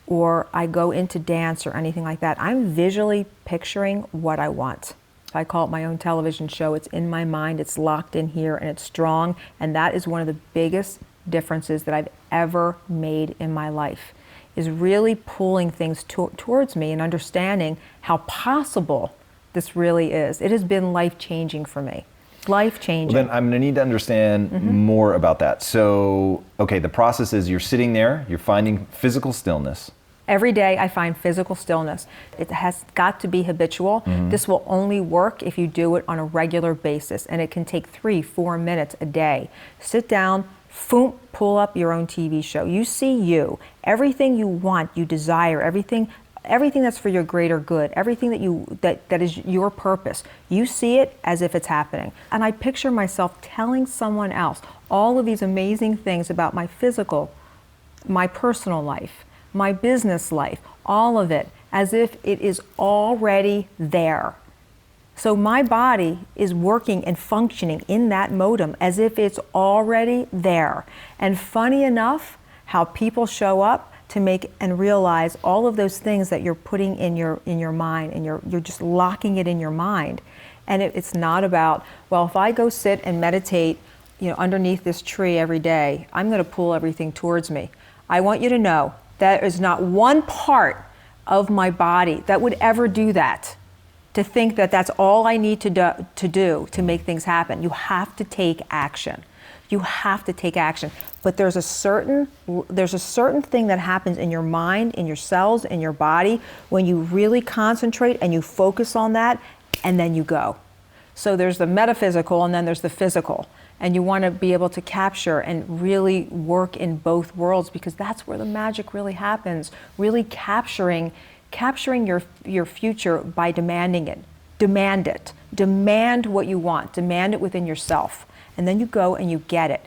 or I go into dance or anything like that, I'm visually picturing what I want. I call it my own television show. It's in my mind, it's locked in here, and it's strong. And that is one of the biggest differences that I've ever made in my life, is really pulling things towards me and understanding how possible this really is. It has been life-changing for me. Life-changing. Well, then I'm going to need to understand more about that. So, okay, the process is you're sitting there, you're finding physical stillness. Every day I find physical stillness. It has got to be habitual. This will only work if you do it on a regular basis, and it can take 3-4 minutes a day. Sit down, pull up your own TV show. You see you. Everything you want, you desire, everything that's for your greater good, everything that is your purpose. You see it as if it's happening. And I picture myself telling someone else all of these amazing things about my physical, my personal life, my business life, all of it, as if it is already there. So my body is working and functioning in that modem as if it's already there. And funny enough, how people show up to make and realize all of those things that you're putting in your mind, and you're just locking it in your mind. And it's not about, well, if I go sit and meditate, underneath this tree every day, I'm going to pull everything towards me. I want you to know there is not one part of my body that would ever do that, to think that that's all I need to do to make things happen. You have to take action. You have to take action. But there's a certain thing that happens in your mind, in your cells, in your body, when you really concentrate and you focus on that, and then you go. So there's the metaphysical, and then there's the physical. And you want to be able to capture and really work in both worlds, because that's where the magic really happens. Really capturing your future by demanding it. Demand it. Demand what you want. Demand it within yourself. And then you go and you get it.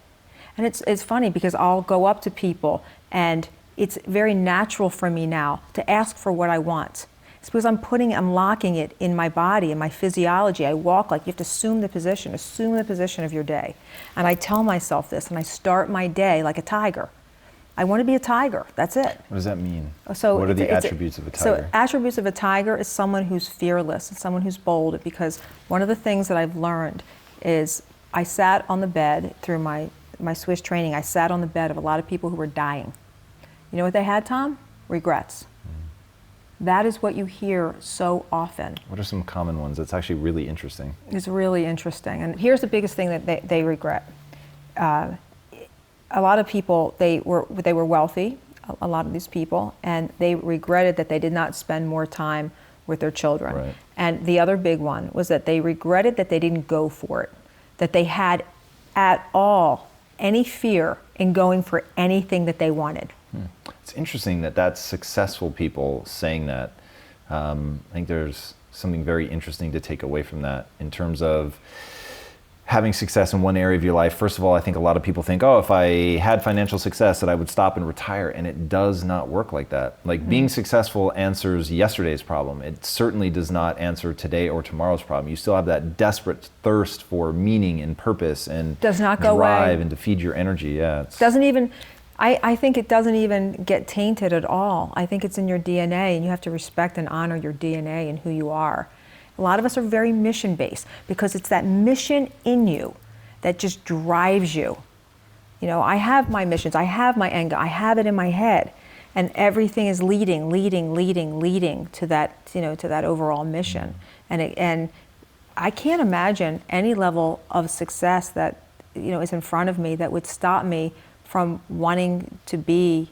And it's funny, because I'll go up to people, and it's very natural for me now to ask for what I want. It's because I'm locking it in my body, in my physiology. I walk like, you have to assume the position of your day. And I tell myself this, and I start my day like a tiger. I want to be a tiger, that's it. What does that mean? So what are the attributes of a tiger? So attributes of a tiger is someone who's fearless, and someone who's bold, because one of the things that I've learned is I sat on the bed through my Swiss training. I sat on the bed of a lot of people who were dying. You know what they had, Tom? Regrets. That is what you hear so often. What are some common ones? That's actually really interesting. It's really interesting. And here's the biggest thing that they regret. A lot of people, they were wealthy, a lot of these people, and they regretted that they did not spend more time with their children. Right. And the other big one was that they regretted that they didn't go for it, that they had at all any fear in going for anything that they wanted. It's interesting that that's successful people saying that. I think there's something very interesting to take away from that in terms of having success in one area of your life. First of all, I think a lot of people think, oh, if I had financial success that I would stop and retire, and it does not work like that. Like being successful answers yesterday's problem. It certainly does not answer today or tomorrow's problem. You still have that desperate thirst for meaning and purpose and does not go drive away. And to feed your energy. Yeah, Doesn't even. I think it doesn't even get tainted at all. I think it's in your DNA, and you have to respect and honor your DNA and who you are. A lot of us are very mission-based, because it's that mission in you that just drives you. I have my missions, I have my end goal, I have it in my head, and everything is leading to that, to that overall mission. And I can't imagine any level of success that, is in front of me that would stop me from wanting to be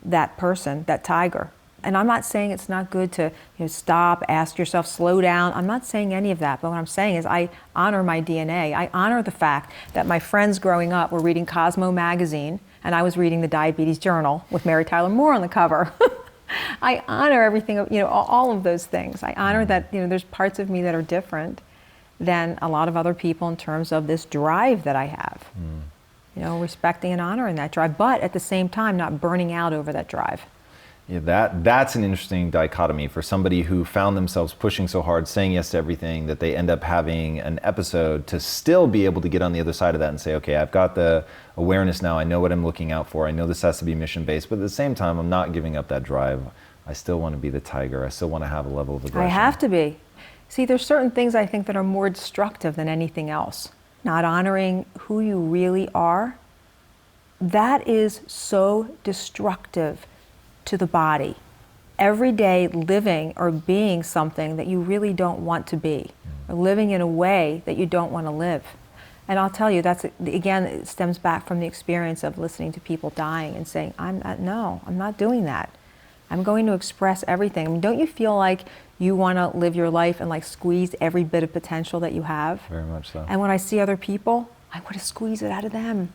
that person, that tiger. And I'm not saying it's not good to stop, ask yourself, slow down. I'm not saying any of that. But what I'm saying is I honor my DNA. I honor the fact that my friends growing up were reading Cosmo magazine and I was reading the Diabetes Journal with Mary Tyler Moore on the cover. I honor everything, all of those things. I honor that, there's parts of me that are different than a lot of other people in terms of this drive that I have. Respecting and honoring that drive, but at the same time, not burning out over that drive. Yeah, that's an interesting dichotomy for somebody who found themselves pushing so hard, saying yes to everything, that they end up having an episode to still be able to get on the other side of that and say, okay, I've got the awareness now, I know what I'm looking out for, I know this has to be mission-based, but at the same time, I'm not giving up that drive. I still want to be the tiger. I still want to have a level of aggression. I have to be. See, there's certain things I think that are more destructive than anything else. Not honoring who you really are, that is so destructive to the body. Every day living or being something that you really don't want to be, or living in a way that you don't want to live. And I'll tell you, that's, again, it stems back from the experience of listening to people dying and saying, I'm not doing that. I'm going to express everything. I mean, don't you feel like you want to live your life and like squeeze every bit of potential that you have? Very much so. And when I see other people, I want to squeeze it out of them.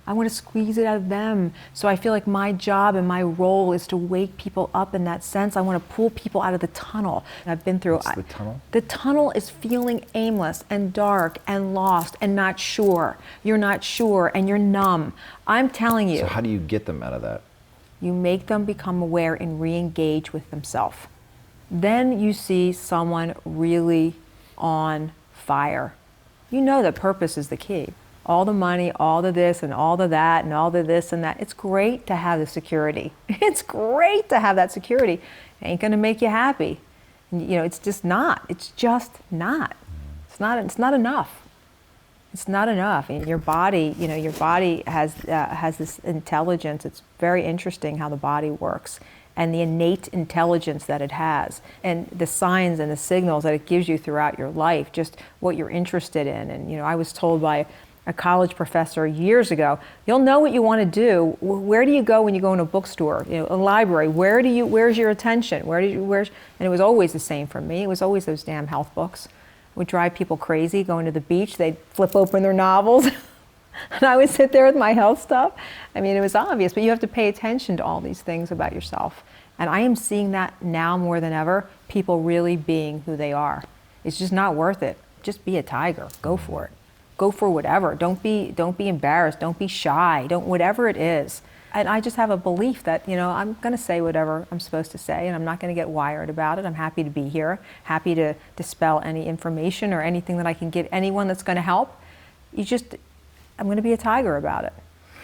I want to squeeze it out of them. So I feel like my job and my role is to wake people up in that sense. I want to pull people out of the tunnel. I've been through. What's the tunnel? The tunnel is feeling aimless and dark and lost and not sure. You're not sure and you're numb. I'm telling you. So how do you get them out of that? You make them become aware and re-engage with themselves. Then you see someone really on fire. You know that purpose is the key. All the money, all the this and all the that and all the this and that. It's great to have the security. It's great to have that security. It ain't gonna make you happy. It's just not. It's just not. It's not enough. It's not enough. And your body, your body has this intelligence. It's very interesting how the body works and the innate intelligence that it has and the signs and the signals that it gives you throughout your life, just what you're interested in. And, I was told by a college professor years ago, you'll know what you want to do. Where do you go when you go in a bookstore, a library? Where's your attention? And it was always the same for me. It was always those damn health books. Would drive people crazy. Going to the beach, they'd flip open their novels and I would sit there with my health stuff. I mean, it was obvious, but you have to pay attention to all these things about yourself. And I am seeing that now more than ever, people really being who they are. It's just not worth it. Just be a tiger. Go for it. Go for whatever. Don't be embarrassed. Don't be shy. Whatever it is. And I just have a belief that, I'm going to say whatever I'm supposed to say, and I'm not going to get wired about it. I'm happy to be here, happy to dispel any information or anything that I can get anyone that's going to help. I'm going to be a tiger about it,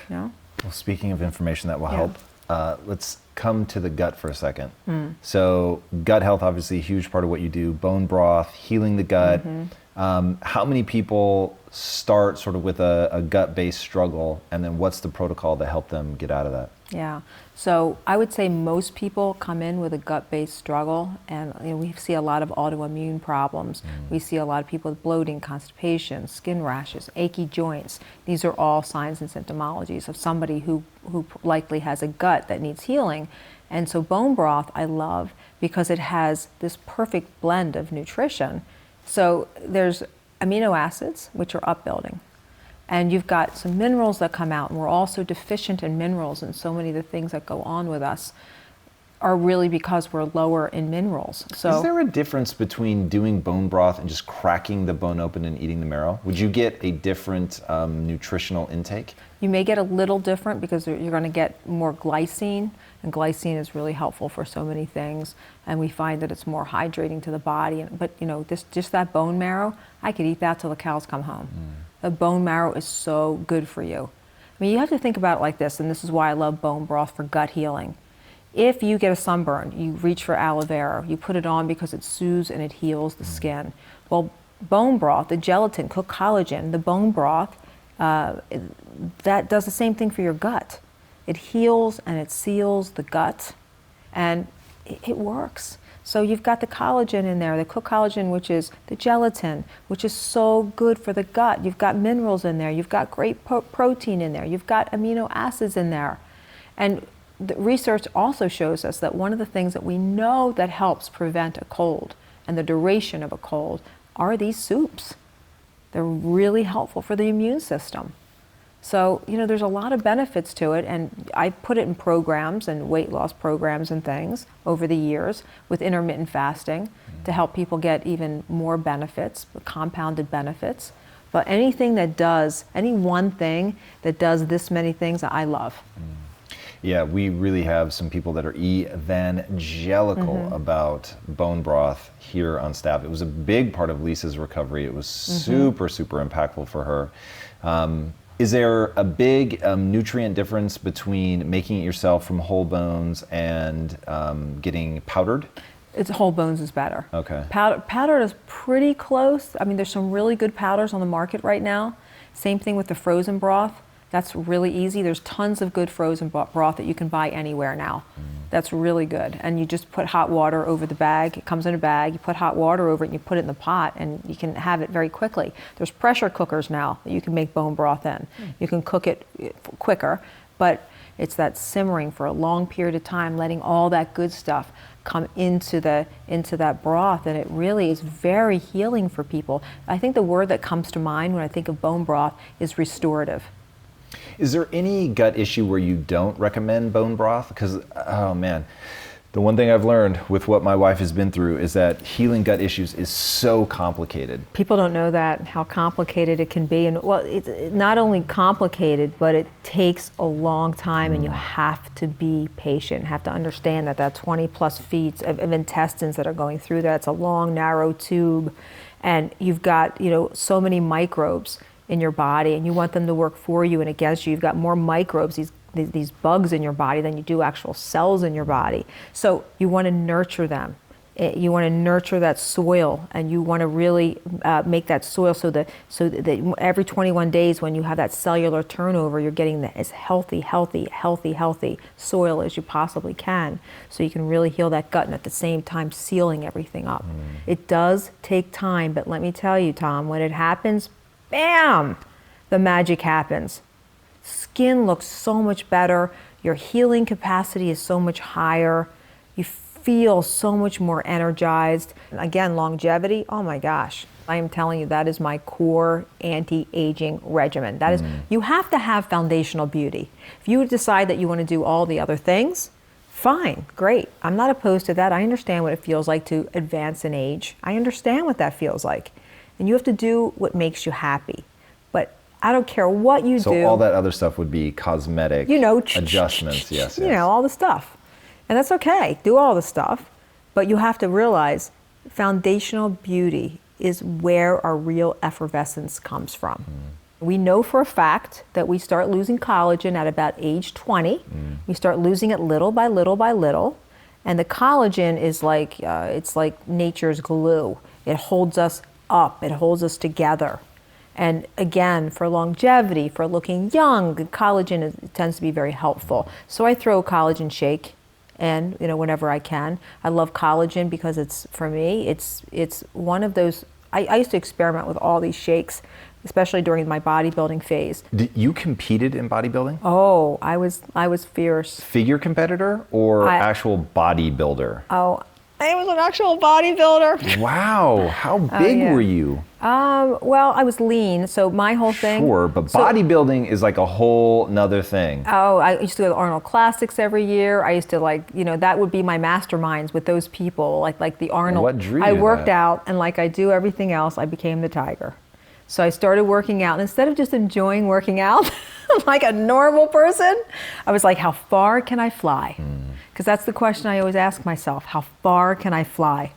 Well, speaking of information that will help, let's come to the gut for a second. So gut health, obviously a huge part of what you do, bone broth, healing the gut. How many people start sort of with a gut-based struggle, and then what's the protocol to help them get out of that? Yeah, so I would say most people come in with a gut-based struggle, and we see a lot of autoimmune problems. We see a lot of people with bloating, constipation, skin rashes, achy joints. These are all signs and symptomologies of somebody who likely has a gut that needs healing. And so bone broth I love because it has this perfect blend of nutrition. So there's amino acids, which are upbuilding. And you've got some minerals that come out, and we're also deficient in minerals, and so many of the things that go on with us are really because we're lower in minerals. So is there a difference between doing bone broth and just cracking the bone open and eating the marrow? Would you get a different nutritional intake? You may get a little different because you're going to get more glycine, and glycine is really helpful for so many things. And we find that it's more hydrating to the body. But just that bone marrow, I could eat that till the cows come home. The bone marrow is so good for you. I mean, you have to think about it like this, and this is why I love bone broth for gut healing. If you get a sunburn, you reach for aloe vera, you put it on because it soothes and it heals the skin. Well, bone broth, the gelatin, cooked collagen, the bone broth, that does the same thing for your gut. It heals and it seals the gut, and it works. So you've got the collagen in there, the cooked collagen, which is the gelatin, which is so good for the gut. You've got minerals in there. You've got great protein in there. You've got amino acids in there. And the research also shows us that one of the things that we know that helps prevent a cold and the duration of a cold are these soups. They're really helpful for the immune system. So, there's a lot of benefits to it, and I put it in programs and weight loss programs and things over the years with intermittent fasting to help people get even more benefits, compounded benefits. But any one thing that does this many things, I love. Yeah, we really have some people that are evangelical about bone broth here on staff. It was a big part of Lisa's recovery. It was super, super impactful for her. Is there a big nutrient difference between making it yourself from whole bones and getting powdered? It's whole bones is better. Okay. Powdered is pretty close. I mean, there's some really good powders on the market right now. Same thing with the frozen broth. That's really easy. There's tons of good frozen broth that you can buy anywhere now. That's really good. And you just put hot water over the bag. It comes in a bag. You put hot water over it and you put it in the pot and you can have it very quickly. There's pressure cookers now that you can make bone broth in. You can cook it quicker, but it's that simmering for a long period of time, letting all that good stuff come into that broth, and it really is very healing for people. I think the word that comes to mind when I think of bone broth is restorative. Is there any gut issue where you don't recommend bone broth? Because, oh man, the one thing I've learned with what my wife has been through is that healing gut issues is so complicated. People don't know that, how complicated it can be. And well, it's not only complicated, but it takes a long time, and you have to be patient, have to understand that 20 plus feet of intestines that are going through that. It's a long, narrow tube, and you've got, so many microbes in your body, and you want them to work for you and against you. You've got more microbes, these bugs in your body than you do actual cells in your body. So you want to nurture them. You want to nurture that soil, and you want to really make that soil so that every 21 days when you have that cellular turnover, you're getting as healthy soil as you possibly can, so you can really heal that gut and at the same time sealing everything up. It does take time, but let me tell you, Tom, when it happens, bam, the magic happens. Skin looks so much better. Your healing capacity is so much higher. You feel so much more energized. Again, longevity, oh my gosh. I am telling you, that is my core anti-aging regimen. That is, you have to have foundational beauty. If you decide that you want to do all the other things, fine, great. I'm not opposed to that. I understand what it feels like to advance in age. I understand what that feels like. And you have to do what makes you happy. But I don't care what you do. So all that other stuff would be cosmetic adjustments, yes. All the stuff. And that's okay, do all the stuff. But you have to realize foundational beauty is where our real effervescence comes from. We know for a fact that we start losing collagen at about age 20. We start losing it little by little by little. And the collagen is like, it's like nature's glue. It holds us up, it holds us together. And again, for longevity, for looking young, collagen tends to be very helpful. So I throw a collagen shake in, whenever I can. I love collagen because for me, it's one of those, I used to experiment with all these shakes, especially during my bodybuilding phase. You competed in bodybuilding? Oh, I was fierce. Figure competitor or actual bodybuilder? Oh, I was an actual bodybuilder. Wow, how big were you? Well, I was lean, so my whole thing. Sure, but bodybuilding is like a whole nother thing. Oh, I used to go to Arnold Classics every year. I used to that would be my masterminds with those people, like the Arnold. What drew you I to worked that? out, and like I do everything else, I became the tiger. So I started working out, and instead of just enjoying working out like a normal person, I was like, how far can I fly? Because that's the question I always ask myself, how far can I fly?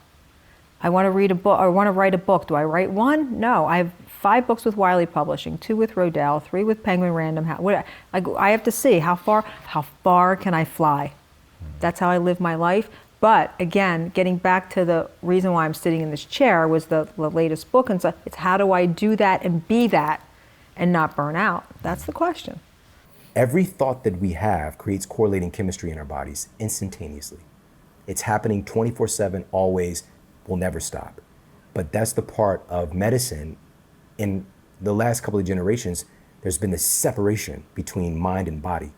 I want to read a book, or want to write a book. Do I write one? No, I have 5 books with Wiley Publishing, 2 with Rodale, 3 with Penguin Random House. I have to see how far can I fly? That's how I live my life. But again, getting back to the reason why I'm sitting in this chair was the latest book, and so it's how do I do that and be that and not burn out? That's the question. Every thought that we have creates correlating chemistry in our bodies instantaneously. It's happening 24/7, always, will never stop. But that's the part of medicine. In the last couple of generations, there's been this separation between mind and body.